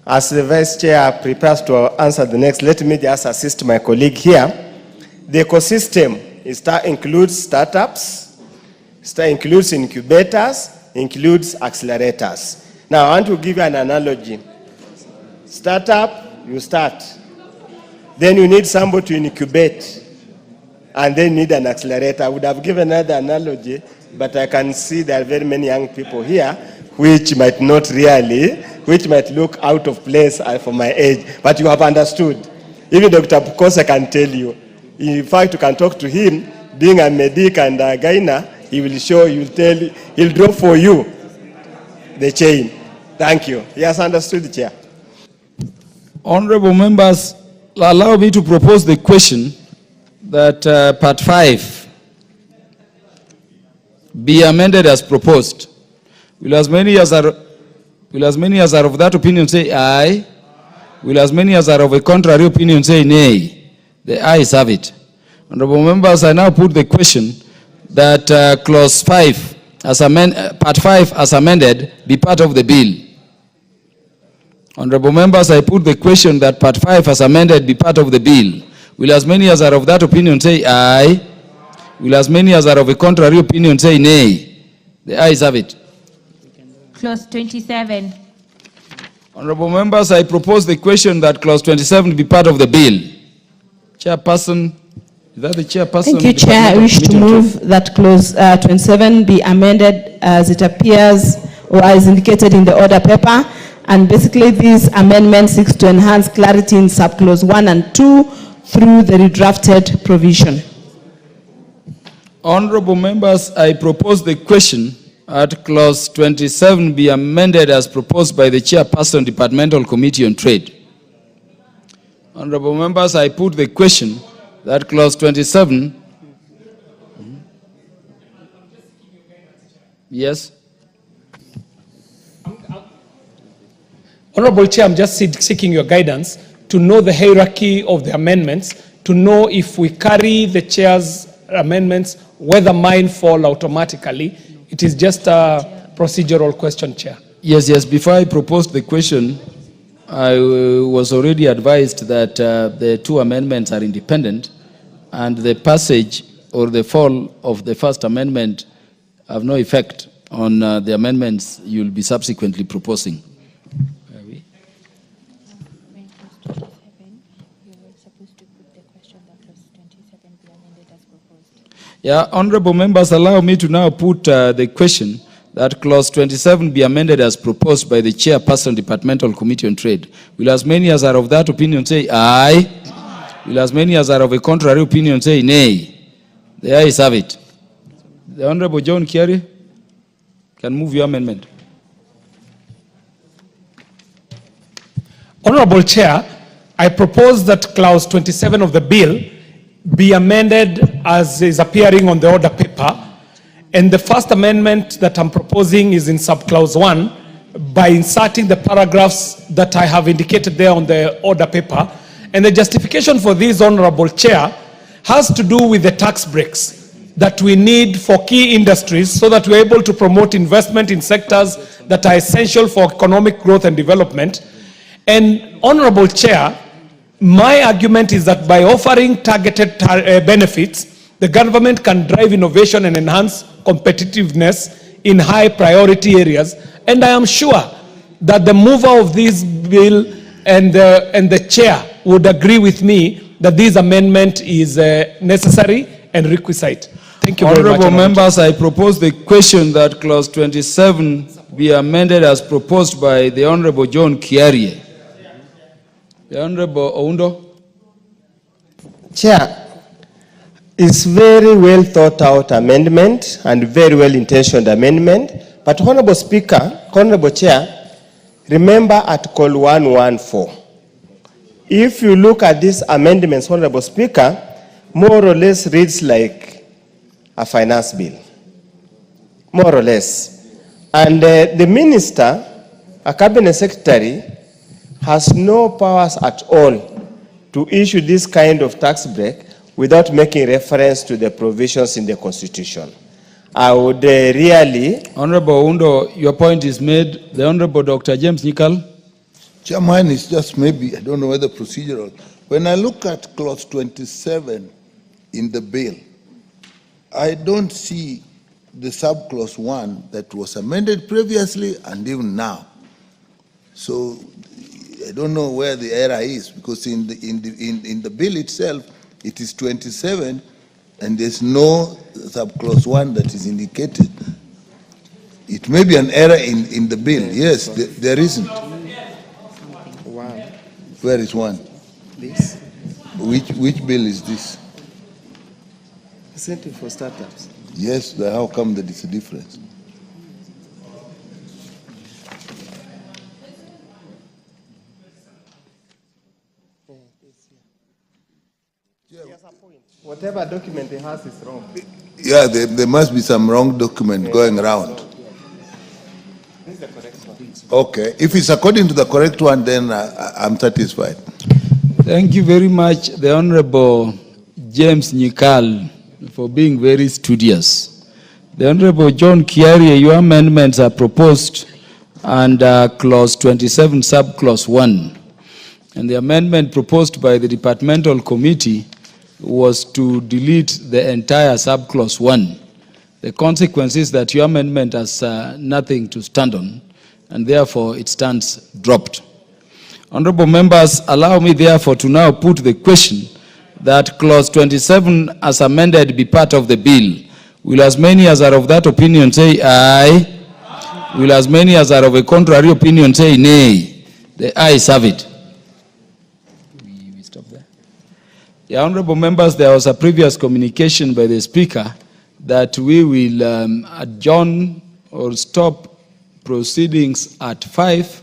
As the Vice Chair prepares to answer the next, let me just assist my colleague here. The ecosystem includes startups, includes incubators, includes accelerators. Now, I want to give you an analogy. Startup, you start. Then you need somebody to incubate. And then you need an accelerator. I would have given another analogy, but I can see there are very many young people here which might not really, which might look out of place for my age, but you have understood. Even Dr. Pukosa can tell you. In fact, you can talk to him, being a medic and a gyna, he will show, he will tell, he'll draw for you the chain. Thank you. He has understood, Chair. Honorable members, allow me to propose the question that part 5 be amended as proposed. Will as many as are of that opinion say aye? Will as many as are of a contrary opinion say nay? The ayes have it. Honorable members, I now put the question that clause 5, part 5 as amended, be part of the bill. Honorable members, I put the question that part 5 as amended be part of the bill. Will as many as are of that opinion say aye? Will as many as are of a contrary opinion say nay? The ayes have it. Clause 27. Honorable members, I propose the question that clause 27 be part of the bill. Chairperson, is that the chairperson? Thank you, Chair. I wish to move that clause 27 be amended as it appears or as indicated in the order paper. And basically, this amendment seeks to enhance clarity in subclause 1 and 2 through the redrafted provision. Honorable members, I propose the question at clause 27 be amended as proposed by the Chairperson, Departmental Committee on Trade. Honorable members, I put the question that clause 27. Yes. Honorable Chair, I'm just seeking your guidance to know the hierarchy of the amendments, to know if we carry the Chair's amendments, whether mine fall automatically. It is just a procedural question, Chair. Yes. Before I proposed the question, I was already advised that the two amendments are independent, and the passage or the fall of the first amendment have no effect on the amendments you'll be subsequently proposing. Yeah, honorable members, allow me to now put the question that clause 27 be amended as proposed by the Chairperson, Departmental Committee on Trade. Will as many as are of that opinion say aye? Will as many as are of a contrary opinion say nay? The ayes have it. The Honorable John Kiari can move your amendment. Honorable Chair, I propose that clause 27 of the bill be amended as is appearing on the order paper. And the first amendment that I'm proposing is in subclause 1 by inserting the paragraphs that I have indicated there on the order paper. And the justification for this, Honorable Chair, has to do with the tax breaks that we need for key industries so that we're able to promote investment in sectors that are essential for economic growth and development. And Honorable Chair, my argument is that by offering targeted benefits, the government can drive innovation and enhance competitiveness in high priority areas. And I am sure that the mover of this bill and the chair would agree with me that this amendment is necessary and requisite. Thank you very much. Honorable members, I propose the question that clause 27 be amended as proposed by the Honorable John Kiarie. The Honorable Oundo. Chair, it's very well thought out amendment and very well intentioned amendment. But Honorable Speaker, Honorable Chair, remember Article 114. If you look at these amendments, Honorable Speaker, more or less reads like a finance bill. More or less. And the minister, a cabinet secretary, has no powers at all to issue this kind of tax break without making reference to the provisions in the Constitution. I would really... Honorable Undo, your point is made. The Honorable Dr. James Nikal. Chairman, it's just maybe, I don't know whether procedural. When I look at clause 27 in the bill, I don't see the subclause 1 that was amended previously and even now. So I don't know where the error is, because in the bill itself, it is 27, and there's no subclause 1 that is indicated. It may be an error in the bill. Yes, there isn't. Where is 1? This. Which bill is this? Incentive for startups. Yes, how come there is a difference? Whatever document he has is wrong. Yeah, there must be some wrong document going around. This is the correct one. Okay, if it's according to the correct one, then I'm satisfied. Thank you very much, the Honorable James Nikal, for being very studious. The Honorable John Kiarie, your amendments are proposed under clause 27, subclause 1. And the amendment proposed by the departmental committee was to delete the entire subclause 1. The consequence is that your amendment has nothing to stand on, and therefore it stands dropped. Honorable members, allow me therefore to now put the question that clause 27 as amended be part of the bill. Will as many as are of that opinion say aye? Will as many as are of a contrary opinion say nay? The ayes have it. We stop there. Yeah, honorable members, there was a previous communication by the Speaker that we will adjourn or stop proceedings at 5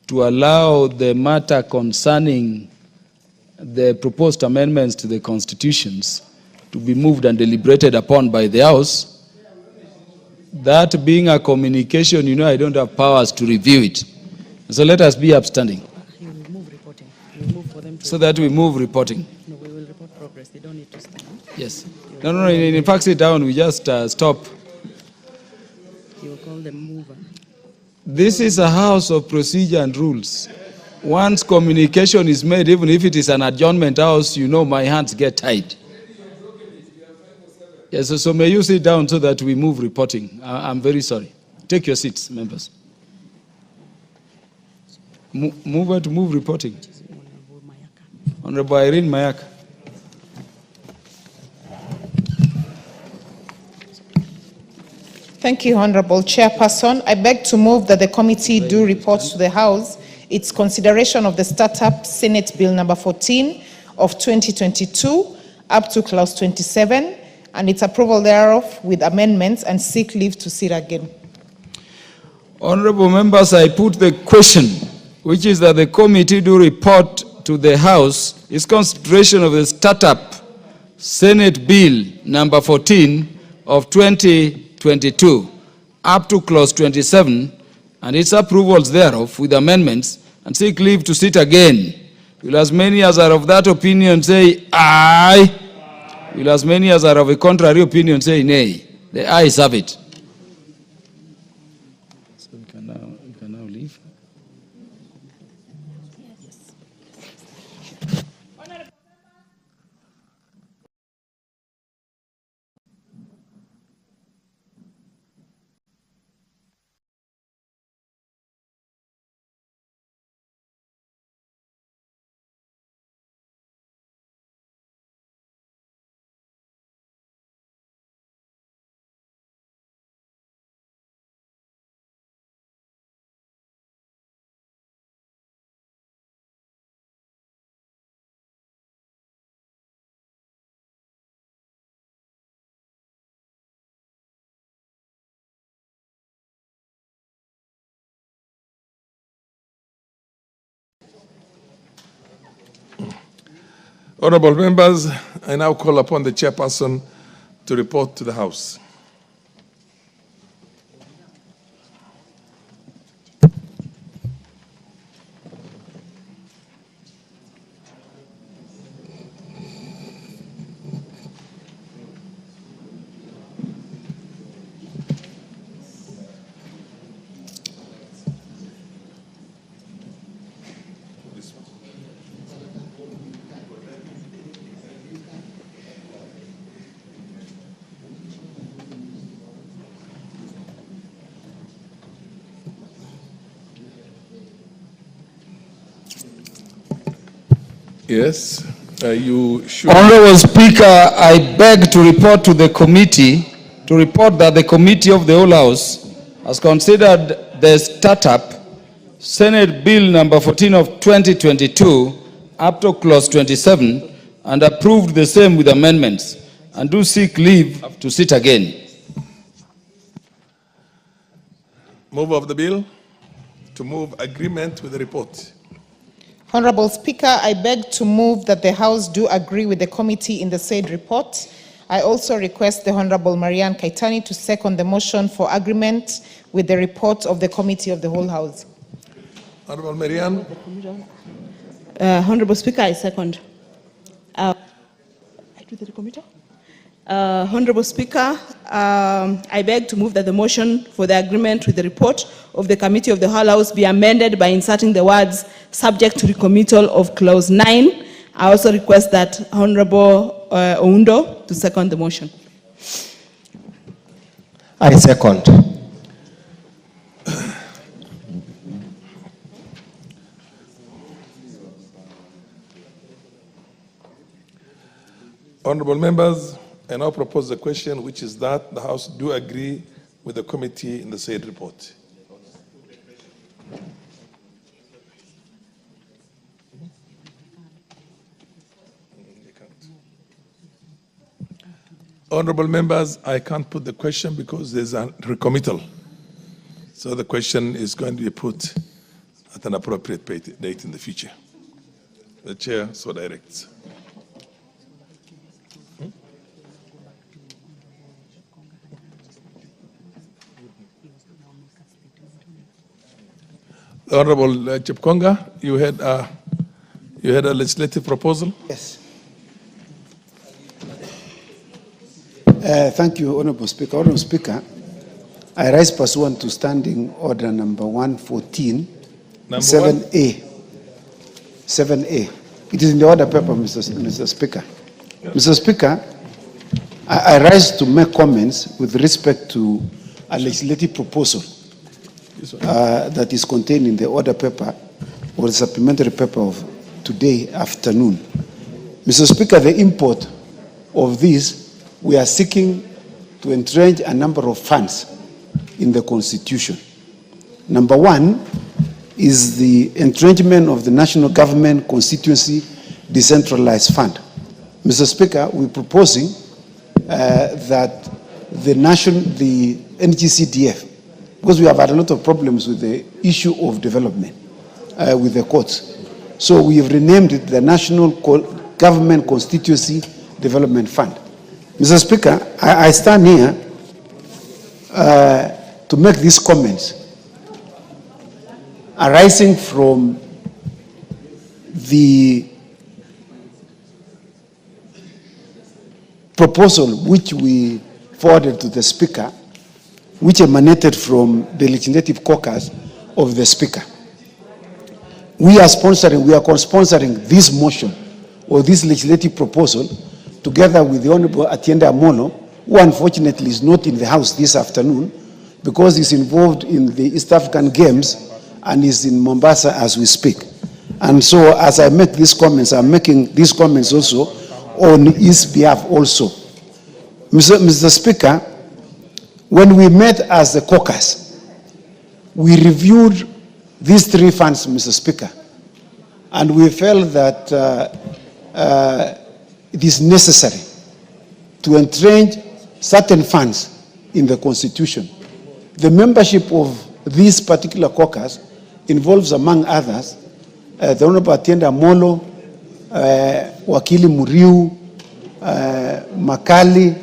to allow the matter concerning the proposed amendments to the constitutions to be moved and deliberated upon by the House. That being a communication, you know, I don't have powers to review it. So let us be upstanding. You will move reporting. You will move for them to So that we move reporting. No, we will report progress. They don't need to stand. Yes. No, in fact, sit down, we just stop. You will call them mover. This is a house of procedure and rules. Once communication is made, even if it is an adjournment house, you know my hands get tied. Yes, so may you sit down so that we move reporting. I'm very sorry. Take your seats, members. Move reporting. Honorable Irene Mayaka. Thank you, Honorable Chairperson. I beg to move that the committee do report to the House its consideration of the Startup Senate Bill number 14 of 2022 up to clause 27 and its approval thereof with amendments and seek leave to sit again. Honorable members, I put the question, which is that the committee do report to the House its consideration of the Startup Senate Bill number 14 of 2022 up to clause 27 and its approvals thereof with amendments and seek leave to sit again. Will as many as are of that opinion say aye? Will as many as are of a contrary opinion say nay? The ayes have it. So we can now leave. Honorable members, I now call upon the chairperson to report to the House. Yes, you should. Honorable Speaker, I beg to report to the committee, that the Committee of the Whole House has considered the Startup Senate Bill number 14 of 2022 up to clause 27 and approved the same with amendments and do seek leave to sit again. Move of the bill to move agreement with the report. Honorable Speaker, I beg to move that the House do agree with the committee in the said report. I also request the Honorable Marianne Kaitani to second the motion for agreement with the report of the Committee of the Whole House. Honorable Marianne. Honorable Speaker, I second. Honorable Speaker, I beg to move that the motion for the agreement with the report of the Committee of the Whole House be amended by inserting the words subject to recommittal of clause 9. I also request that Honorable Oundo to second the motion. I second. Honorable members, I now propose the question, which is that the House do agree with the committee in the said report. Honorable members, I can't put the question because there's a recommittal. So the question is going to be put at an appropriate date in the future. The chair so directs. Honorable Chepkonga, you had a legislative proposal? Yes. Thank you, Honorable Speaker. Honorable Speaker, I rise pursuant to Standing Order number 114, 7A. 7A. It is in the order paper, Mr. Speaker. Mr. Speaker, I rise to make comments with respect to a legislative proposal that is contained in the order paper or the supplementary paper of today afternoon. Mr. Speaker, the import of this, we are seeking to entrench a number of funds in the Constitution. Number one is the entrenchment of the National Government Constituency Decentralized Fund. Mr. Speaker, we're proposing that the NGCDF, because we have had a lot of problems with the issue of development with the courts. So we have renamed it the National Government Constituency Development Fund. Mr. Speaker, I stand here to make these comments arising from the proposal which we forwarded to the Speaker, which emanated from the legislative caucus of the Speaker. We are co-sponsoring this motion or this legislative proposal together with the Honorable Atiende Amolo, who unfortunately is not in the House this afternoon because he's involved in the East African Games and is in Mombasa as we speak. And so as I make these comments, I'm making these comments also on his behalf also. Mr. Speaker, when we met as the caucus, we reviewed these three funds, Mr. Speaker, and we felt that it is necessary to entrench certain funds in the Constitution. The membership of this particular caucus involves, among others, the Honorable Atiende Amolo, Wakili Muriu, Makali.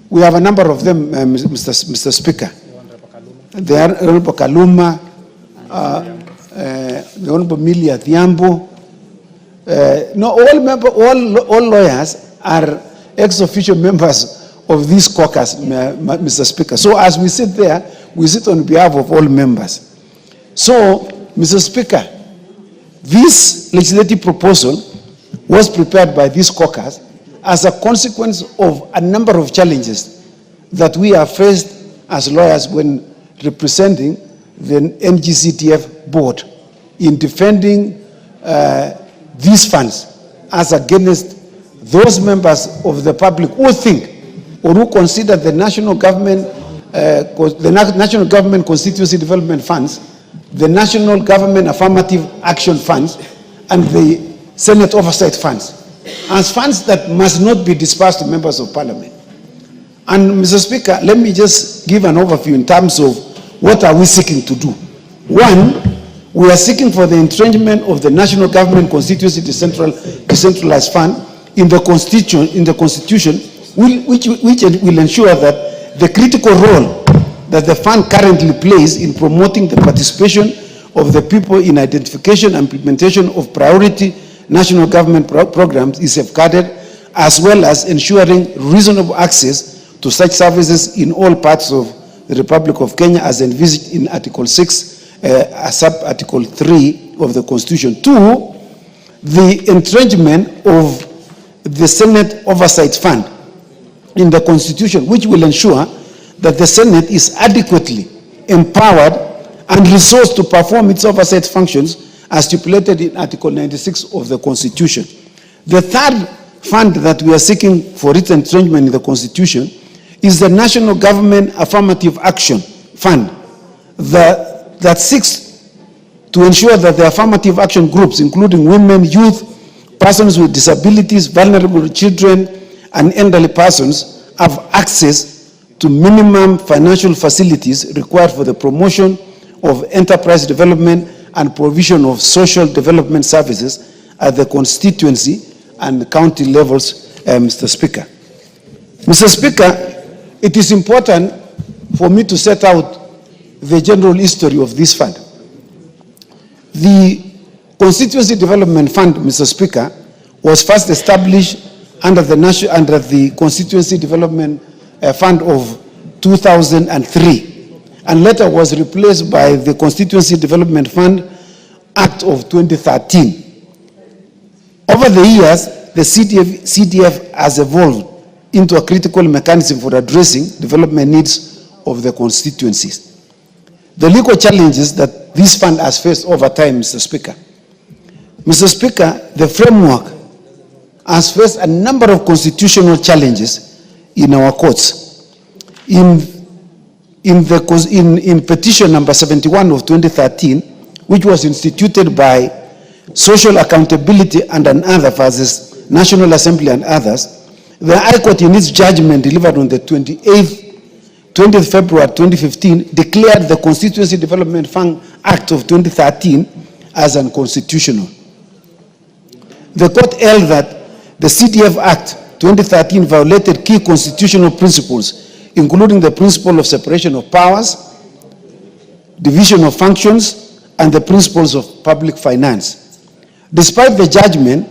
We have a number of them, Mr. Speaker. The Honorable Kaluma, the Honorable Milia Thiambo. All lawyers are ex-official members of this caucus, Mr. Speaker. So as we sit there, we sit on behalf of all members. So, Mr. Speaker, this legislative proposal was prepared by this caucus as a consequence of a number of challenges that we have faced as lawyers when representing the NGCDF board in defending these funds as against those members of the public who think or who consider the National Government Constituency Development Funds, the National Government Affirmative Action Funds, and the Senate Oversight Funds as funds that must not be dispersed to members of Parliament. And Mr. Speaker, let me just give an overview in terms of what are we seeking to do. One, we are seeking for the entrenchment of the National Government Constituency Decentralized Fund in the Constitution, which will ensure that the critical role that the fund currently plays in promoting the participation of the people in identification and implementation of priority national government programs is safeguarded, as well as ensuring reasonable access to such services in all parts of the Republic of Kenya as envisaged in Article 6, sub-Article 3 of the Constitution. Two, the entrenchment of the Senate Oversight Fund in the Constitution, which will ensure that the Senate is adequately empowered and resourced to perform its oversight functions as stipulated in Article 96 of the Constitution. The third fund that we are seeking for its entrenchment in the Constitution is the National Government Affirmative Action Fund that seeks to ensure that the affirmative action groups, including women, youth, persons with disabilities, vulnerable children, and elderly persons, have access to minimum financial facilities required for the promotion of enterprise development and provision of social development services at the constituency and county levels, Mr. Speaker. Mr. Speaker, it is important for me to set out the general history of this fund. The Constituency Development Fund, Mr. Speaker, was first established under the Constituency Development Fund of 2003, and later was replaced by the Constituency Development Fund Act of 2013. Over the years, the CDF has evolved into a critical mechanism for addressing development needs of the constituencies. The legal challenges that this fund has faced over time, Mr. Speaker. Mr. Speaker, the framework has faced a number of constitutional challenges in our courts. In petition number 71 of 2013, which was instituted by Social Accountability and Other versus National Assembly and others, the High Court in its judgment delivered on the 20th February 2015 declared the Constituency Development Fund Act of 2013 as unconstitutional. The court held that the CDF Act 2013 violated key constitutional principles, including the principle of separation of powers, division of functions, and the principles of public finance. Despite the judgment,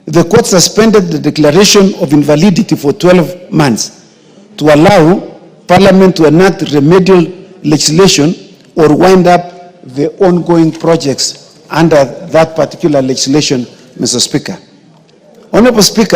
the court suspended the declaration of invalidity for 12 months to allow Parliament to enact remedial legislation or wind up the ongoing projects under that particular legislation, Mr. Speaker. Honorable Speaker,